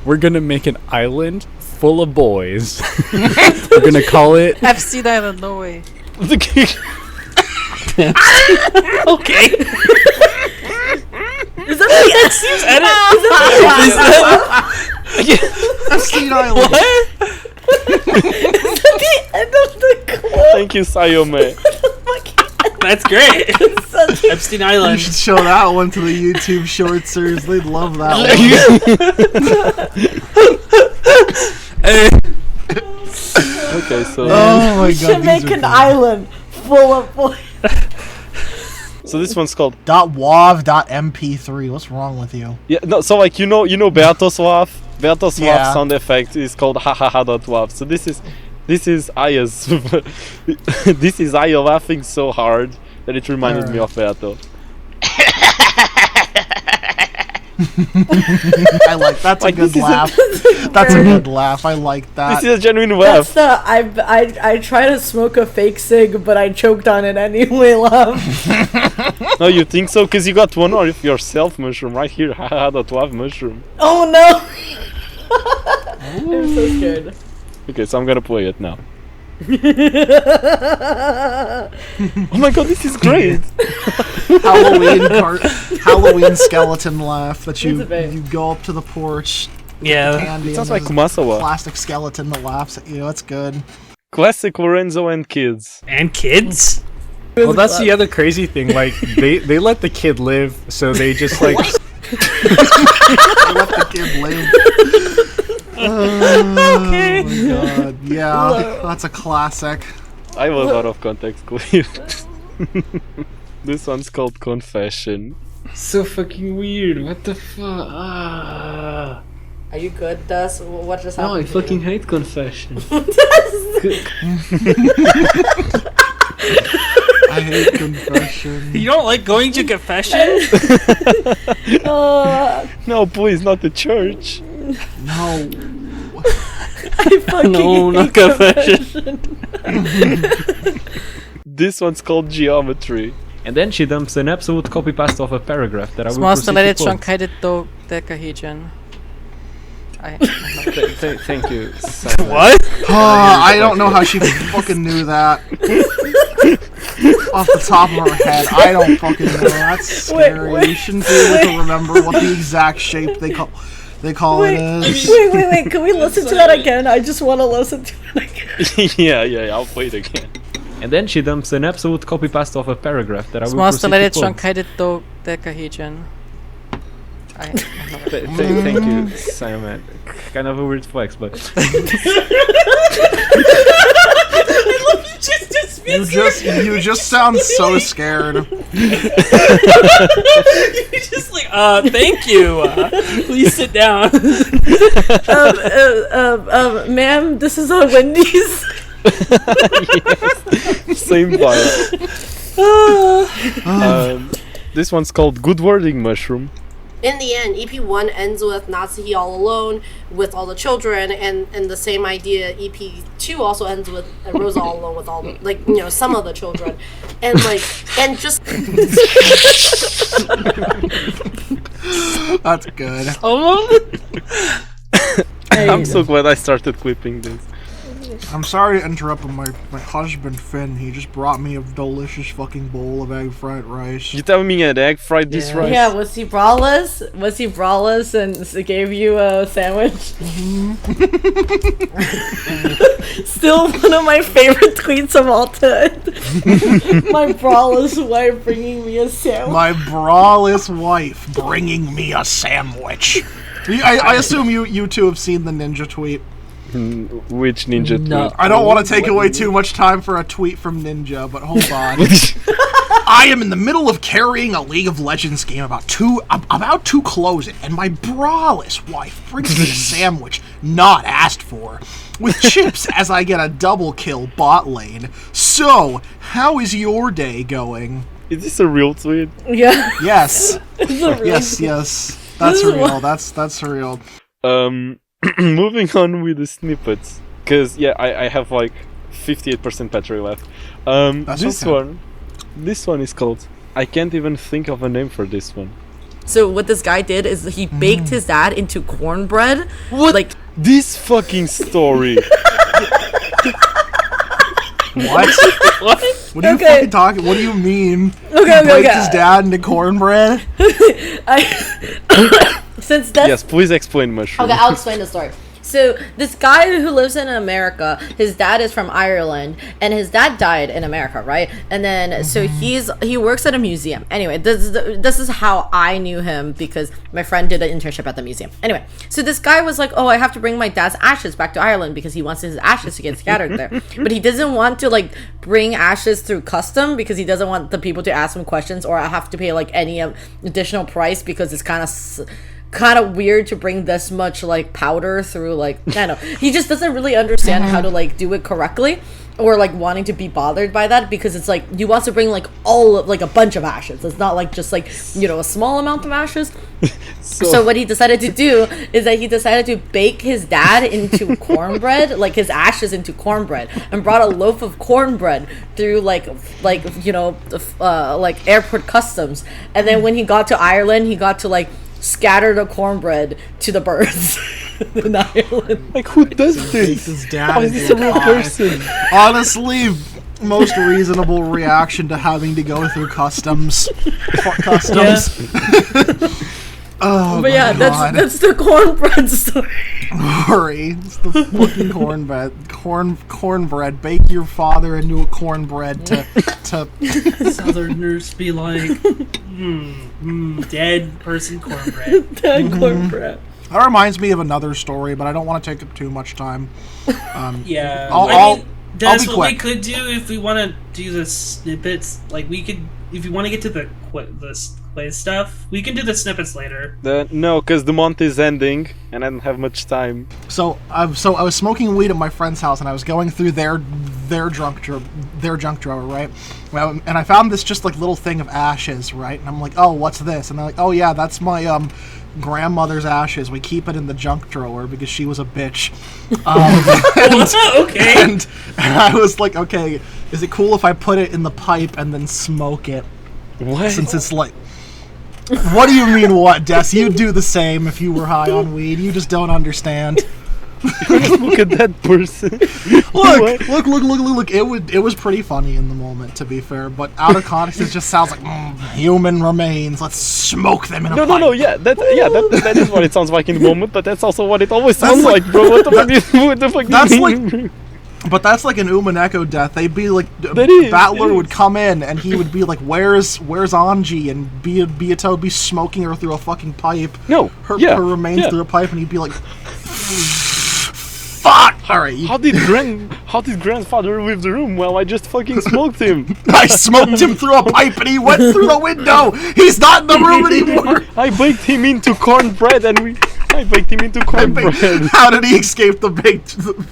We're gonna make an island full of boys. We're gonna call it Epstein Island, no way. Okay. Is that the Epstein's edit? Epstein Island. What? Is that the end of the clip? Thank you, Sayome. That's great. Epstein You Island. should show that one to the YouTube shortsers. They'd love that one. Okay, so Oh my We god. should make an island full of boys. so this one's called .wav.mp3. What's wrong with you? yeah. No, so like you know Beato's laugh. Beato's Yeah. laugh sound effect is called hahaha.wav. So this is Aya's. This is Aya laughing so hard that it reminded me of Beato. I like that's a good laugh. That's a good laugh. I like that. This is a genuine laugh. That's the I try to smoke a fake cig, but I choked on it anyway. Laugh. No, you think so? Because you got one of yourself mushroom right here. Hahaha.wav mushroom. Oh no! I'm so scared. Okay, so I'm gonna play it now. Oh my god, this is great! Halloween skeleton laugh that you go up to the porch. Yeah. Candy It sounds and like there's a Kumasawa. plastic skeleton that laughs at you. That's good. Classic Lorenzo and kids. And kids? Well, that's the other crazy thing. Like they let the kid live, so they just like They let the fucking lame. Okay. Oh my god. Yeah, that's a classic. I was out of context clue. This one's called Confession. So fucking weird. What the fuck? Ah. Are you good, Dust? What just No, happened? I fucking hate confession. I hate confession. You don't like going to confession? No, please, not the church. No. I fucking No, not hate confession. This one's called Geometry. And then she dumps an absolute copy paste of a paragraph that I will proceed to Miscellaneous quote. shennanigans decahesion. Thank you. Simon. What? I don't know how she fucking knew that. Off the top of her head, I don't fucking know. That's scary. Wait, You shouldn't be able to remember what the exact shape they call it is. Wait, can we listen to that again? I just want to listen to it again. yeah, I'll play it again. And then she dumps an absolute copy paste of a paragraph that I will proceed to Miscellaneous quote. shennanigans decahesion. Thank you, Simon. Kind of a weird flex, but You just sound so scared. You just like, thank you. Please sit down. Ma'am, this is a Wendy's. yes, same vibe. This one's called Good Wording Mushroom. In the end, EP1 ends with Natsuki all alone with all the children, and the same idea, EP2 also ends with Rosa all alone with all the, like, you know, some of the children. And, like, and just... That's good. I'm so glad I started clipping this. I'm sorry to interrupt, but my husband Finn, he just brought me a delicious fucking bowl of egg fried rice. You tell me an egg fried this rice? Yeah, was he braless? Was he braless and gave you a sandwich? Still one of my favorite tweets of all time. My braless wife bringing me a sandwich. My braless wife bringing me a sandwich. I assume you two have seen the ninja tweet. Which ninja tweet? I don't want to take away too much time for a tweet from Ninja, but hold on. I am in the middle of carrying a League of Legends game about to close it, and my braless wife brings me a sandwich not asked for, with chips as I get a double kill bot lane. So, how is your day going? Is this a real tweet? Yeah. Yes. Yes. That's real. That's real. Moving on with the snippets, because I have like 58% battery left. This one is called. I can't even think of a name for this one. So what this guy did is he baked his dad into cornbread. What? Like this fucking story. What? What are you fucking talking? What do you mean? Okay. Baked his dad into cornbread? Since that's... Yes, please explain mushroom. Okay, I'll explain the story. So this guy who lives in America, his dad is from Ireland, and his dad died in America, right? And then so he works at a museum. Anyway, this is how I knew him, because my friend did an internship at the museum. Anyway, so this guy was like, "Oh, I have to bring my dad's ashes back to Ireland because he wants his ashes to get scattered there." But he doesn't want to like bring ashes through custom because he doesn't want the people to ask him questions or have to pay like any additional price, because it's kind of weird to bring this much like powder through, like, I don't know. He just doesn't really understand how to like do it correctly, or like wanting to be bothered by that, because it's like he wants to bring like all of like a bunch of ashes. It's not like just like, you know, a small amount of ashes. So what he decided to do is that he decided to bake his dad into cornbread, like his ashes into cornbread, and brought a loaf of cornbread through like you know like airport customs. And then when he got to Ireland, he got to like scatter the cornbread to the birds in Ireland. Like, who does this? His dad How is this a real person? Honestly, most reasonable reaction to having to go through customs. Oh, but yeah, God. that's the cornbread story. Worry, it's the fucking cornbread. Bake your father into a cornbread to Southerners be like, dead person cornbread. Dead cornbread. That reminds me of another story, but I don't want to take up too much time. Yeah, I'll that's be what quick. we could do if we want to do the snippets. Like, we could, if you want to get to the quiz stuff, we can do the snippets later. No, because the month is ending, and I don't have much time. So I was smoking weed at my friend's house, and I was going through their junk drawer, right? Well, and I found this just like little thing of ashes, right? And I'm like, oh, what's this? And they're like, oh yeah, that's my grandmother's ashes. We keep it in the junk drawer because she was a bitch. Okay. And I was like, okay, is it cool if I put it in the pipe and then smoke it? What? Since it's like, what do you mean what, Des? You'd do the same if you were high on weed. You just don't understand. Look at that person. Look. It was pretty funny in the moment, to be fair, but out of context, it just sounds like human remains. Let's smoke them in a pipe. No. Yeah, that is what it sounds like in the moment, but that's also what it always sounds like, bro. What the fuck? That's like. But that's like an Umineko death. They'd be like, Battler would come in and he would be like, "Where's Anji?" And Beato would be smoking her through a fucking pipe. Her remains through a pipe, and he'd be like, "Fuck!" All right. How did grandfather leave the room while I just fucking smoked him? I smoked him through a pipe and he went through the window. He's not in the room anymore. I baked him into cornbread and I baked him into cornbread. How did he escape the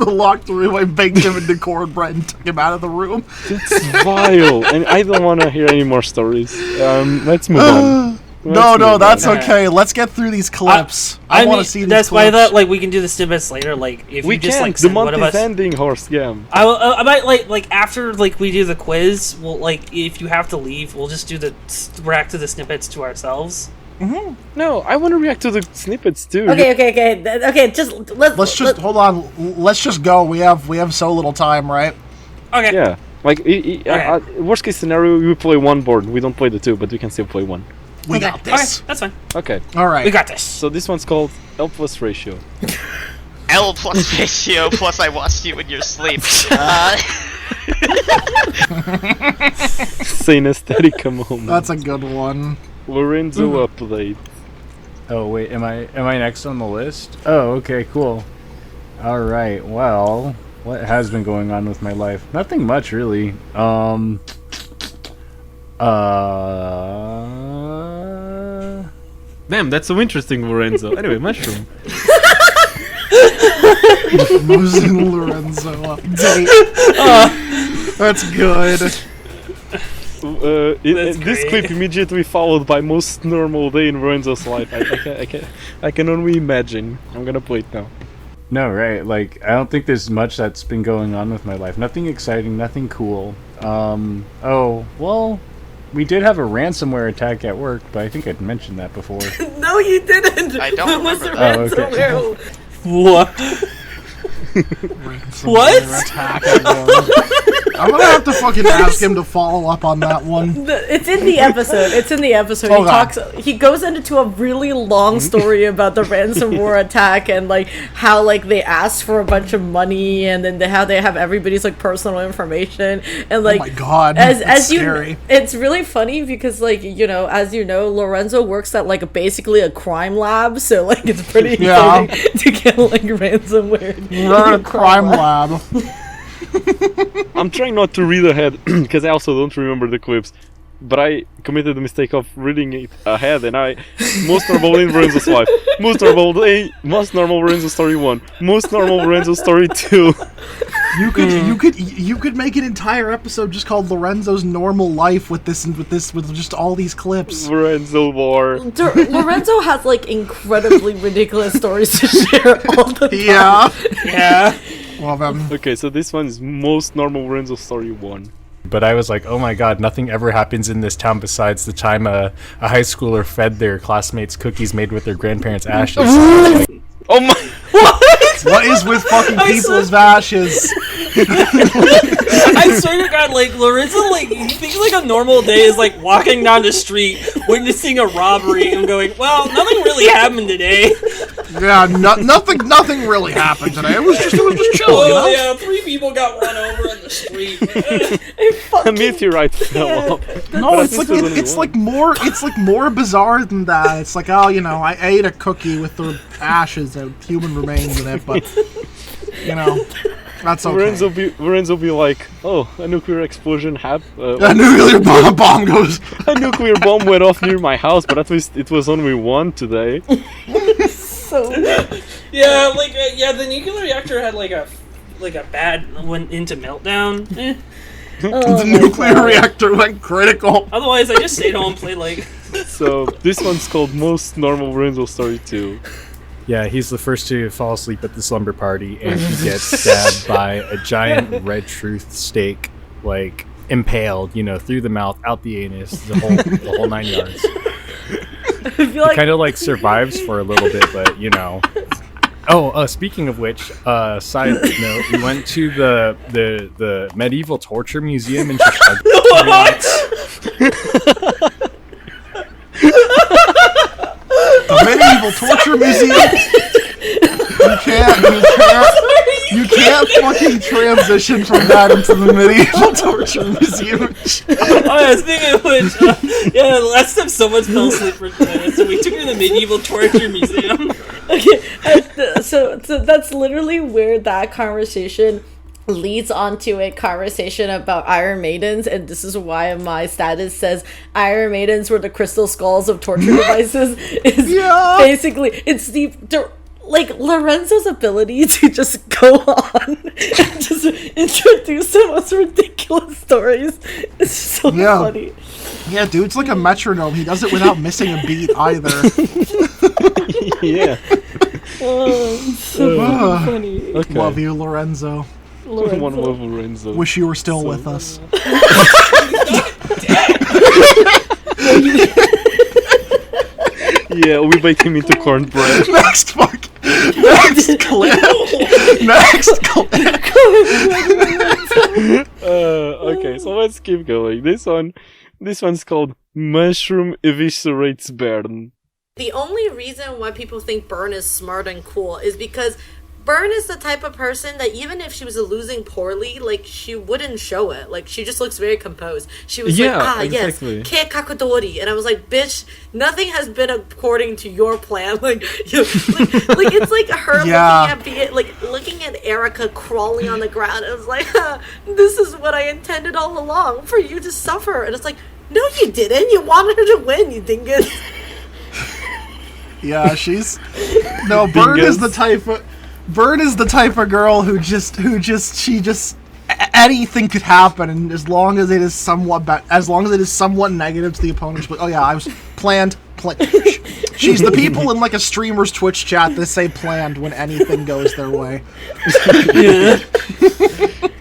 locked room? I baked him into cornbread and took him out of the room. That's vile, and I don't want to hear any more stories. Let's move on. No, that's okay. Let's get through these clips. I want to see these that's clips. why that, like, we can do the snippets later. Like, if we you just can't. like The send month one of is us. ending, horse scam. I might like after like we do the quiz. We'll like if you have to leave, we'll just do the react to the snippets to ourselves. Mm-hmm. No, I want to react to the snippets too. Okay. Just let's just hold on. Let's just go. We have so little time, right? Okay. Yeah. Like worst case scenario, we play one board. We don't play the two, but we can still play one. We got this. Okay, that's fine. Okay. All right. We got this. So this one's called L plus ratio. L plus ratio plus I watched you in your sleep. Sane aesthetic moment. That's a good one. Lorenzo update. Oh wait, am I next on the list? Oh, okay, cool. All right. Well, what has been going on with my life? Nothing much really. Damn, that's so interesting, Lorenzo. Anyway, mushroom. Losing Lorenzo update. That's good. This clip immediately followed by most normal day in Lorenzo's life. I can only imagine. I'm gonna play it now. No, right. Like, I don't think there's much that's been going on with my life. Nothing exciting, nothing cool. Oh, well, we did have a ransomware attack at work, but I think I'd mentioned that before. No, you didn't. I don't What was the remember that. ransomware? What? I'm gonna have to fucking ask him to follow up on that one. It's in the episode. Hold on. He goes into a really long story about the ransomware attack and like how like they asked for a bunch of money and then how they have everybody's like personal information and like Oh my god, as scary. it's really funny because like as you know, Lorenzo works at like basically a crime lab, so like it's pretty easy to get like ransomware. We're at a crime lab. I'm trying not to read ahead because I also don't remember the clips. But I committed the mistake of reading it ahead, and most normal in Lorenzo's life, most normal Lorenzo story 1, most normal Lorenzo story 2. You could make an entire episode just called Lorenzo's normal life with just all these clips. Lorenzo war. Lorenzo has like incredibly ridiculous stories to share all the time. Yeah. Love him. Okay, so this one is most normal Lorenzo story 1. But I was like, oh my god, nothing ever happens in this town besides the time a high schooler fed their classmates cookies made with their grandparents' ashes. Oh my... What is with fucking people's ashes? I swear to God, like Lorenzo, like he thinks like a normal day is like walking down the street, witnessing a robbery, and going, "Well, nothing really happened today." Yeah, nothing really happened today. It was just chill, you know? Yeah, 3 people got run over in the street. A meteorite fell off. No, it's like more bizarre than that. It's like, oh, you know, I ate a cookie with the ashes and human remains in it, but you know, that's okay. Lorenzo be like, oh, a nuclear explosion happened. A nuclear bomb goes. A nuclear bomb went off near my house, but at least it was only one today. So yeah, the nuclear reactor had like a went into meltdown. The nuclear reactor went critical. Otherwise, I just stayed home and played So this one's called Most Normal Lorenzo Story 2. Yeah, he's the first to fall asleep at the slumber party, and he gets stabbed by a giant red truth stake, like impaled, you know, through the mouth, out the anus, the whole 9 yards. I feel like He kind of like survives for a little bit, but you know. Oh, speaking of which, side note, we went to the medieval torture museum in Chicago. What? The medieval torture museum. You can't fucking transition from that into the medieval torture museum. Oh yeah, speaking of which, last time someone fell asleep for today, so we took her to the medieval torture museum. Okay, so that's literally where that conversation leads onto a conversation about Iron Maidens, and this is why my status says Iron Maidens were the crystal skulls of torture devices. Basically, it's like Lorenzo's ability to just go on and just introduce the most ridiculous stories is so funny. Yeah, dude's like a metronome. He does it without missing a beat either. Yeah. So funny. Okay. Love you, Lorenzo. One love Lorenzo. Wish you were still with us. Yeah, we bake him into cornbread. Next clip. Okay, so let's keep going. This one's called Mushroom Eviscerates Burn. The only reason why people think Burn is smart and cool is because Burn is the type of person that even if she was losing poorly, like, she wouldn't show it. Like, she just looks very composed. She was exactly. Yes, ke kakadori. And I was like, bitch, nothing has been according to your plan. Like, it's like her looking at Erica crawling on the ground. It was like, this is what I intended all along, for you to suffer. And it's like, no, you didn't. You wanted her to win, you dingus. Yeah, Burn is the type of... Bird is the type of girl who anything could happen, and as long as it is somewhat negative to the opponent, she's like, oh yeah, I was planned. She's the people in like a streamer's Twitch chat that say planned when anything goes their way.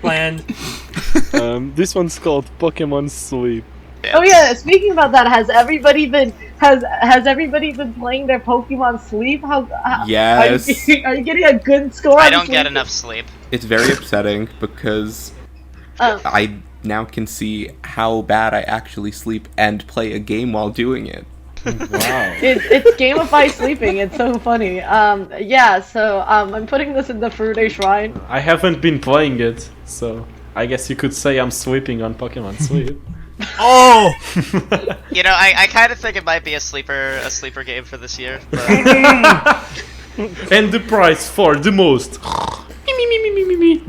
Planned. This one's called Pokemon Sleep. Oh yeah, speaking about that, has everybody been playing their Pokemon Sleep? Yes. Are you getting a good score? I don't get enough sleep. It's very upsetting because I now can see how bad I actually sleep and play a game while doing it. Wow. It's gamified sleeping. It's so funny. I'm putting this in the Furude Shrine. I haven't been playing it, so I guess you could say I'm sleeping on Pokemon Sleep. Oh! You know, I kind of think it might be a sleeper game for this year. But... And the prize for the most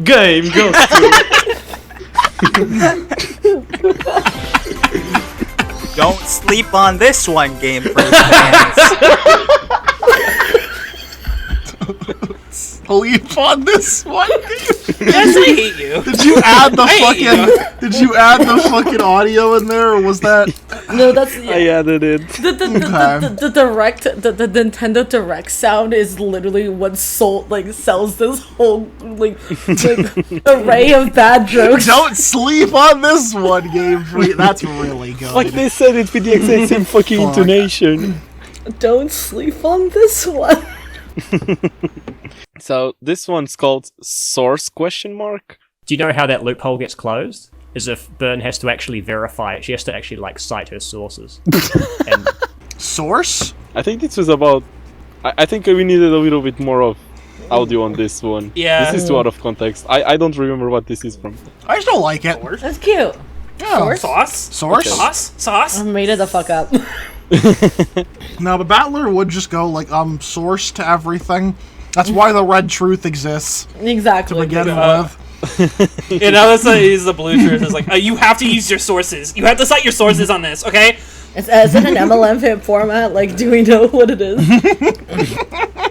game goes to... Don't sleep on this one, Game Freak fans. Sleep on this one. Yes, I hate you. Did you add the fucking audio in there, or was that? No, that's. I added it. The Nintendo Direct sound is literally what sells this whole array of bad jokes. Don't sleep on this one, Game Freak. That's really good. Like they said it with the exact same fucking intonation. Don't sleep on this one. So this one's called Source ? Do you know how that loophole gets closed? Is if Byrne has to actually verify it. She has to actually cite her sources. Source? I think this was about I think we needed a little bit more of audio on this one. Yeah. This is too out of context. I don't remember what this is from. I still like it. That's cute. Yeah. Sauce? Source? Sauce? I made it the fuck up. No, but Battler would just go like source to everything. That's why the red truth exists. Exactly. To begin with. You know, that's why he's the blue truth. It's like, you have to use your sources. You have to cite your sources on this, okay? Is it an MLM hip format? Like, do we know what it is?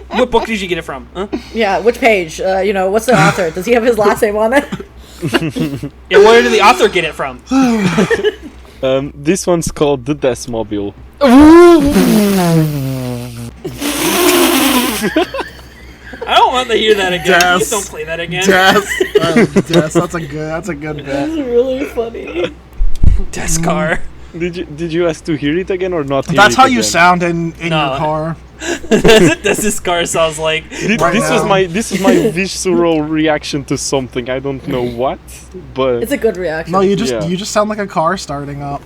What book did you get it from? Huh? Yeah, which page? What's the author? Does he have his last name on it? Yeah, where did the author get it from? This one's called The Deathmobile. I don't want to hear that again. Des. Please don't play that again. Des. That's a good bit. That's really funny. Descar. Did you ask to hear it again or not? That's how you sound in your car. This car sounds like. This is my visceral reaction to something. I don't know what, but it's a good reaction. No, you just sound like a car starting up.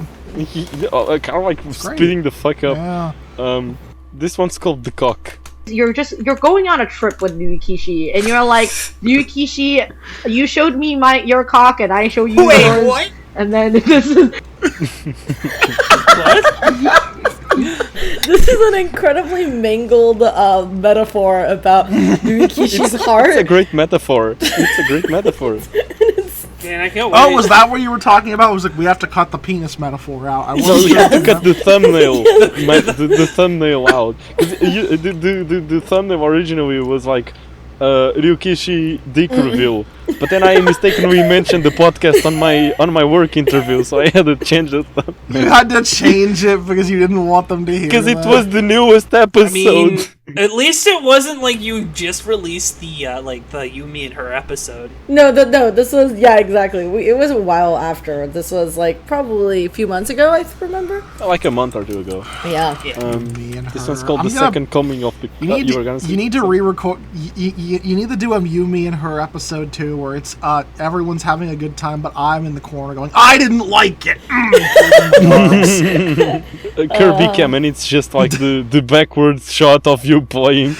A car like speeding the fuck up. Yeah. This one's called The Cock. You're going on a trip with Ryukishi, and you're like, Ryukishi, you showed me your cock, and I show you yours. What? And then this is. What? This is an incredibly mangled metaphor about Ryukishi's heart. It's a great metaphor. It's a great metaphor. Man, I can't wait. Oh, was that what you were talking about? It was like we have to cut the penis metaphor out. I No, you have to cut the thumbnail. The thumbnail out. The thumbnail originally was like Ryukishi dick reveal, but then I mistakenly mentioned the podcast on my work interview, so I had to change the thumbnail. You had to change it because you didn't want them to hear. Because it was the newest episode. I mean, at least it wasn't like you just released the the Yumi and her episode. No, this was exactly. It was a while after. This was like probably a few months ago. I remember. Like a month or two ago. Yeah. This one's called The Second Coming of the. You need to re-record. You need to do a Yumi and her episode too, where it's everyone's having a good time, but I'm in the corner going, I didnn't like it. Kirby Cam, and it's just like the backwards shot of you playing.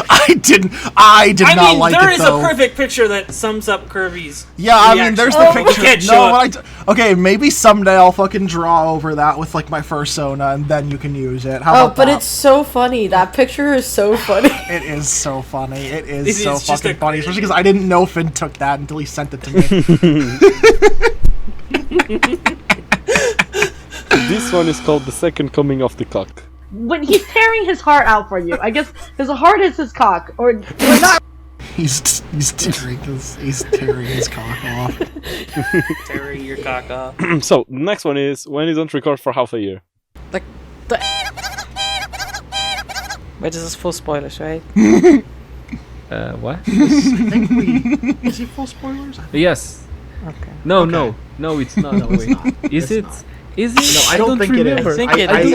I did not like it. There is though. a perfect picture that sums up Kirby's. Yeah, I mean, there's the picture. We can't show it. Okay, maybe someday I'll fucking draw over that with like my fursona, and then you can use it. How about but that? it's so funny. That picture is so funny. It is so funny. It is This so is just fucking a funny, especially because I didn't know Finn took that until he sent it to me. This one is called The Second Coming of the Cock. When he's tearing his heart out for you, I guess his heart is his cock, or not. He's tearing his cock off. Tearing your cock off. So next one is when you don't record for half a year. Wait, this is full spoilers, right? What? Is it full spoilers? Yes. Okay. No, it's not. No, wait. Is it? Is it? No, I don't think remember. it is. I think it is.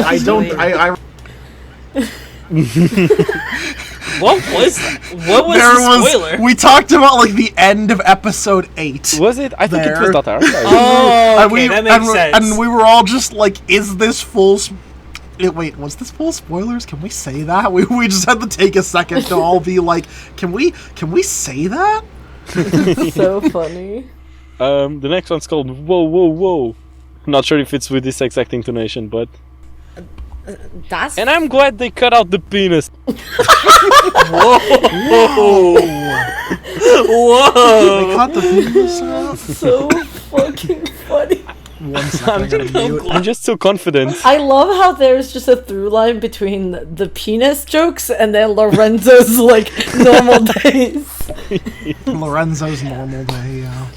What was that? What was the spoiler? We talked about like the end of episode 8. Was it? I think it was Data Archive. Oh, okay, that makes sense. And we were all just like, is this full... Wait, was this full spoilers? Can we say that? We just had to take a second to all be like, can we say that? So funny. The next one's called Whoa Whoa Whoa. Not sure if it's with this exact intonation, but... And I'm glad they cut out the penis. Whoa! Whoa! They cut the penis out? So fucking funny. One second, I'm just so confident. I love how there's just a through line between the penis jokes and then Lorenzo's like normal days. Lorenzo's normal day, yeah.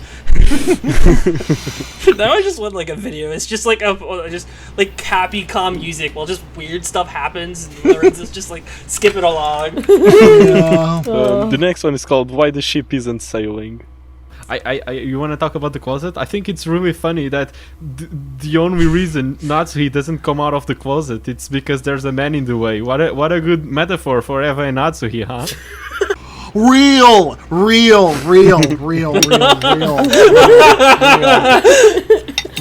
Now I just want like a video. It's just like just like happy, calm music while just weird stuff happens and Lorenzo's just like skipping along. The next one is called Why the Ship Isn't Sailing. You want to talk about the closet? I think it's really funny that the only reason Natsuhi doesn't come out of the closet it's because there's a man in the way. What a good metaphor for Eva and Natsuhi, huh? Real.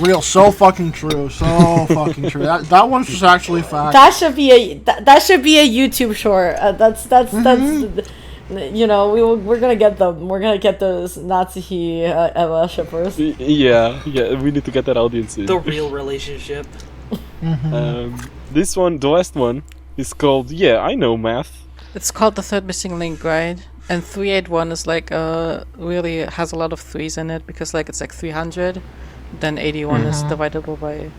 Real, so fucking true, so fucking true. That one's just actually fact. That should be a YouTube short. That's you know, we're gonna get them. We're gonna get those Nazi Eva shippers. Yeah, we need to get that audience in. The real relationship. This one, the last one, is called I know math. It's called The Third Missing Link, right? And 381 is like really has a lot of threes in it because like it's like 300. Then 81 is divisible by.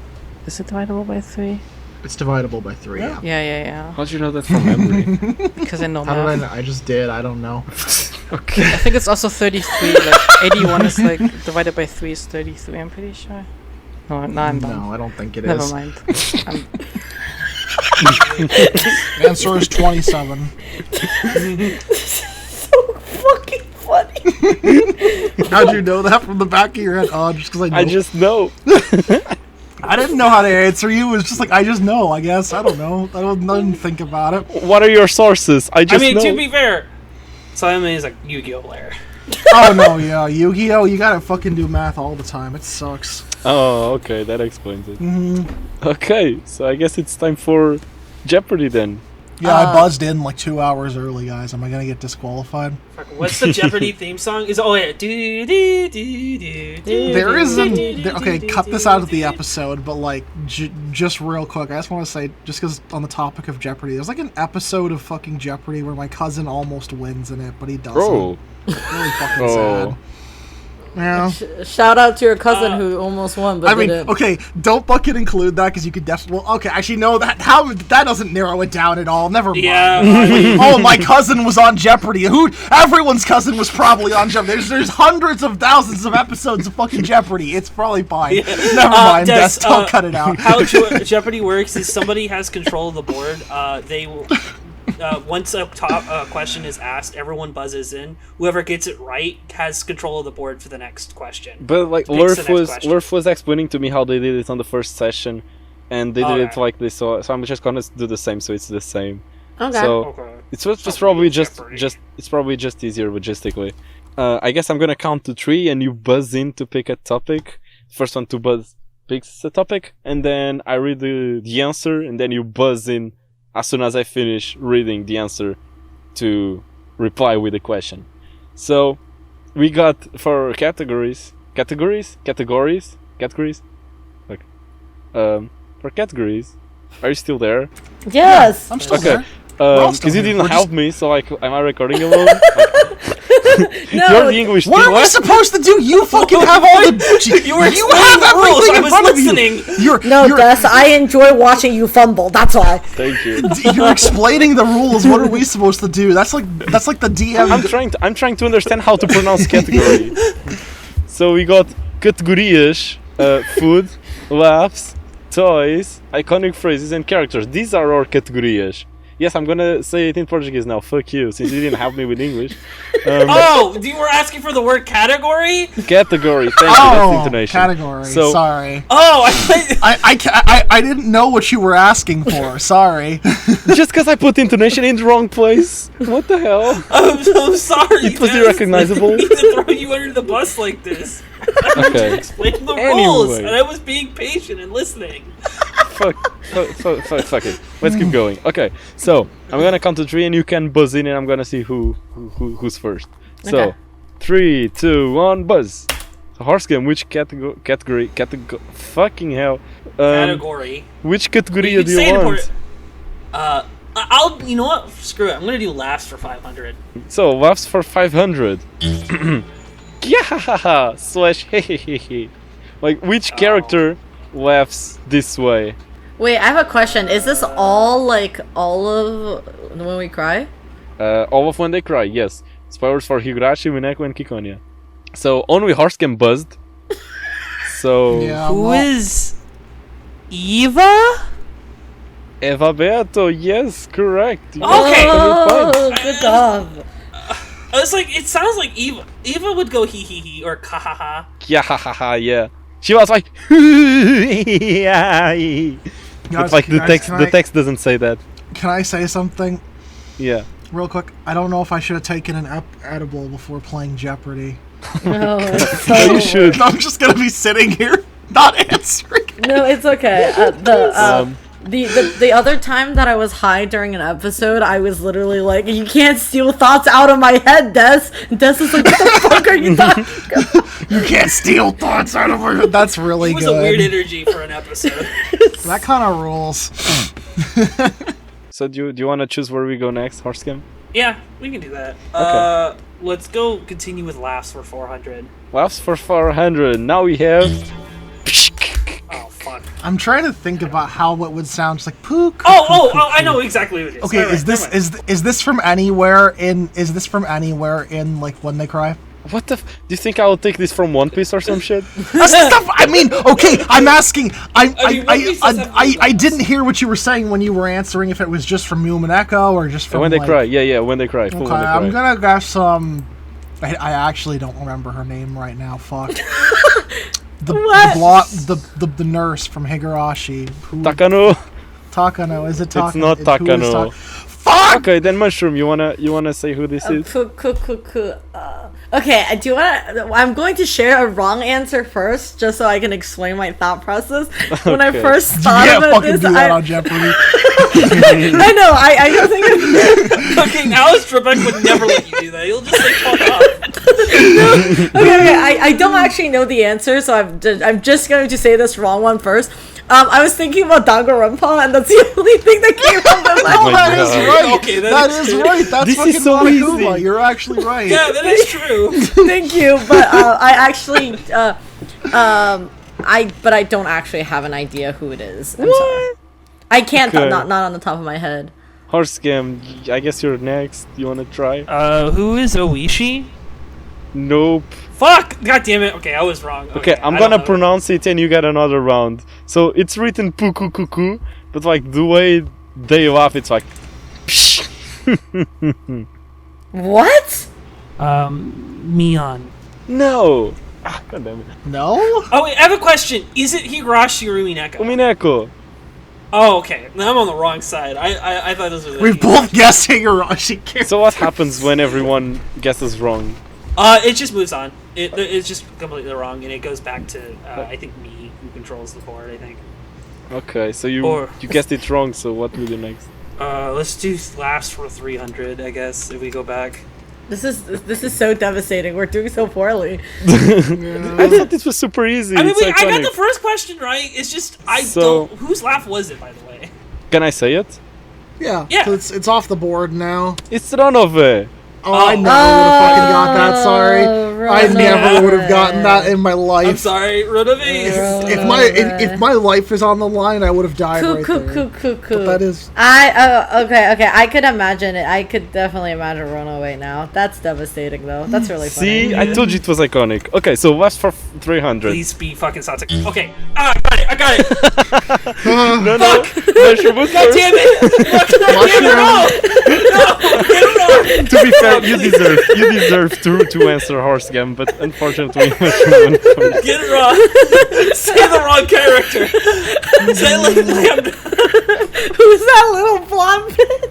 Is it divisible by 3? It's divisible by 3. Yeah. How'd you know that from memory? Because I know How did I math. know? I just did. I don't know. Okay. I think it's also 33. Like 81 is like divided by 3 is 33. I'm pretty sure. No, I'm dumb. No, I don't think it Never is. mind. Answer is 27. So fucking funny. How'd you know that from the back of your head? Oh, just because I know. I just know. I didn't know how to answer you. It was just like, I just know, I guess. I don't know. I didn't think about it. What are your sources? I mean, know. to be fair, Simon is like Yu-Gi-Oh player. Oh, no, yeah. Yu-Gi-Oh, you gotta fucking do math all the time. It sucks. Oh, okay, that explains it. Okay, so I guess it's time for Jeopardy then. Yeah, I buzzed in like 2 hours early, guys. Am I gonna get disqualified? What's the Jeopardy theme song? There isn't. Okay, cut this out of the episode, but like, just real quick, I just want to say, just because on the topic of Jeopardy, there's like an episode of fucking Jeopardy where my cousin almost wins in it, but he doesn't. Bro. Really fucking sad. Yeah. Shout out to your cousin who almost won, but I mean, didn't. okay, don't fucking include that because you could definitely. Well, okay, actually, no, that doesn't narrow it down at all. Never mind. Yeah. Oh, my cousin was on Jeopardy. Everyone's cousin was probably on Jeopardy. There's hundreds of thousands of episodes of fucking Jeopardy. It's probably fine. Yeah. Never mind. Des, Don't cut it out. How Jeopardy works is somebody has control of the board. They will. Once a question is asked, everyone buzzes in. Whoever gets it right has control of the board for the next question. But like Lurf was explaining to me how they did it on the first session, and they did it like this. So I'm just gonna do the same. So it's the same. Okay. So it's probably just it's probably just easier logistically. I guess I'm gonna count to 3, and you buzz in to pick a topic. First one to buzz picks a topic, and then I read the answer, and then you buzz in as soon as I finish reading the answer to reply with a question. So we got for categories. Like, for categories, are you still there? Yes. I'm still okay. there. Because you didn't help me, so like, am I recording alone? No. You're the English What are we supposed to do? You fucking have all the. You were have everything in front of you. Des, I enjoy watching you fumble. That's why. Thank you. You're explaining the rules. What are we supposed to do? That's like the DM. I'm trying to understand how to pronounce category. So we got categorias, food, laughs, toys, iconic phrases, and characters. These are our categorias. Yes, I'm gonna say it in Portuguese now. Fuck you, since you didn't help me with English. You were asking for the word category? Category. Thank you. That's intonation. Category. So, sorry. Oh, I didn't know what you were asking for. Sorry. Just because I put intonation in the wrong place. What the hell? I'm sorry. It was irrecognizable. I didn't mean to throw you under the bus like this. I Okay. just explained the Anyway. rules, and I was being patient and listening. Fuck it. Let's keep going. Okay, so I'm gonna count to 3, and you can buzz in, and I'm gonna see who's first. So, Okay. 3, 2, 1, buzz. So, horse game. Which category? Fucking hell. Category. Which category You do can say you it want? I'll. You know what? Screw it. I'm gonna do laughs for 500. So, laughs for 500. Yeah, slash hehehe. Like, which character laughs this way? Wait, I have a question. Is this all of When We Cry? All of When They Cry, yes. Spoilers for Higurashi, Umineko, and Ciconia. So, only horse game buzzed. So... Yeah, Who is Eva? Eva Beato, yes, correct. Okay. Oh, good job. I was like, it sounds like Eva. Eva would go hee hee hee or ka ha ha. Yeah, ha ha ha, yeah. She was like, but like the text doesn't say that. Can I say something? Yeah. Real quick, I don't know if I should have taken an edible before playing Jeopardy. No, No, you should. I'm just gonna be sitting here. not answering. No, it's okay. The other time that I was high during an episode, I was literally like, "You can't steal thoughts out of my head, Des." And Des is like, "What the fuck are you talking about?" You can't steal thoughts out of my head. That's really It was good. a weird energy for an episode. That kind of rules. So do you want to choose where we go next, Horsecam? Yeah, we can do that. Okay. Let's go continue with laughs for 400. Laughs for 400. Now we have. Oh fuck. I'm trying to think about how it would sound. Just like poo. Oh! I know exactly what it is. Okay, Alright, is this from anywhere in like When They Cry? What the? Do you think I will take this from One Piece or some shit? That's stuff. I mean, okay. I'm asking. I didn't hear what you were saying when you were answering. If it was just from Umineko or just from When They like... Cry. Yeah, When They Cry. Okay, Full When They Cry. I'm gonna guess I actually don't remember her name right now. Fuck. The nurse from Higurashi. Takano. Takano. Is it Takano? It's not Takano. Fuck! Okay, then Mushroom, you wanna say who this is? Okay, do you wanna? I'm going to share a wrong answer first, just so I can explain my thought process. When I first thought about this, do that on Jeopardy. I know. I don't think. Okay, Alice Trebek would never let you do that. He'll just say fuck off. Okay. I don't actually know the answer, so I'm just going to say this wrong one first. I was thinking about Danganronpa, and that's the only thing that came up in my mind. That is right. Okay, that is right. That's this fucking is so Monokuma. easy. You're actually right. Yeah, that is true. Thank you, but I actually, I don't actually have an idea who it is. I'm sorry. I can't. Okay. Not on the top of my head. Horsecam, I guess you're next. You wanna try? Who is Oishi? Nope. Fuck! God damn it. Okay, I was wrong. Okay, I'm gonna pronounce it and you get another round. So it's written puku kuku, but like the way they laugh, it's like. What? Mion. No. Ah, God damn it. No? Oh wait, I have a question. Is it Higurashi or Umineko? Umineko. Oh, okay. Then I'm on the wrong side. I thought those were the We've both guessed Higurashi. So what happens when everyone guesses wrong? It just moves on. It's just completely wrong, and it goes back to I think me who controls the board. I think. Okay, so you guessed it wrong. So what will do next? Let's do laughs for 300. I guess if we go back. This is so devastating. We're doing so poorly. I thought this was super easy. I mean, It's I got iconic. the first question right. It's just So- don't. Whose laugh was it, by the way? Can I say it? Yeah. Yeah. So it's off the board now. It's Ranove. Oh, I never would have fucking got that. Sorry, I never would have gotten that in my life. I'm sorry, Runaway. If my life is on the line, I would have died right there. But that is. Okay. I could imagine it. I could definitely imagine Runaway now. That's devastating, though. That's really funny. See, I told you it was iconic. Okay, so what's for 300? Please be fucking Satsuki. Okay. I got it. No. Fuck. God damn it. No. To be fair, you deserve to answer Horsecam, but unfortunately, Mushroom went first. Get it wrong. Say the wrong character. Say Lambda. Who's that little blonde bitch?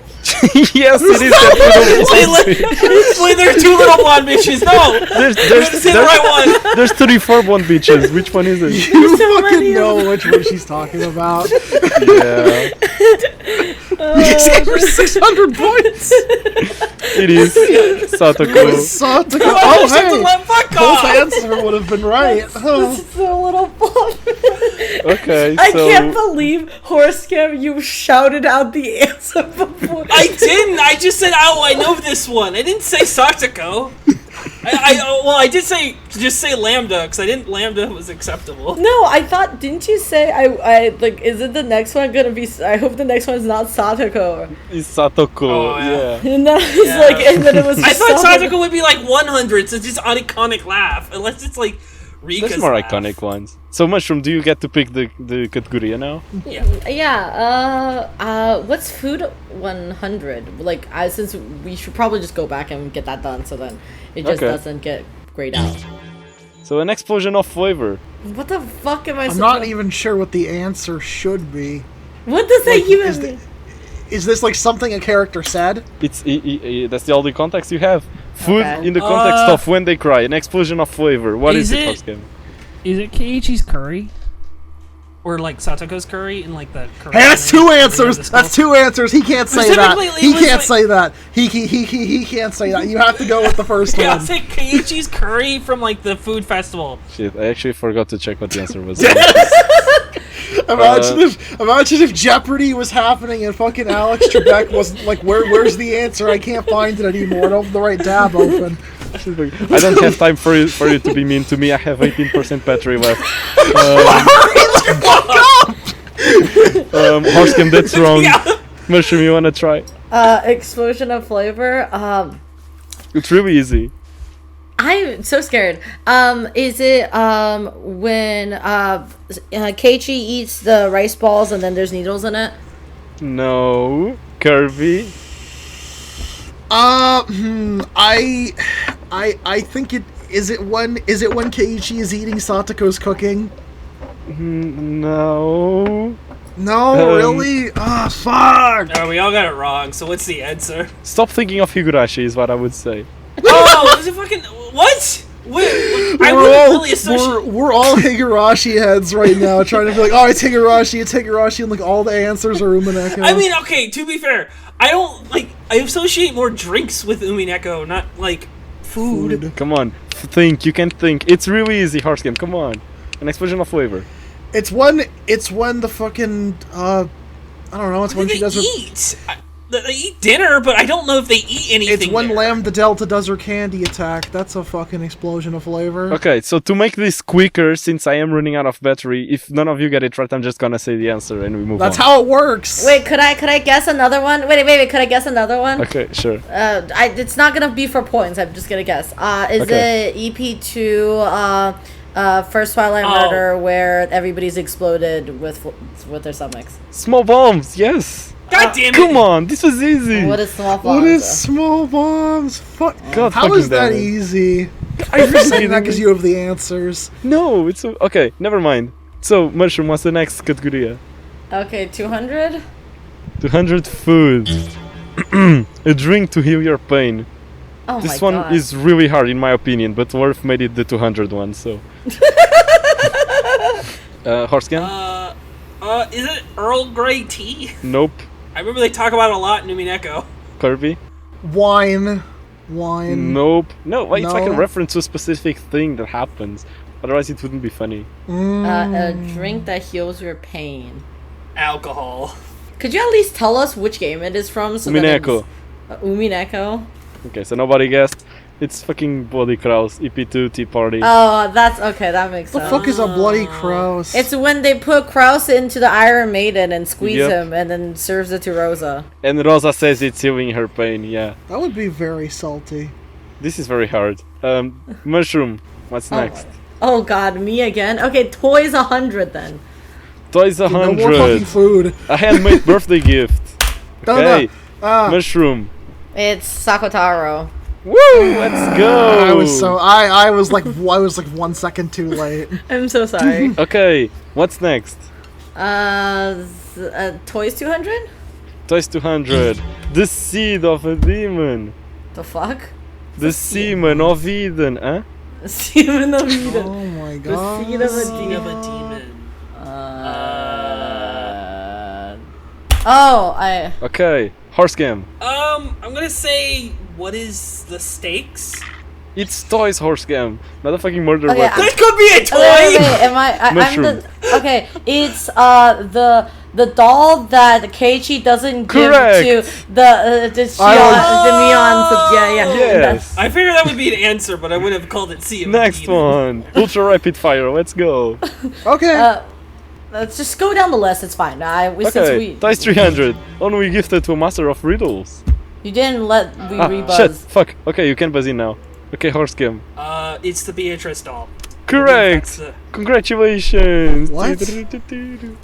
Yes, it is that little blonde bitch. Wait, there are two little blonde bitches. No. Say the right one. There's 34 blonde bitches. Which one is it? You fucking know which one she's talking about. Yeah. You just gave her 600 points. It is Satoko. Satoko. Oh, hey. fuck Both off. answer would have been right. This is the little blonde bitch. Okay, I so can't believe, Horsecam, you shouted out the answer before. I didn't. I just said, "Oh, I know this one." I didn't say Satoko. I did say just say Lambda because I didn't. Lambda was acceptable. No, I thought. Didn't you say I like? Is it the next one gonna be? I hope the next one's not Satoko. it's Satoko. Oh, yeah. Yeah. And that was like, and then it was. I Just thought Satoko. Satoko would be like 100, so it's just an iconic laugh. Unless it's like Rika's There's more laugh. iconic ones. So Mushroom, do you get to pick the category now? Yeah. What's food 100? Like, since we should probably just go back and get that done, so then it just Okay. doesn't get grayed out. So an explosion of flavor. What the fuck am I? I'm not even sure what the answer should be. What does that even mean? Is this like something a character said? It's that's the only context you have. Food Okay. in the context of When They Cry. An explosion of flavor. What is Is it, it- Horsecam? Is it Keiichi's curry? Or like Satoko's curry in like the curry. Hey, that's two answers. That's That's two answers. He can't say that. Specifically, He it was can't like- say that. He can't say that. You have to go with the first Yeah, one. I'll say Keiichi's curry from like the food festival. Shit, I actually forgot to check what the answer was. Imagine if Jeopardy was happening and fucking Alex Trebek wasn't like, where's the answer? I can't find it anymore. I don't have the right tab open. I don't have time for you to be mean to me. I have 18% battery left. Horsecam, that's wrong. Mushroom, you wanna try? Explosion of flavor. It's really easy. I'm so scared. Is it when Keiichi eats the rice balls and then there's needles in it? No. Kirby? I think it is it when Keiichi is eating Satoko's cooking? No. No, really? Ah, fuck! Oh, we all got it wrong. So what's the answer? Stop thinking of Higurashi is what I would say. Oh, is it fucking what? Wait, I wouldn't really associate. We're all Higurashi heads right now, trying to be like, oh, it's Higurashi, and like all the answers are Umineko. I mean, okay, to be fair, I don't like. I associate more drinks with Umineko, not like food. Come on, think. You can think. It's really easy, Horsecam. Come on. An explosion of flavor. It's when the fucking I don't know. It's when she does her. They eat dinner, but I don't know if they eat anything. It's when there. Lambda Delta does her candy attack. That's a fucking explosion of flavor. Okay, so to make this quicker, since I am running out of battery, if none of you get it right, I'm just gonna say the answer and we move on. That's how it works. Wait, could I guess another one? Wait, could I guess another one? Okay, sure. It's not gonna be for points. I'm just gonna guess. Is it EP2? First Twilight Murder, where everybody's exploded with their stomachs. Small bombs, yes. God damn it! Come on, this was easy. What is small bombs? What is small bombs? Fuck. God, How is that damn it. easy? I You're really saying that didn't- because you have the answers. No, it's okay. Never mind. So, Mushroom, what's the next category? Okay, 200. 200 food. A drink to heal your pain. Oh This my one God. is really hard in my opinion, but Worf made it the 200 one, so. Horsecam? Is it Earl Grey tea? Nope. I remember they talk about it a lot in Umineko. Kirby? Wine. Nope. No, well, it's like a No. reference to a specific thing that happens. Otherwise, it wouldn't be funny. A drink that heals your pain. Alcohol. Could you at least tell us which game it is from? Umineko. Umineko. Okay, so nobody guessed. It's fucking Bloody Kraus, EP2 Tea Party. Oh, that's okay. That makes The sense. fuck is a bloody Kraus? It's when they put Kraus into the Iron Maiden and squeeze Yep. him, and then serves it to Rosa. And Rosa says it's healing her pain, yeah. That would be very salty. This is very hard. Mushroom, what's next? Oh God, me again? Okay, toys 100 then. Toys No more 100. fucking food. A handmade birthday gift. No, Okay. no. Mushroom. It's Sakotaro. Woo! Let's go. I was like 1 second too late. I'm so sorry. Okay, what's next? Toys 200? Toys 200. The seed of a demon. The fuck? The semen of Eden, huh? Semen of Eden. Oh my The god. seed of a Seed of a demon. demon. Okay, Horsecam. I'm gonna say, what is the stakes? It's toys, Horsecam. Not a fucking murder Okay, weapon. That could be a toy! Wait, am I'm Mushroom. the okay. It's the doll that Keiichi doesn't Correct. give to the Neon. Yeah. Yes. I figured that would be an answer, but I would have called it Sea of a Next Demon. one. Ultra rapid fire. Let's go. Okay. Let's just go down the list. It's fine. Since Okay. Toys 300. Only gifted to a master of riddles. you didn't let me rebuzz. Shit. Fuck. Okay, you can buzz in now. Okay, Horsecam. It's the Beatrice doll. Correct. That's the- Congratulations. What?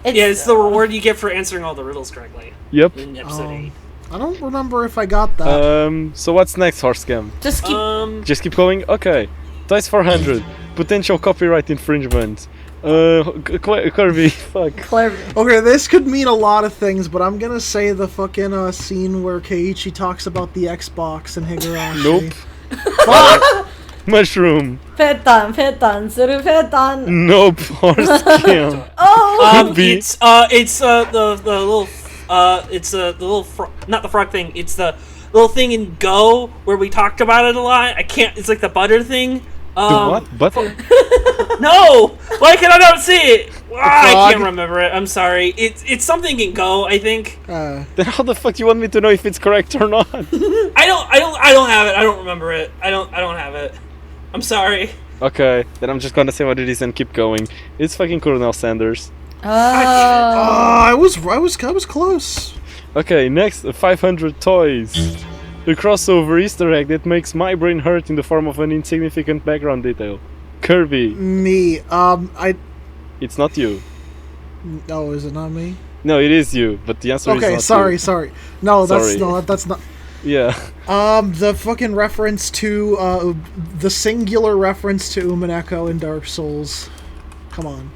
it's the reward you get for answering all the riddles correctly Yep. in episode 8. I don't remember if I got that. So what's next, Horsecam? Just keep. Just keep going? Okay. Toys 400. Potential copyright infringement. Kirby, fuck. Okay, this could mean a lot of things, but I'm gonna say the fucking scene where Keiichi talks about the Xbox and Higurashi. Nope. Fuck! Mushroom. Petan, suru petan. Nope. Horse kill. Oh. Could be. It's the little not the frog thing. It's the little thing in Go where we talked about it a lot. I can't. It's like the butter thing. The what? Butter? No! Why can I not see it? I can't remember it. I'm sorry. It's something in Go, I think. Then how the fuck do you want me to know if it's correct or not? I don't have it. I don't remember it. I don't have it. I'm sorry. Okay, then I'm just gonna say what it is and keep going. It's fucking Colonel Sanders. I was close. Okay, next 500 toys. A crossover Easter egg that makes my brain hurt in the form of an insignificant background detail. Kirby. Me. It's not you. No, is it not me? No, it is you, but the answer is not you. sorry. No, that's not. Yeah. The fucking reference to the singular reference to Umineko in Dark Souls. Come on.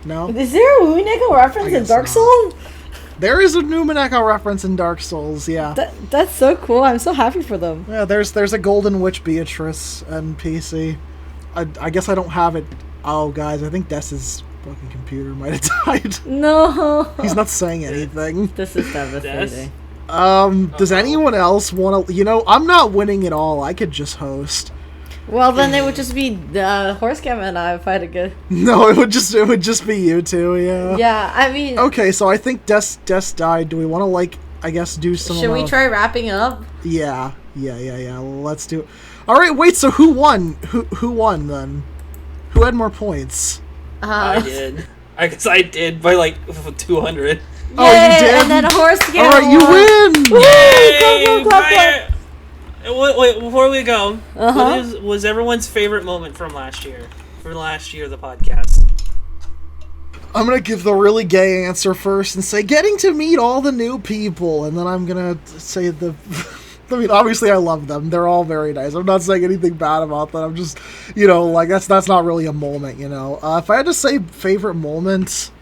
No. Is there a Umineko reference in Dark Souls? There is a Umineko reference in Dark Souls, yeah. That's so cool. I'm so happy for them. Yeah, there's a Golden Witch Beatrice and PC. I guess I don't have it. Oh, guys, I think Des' fucking computer might have died. No. He's not saying anything. This is devastating. Does anyone else want to... I'm not winning at all. I could just host. Well, then it would just be Horsecam and I if I had to go. No, it would just be you two, yeah. Yeah, I mean... Okay, so I think Des died. Do we want to, I guess do some... Should we try wrapping up? Yeah. Let's do it. Alright, wait, so who won? Who won, then? Who had more points? I did. I guess I did by, 200. Oh, you did? And then Horsecam Alright, you win! Yay! Fire! Wait, before we go, what was everyone's favorite moment from last year? For last year of the podcast? I'm gonna give the really gay answer first and say getting to meet all the new people, and then I'm gonna say I mean, obviously I love them. They're all very nice. I'm not saying anything bad about them. I'm just, that's not really a moment, If I had to say favorite moments,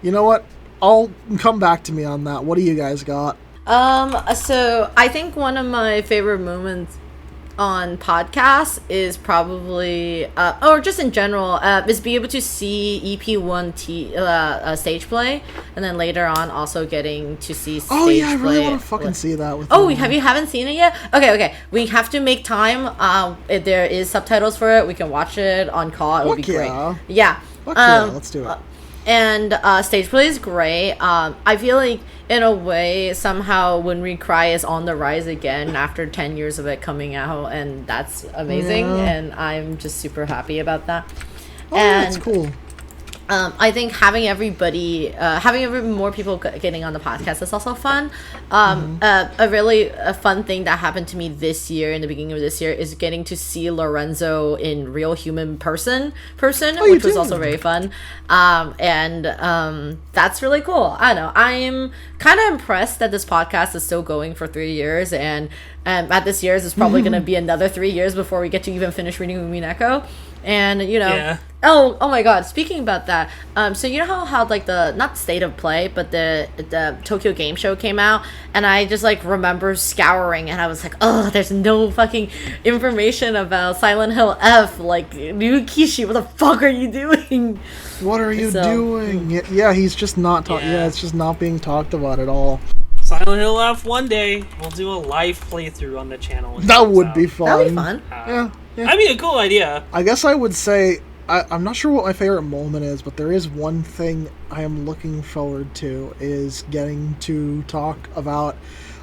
you know what? I'll come back to me on that. What do you guys got? So I think one of my favorite moments on podcasts is probably, or just in general, is be able to see EP1 stage play, and then later on also getting to see stage play. Oh yeah, I really want to fucking see that with haven't seen it yet? Okay. We have to make time. If there is subtitles for it, we can watch it on call. It would be great. Yeah. Let's do it. And stage play is great. I feel like in a way somehow When We Cry is on the rise again after 10 years of it coming out, and that's amazing. Yeah. And I'm just super happy about that. That's cool. I think having more people getting on the podcast is also fun. A fun thing that happened to me this year, in the beginning of this year, is getting to see Lorenzo in real human person, which was also very fun. That's really cool. I don't know. I'm kind of impressed that this podcast is still going for 3 years, and at this year's it's probably going to be another 3 years before we get to even finish reading Umineko. And oh my god, speaking about that, so you know how the not State of Play but the Tokyo Game Show came out, and I just remember scouring, and I was like, oh, there's no fucking information about Silent Hill F, New Kishi, what the fuck are you doing? What are you doing? Yeah, he's just not it's just not being talked about at all. Silent Hill F, one day we'll do a live playthrough on the channel. That would be fun. That'd be fun. Yeah. That'd be a cool idea. I guess I would say, I'm not sure what my favorite moment is, but there is one thing I am looking forward to, is getting to talk about...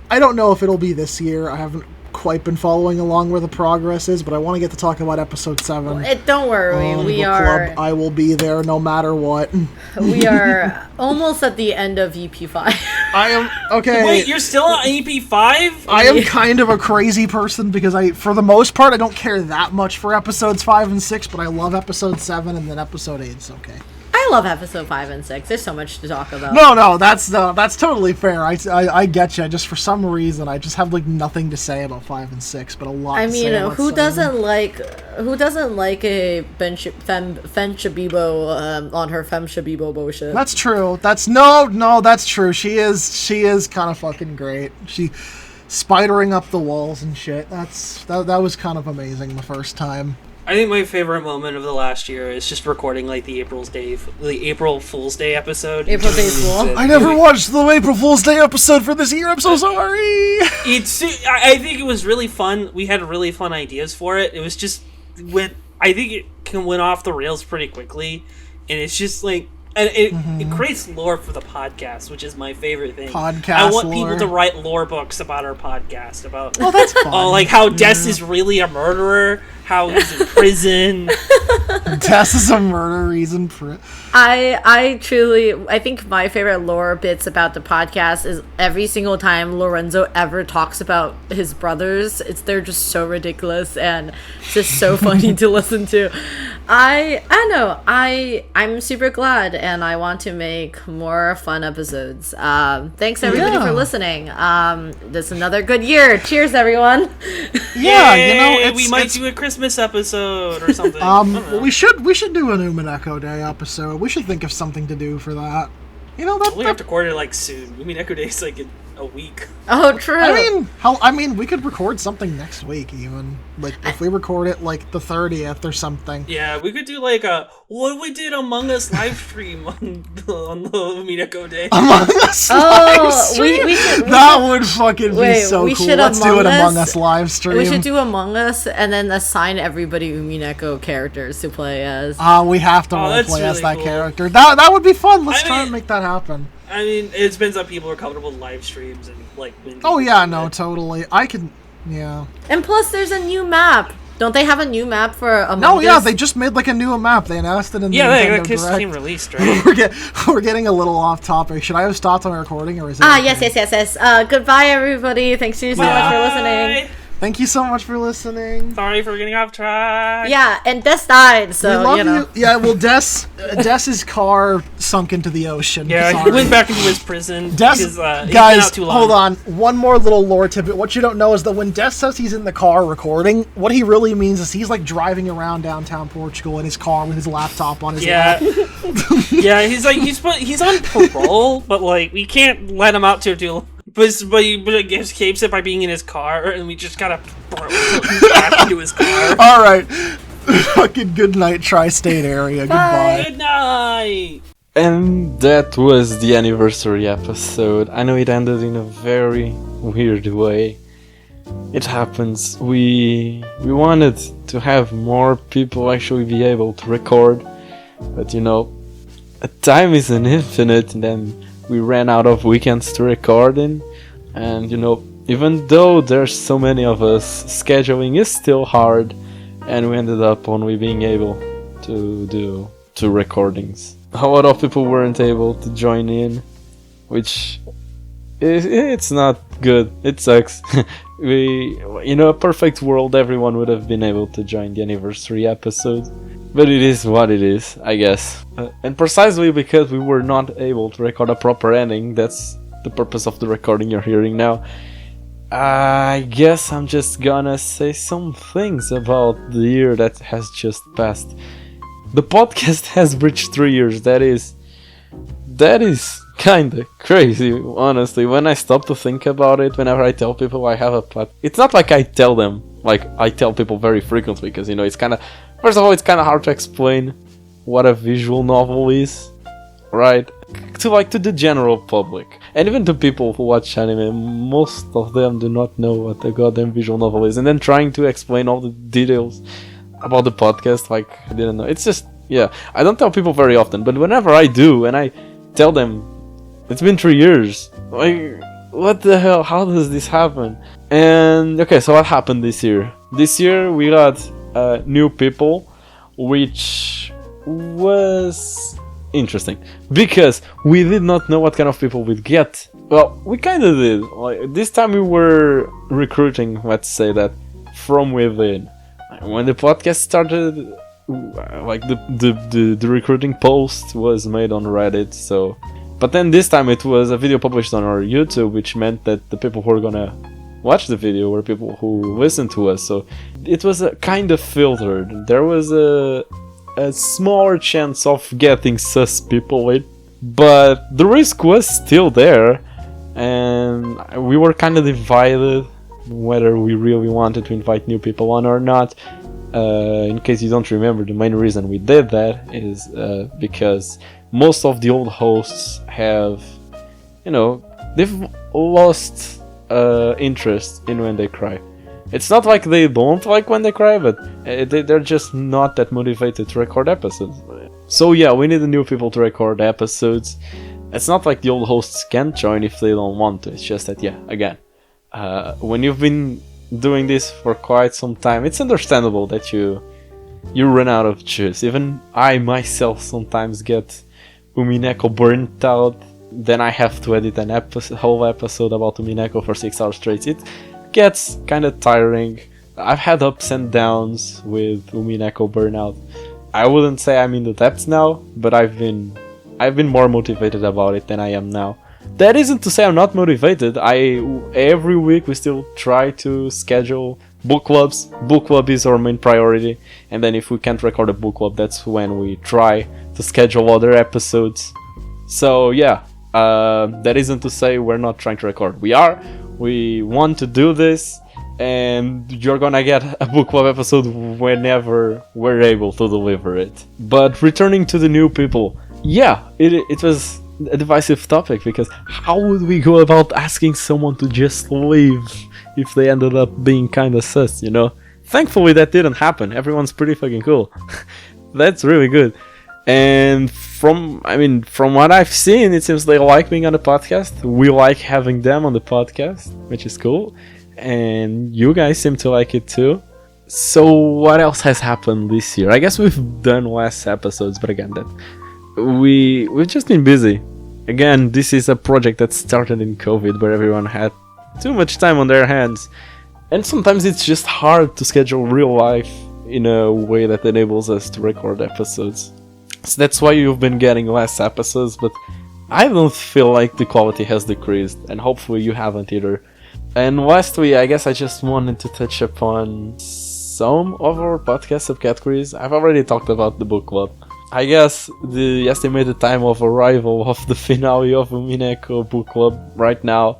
I don't know if it'll be this year. I haven't quite been following along where the progress is, but I want to get to talk about episode 7. Don't worry, we are... Club. I will be there no matter what. We are almost at the end of EP5. I am... Okay. Wait, you're still on EP5? I am kind of a crazy person because for the most part, I don't care that much for episodes 5 and 6, but I love episode 7, and then episode 8 is okay. I love episode 5 and 6. There's so much to talk about. No, that's totally fair. I get you. Just for some reason, I just have nothing to say about 5 and 6, but a lot. I to mean, say about who 7. doesn't like a Fem Shabibo on her Fem Shabibo bullshit? That's true. That's true. She is kind of fucking great. She spidering up the walls and shit. That was kind of amazing the first time. I think my favorite moment of the last year is just recording like the April Fool's Day episode. April Fool's Fool. I never watched the April Fool's Day episode for this year. I'm so sorry. I think it was really fun. We had really fun ideas for it. It was just I think it went off the rails pretty quickly, and it's just like. And it creates lore for the podcast, which is my favorite thing. I want people to write lore books about our podcast. About that's fun. Like how Des is really a murderer, how he's in prison. Des is a murderer, he's in prison. I think my favorite lore bits about the podcast is every single time Lorenzo ever talks about his brothers. They're just so ridiculous and just so funny to listen to. I know. I'm super glad, and I want to make more fun episodes. Thanks everybody for listening. This is another good year. Cheers, everyone. Yeah, Yay, we might do a Christmas episode or something. We should do an Umineko Day episode. We should think of something to do for that. We have to record it like soon. Umineko Day is like in a week. Oh, true. I mean, we could record something next week even. Like if we record it like the 30th or something. Yeah, we could do like what we did Among Us live stream on the Umineko Day. Among Us live stream? That would fucking be so cool. Let's do an Among Us live stream. We should do Among Us and then assign everybody Umineko characters to play as. We have to play as that character. That would be fun. Let's try and make that happen. I mean, it depends on people are comfortable with live streams and like. Oh yeah, no, totally. I can, yeah. And plus, there's a new map. Don't they have a new map for Among Us? No, yeah, they just made like a new map. They announced it in the Nintendo Direct. Direct. Came released, right? We're getting a little off topic. Should I have stopped on recording, or is it? Yes. Goodbye, everybody. Thanks so much for listening. Thank you so much for listening. Sorry for getting off track. Yeah, and Des died, so we love you. Yeah, well, Des's car sunk into the ocean. Yeah, he went back into his prison. Guys, he's been out too long. Hold on. One more little lore tidbit. What you don't know is that when Des says he's in the car recording, what he really means is he's like driving around downtown Portugal in his car with his laptop on his lap. Yeah, he's like he's on parole, but like we can't let him out too. But he escapes it by being in his car, and we just gotta throw him back into his car. All right, fucking good night, tri-state area. Goodbye. Good night. And that was the anniversary episode. I know it ended in a very weird way. It happens. We wanted to have more people actually be able to record, but time is an infinite, and then we ran out of weekends to record in, and even though there's so many of us, scheduling is still hard, and we ended up only being able to do 2 recordings. A lot of people weren't able to join in, which it's not good. It sucks. In a perfect world, everyone would have been able to join the anniversary episode. But it is what it is, I guess. And precisely because we were not able to record a proper ending, that's the purpose of the recording you're hearing now. I guess I'm just gonna say some things about the year that has just passed. The podcast has reached 3 years. That is kinda crazy, honestly. When I stop to think about it, whenever I tell people I have a podcast, it's not like I tell them, like I tell people very frequently, because it's kinda, first of all, it's kinda hard to explain what a visual novel is, right? To the general public. And even to people who watch anime, most of them do not know what the goddamn visual novel is. And then trying to explain all the details about the podcast, like, I didn't know. It's just, I don't tell people very often, but whenever I do, and I tell them, it's been 3 years. Like, what the hell? How does this happen? And, okay, so what happened this year? This year we got new people, which was interesting, because we did not know what kind of people we'd get. Well, we kind of did. Like, this time we were recruiting, let's say that, from within. When the podcast started, like the recruiting post was made on Reddit, so. But then this time it was a video published on our YouTube, which meant that the people who were gonna watch the video were people who listened to us. So it was a kind of filtered. There was a smaller chance of getting sus people in, but the risk was still there, and we were kind of divided whether we really wanted to invite new people on or not. In case you don't remember, the main reason we did that is because most of the old hosts have, they've lost interest in When They Cry. It's not like they don't like When They Cry, but they're just not that motivated to record episodes. So yeah, we need the new people to record episodes. It's not like the old hosts can't join if they don't want to. It's just that, yeah, again, when you've been doing this for quite some time, it's understandable that you run out of juice. Even I myself sometimes get Umineko burnt out. Then I have to edit an whole episode about Umineko for 6 hours straight. It gets kind of tiring. I've had ups and downs with Umineko burnout. I wouldn't say I'm in the depths now, but I've been more motivated about it than I am now. That isn't to say I'm not motivated. Every week we still try to schedule book clubs. Book club is our main priority, and then if we can't record a book club, that's when we try to schedule other episodes. So yeah, that isn't to say we're not trying to record. We want to do this, and you're gonna get a book club episode whenever we're able to deliver it. But returning to the new people, yeah, it was a divisive topic, because how would we go about asking someone to just leave if they ended up being kinda sus, Thankfully that didn't happen. Everyone's pretty fucking cool. That's really good. And from what I've seen, it seems they like being on the podcast. We like having them on the podcast, which is cool. And you guys seem to like it too. So what else has happened this year? I guess we've done less episodes, but again, that we've just been busy. Again, this is a project that started in COVID, where everyone had too much time on their hands. And sometimes it's just hard to schedule real life in a way that enables us to record episodes. So that's why you've been getting less episodes, but I don't feel like the quality has decreased, and hopefully you haven't either. And lastly, I guess I just wanted to touch upon some of our podcast subcategories. I've already talked about the book club. I guess the estimated time of arrival of the finale of Umineko Bookclub right now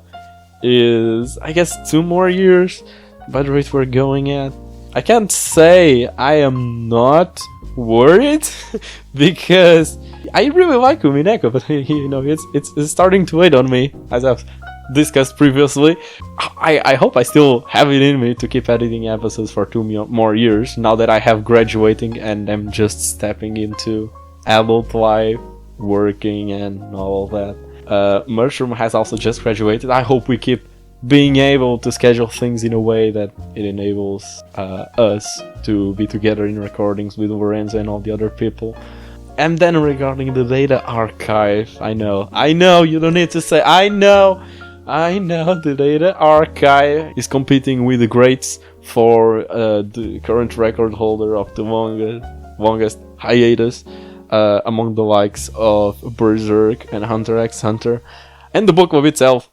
is, I guess, 2 more years by the rate we're going at. I can't say I am not worried because I really like Umineko, but it's starting to weigh on me, as I've discussed previously. I hope I still have it in me to keep editing episodes for 2 more years, now that I have graduating and I'm just stepping into adult life, working and all of that. Mushroom has also just graduated. I hope we keep being able to schedule things in a way that it enables us to be together in recordings with Lorenzo and all the other people. And then regarding the data archive, I know, you don't need to say, I know the data archive is competing with the greats for the current record holder of the longest hiatus among the likes of Berserk and Hunter x Hunter. And the book club itself,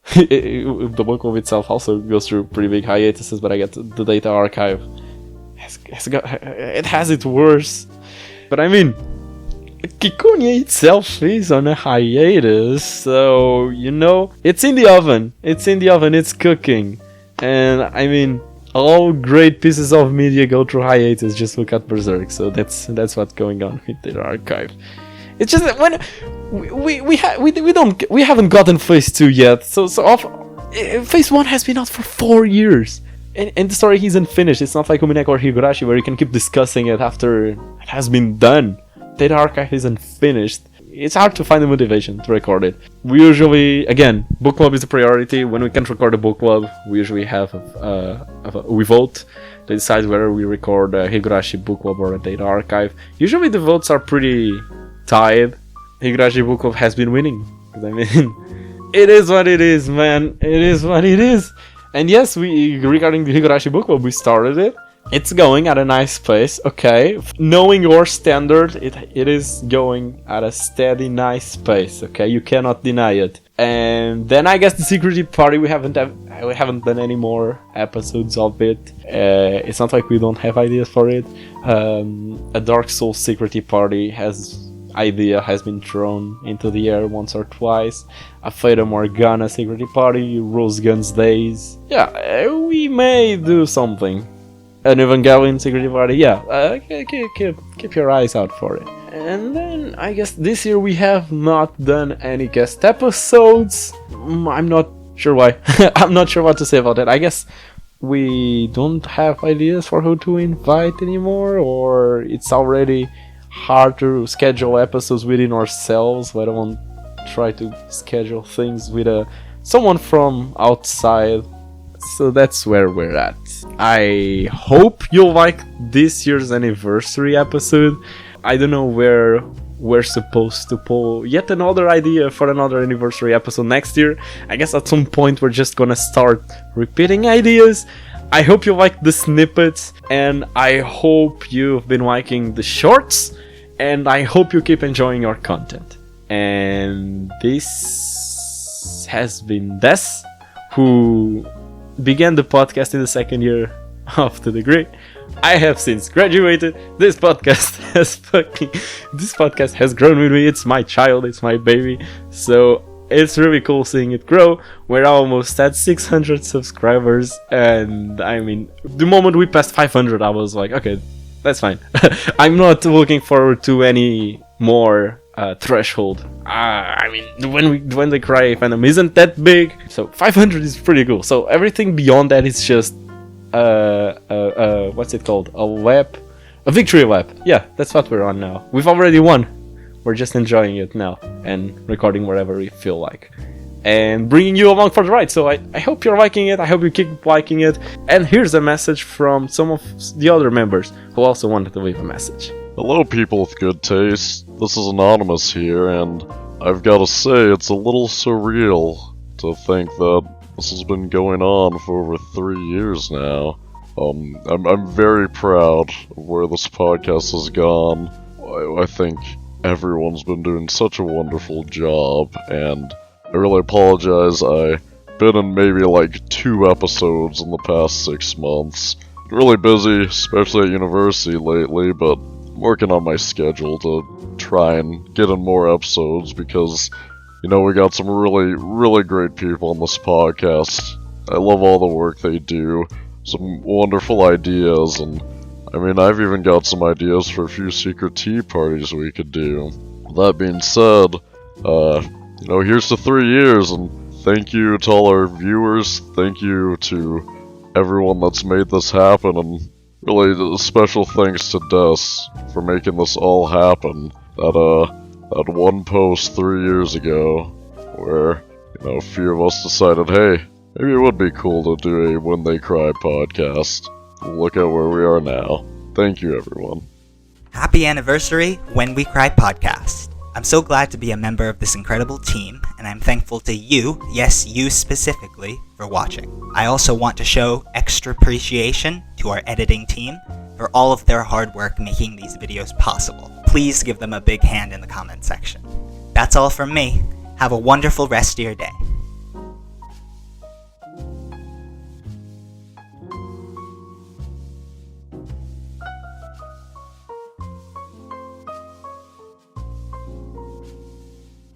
also goes through pretty big hiatuses, but I get the data archive it has it worse. But I mean, Ciconia itself is on a hiatus, so it's in the oven. It's cooking, and I mean, all great pieces of media go through hiatus. Just look at Berserk. So that's what's going on with the archive. It's just that when we haven't gotten phase 2 yet. So phase 1 has been out for 4 years, and the story isn't finished. It's not like Umineko or Higurashi where you can keep discussing it after it has been done. Data archive isn't finished. It's hard to find the motivation to record it. We usually, again, book club is a priority. When we can't record a book club, we usually we vote to decide whether we record a Higurashi book club or a data archive. Usually the votes are pretty tied. Higurashi book club has been winning. I mean, it is what it is, man. It is what it is. And yes, regarding the Higurashi book club, we started it. It's going at a nice pace, okay. Knowing your standard, it is going at a steady, nice pace, okay. You cannot deny it. And then I guess the Security Party, we haven't done any more episodes of it. It's not like we don't have ideas for it. A Dark Souls Security Party has been thrown into the air once or twice. A Fata Morgana Security Party, Rose Guns Days. Yeah, we may do something. an Evangelion Secret Party. Yeah, keep your eyes out for it. And then I guess this year we have not done any guest episodes. I'm not sure why. I'm not sure what to say about that. I guess we don't have ideas for who to invite anymore, or it's already hard to schedule episodes within ourselves. We don't want to try to schedule things with someone from outside. So that's where we're at. I hope you'll like this year's anniversary episode. I don't know where we're supposed to pull yet another idea for another anniversary episode next year. I guess at some point we're just gonna start repeating ideas. I hope you like the snippets, and I hope you've been liking the shorts, and I hope you keep enjoying our content. And this has been Des, who began the podcast in the second year of the degree. I have since graduated. This podcast has grown with me. It's my child, it's my baby. So it's really cool seeing it grow. We're almost at 600 subscribers, and I mean, the moment we passed 500, I was like, okay, that's fine. I'm not looking forward to any more threshold. I mean, when the Cry fandom isn't that big, so 500 is pretty cool. So everything beyond that is just what's it called? A victory lap. Yeah, that's what we're on now. We've already won. We're just enjoying it now and recording wherever we feel like, and bringing you along for the ride. So I hope you're liking it. I hope you keep liking it. And here's a message from some of the other members who also wanted to leave a message. Hello, people with good taste. This is Anonymous here, and I've got to say it's a little surreal to think that this has been going on for over 3 years now. I'm very proud of where this podcast has gone. I think everyone's been doing such a wonderful job, and I really apologize. I've been in maybe like 2 episodes in the past 6 months. Really busy, especially at university lately, but I'm working on my schedule to try and get in more episodes because, you know, we got some really great people on this podcast. I love all the work they do. Some wonderful ideas, and I mean, I've even got some ideas for a few secret tea parties we could do. That being said, you know, here's to 3 years, and thank you to all our viewers. Thank you to everyone that's made this happen, and really special thanks to Des for making this all happen. That one post 3 years ago, where, you know, a few of us decided, hey, maybe it would be cool to do a When They Cry podcast. Look at where we are now. Thank you, everyone. Happy anniversary, When We Cry podcast. I'm so glad to be a member of this incredible team, and I'm thankful to you, yes, you specifically, for watching. I also want to show extra appreciation to our editing team for all of their hard work making these videos possible. Please give them a big hand in the comment section. That's all from me. Have a wonderful rest of your day.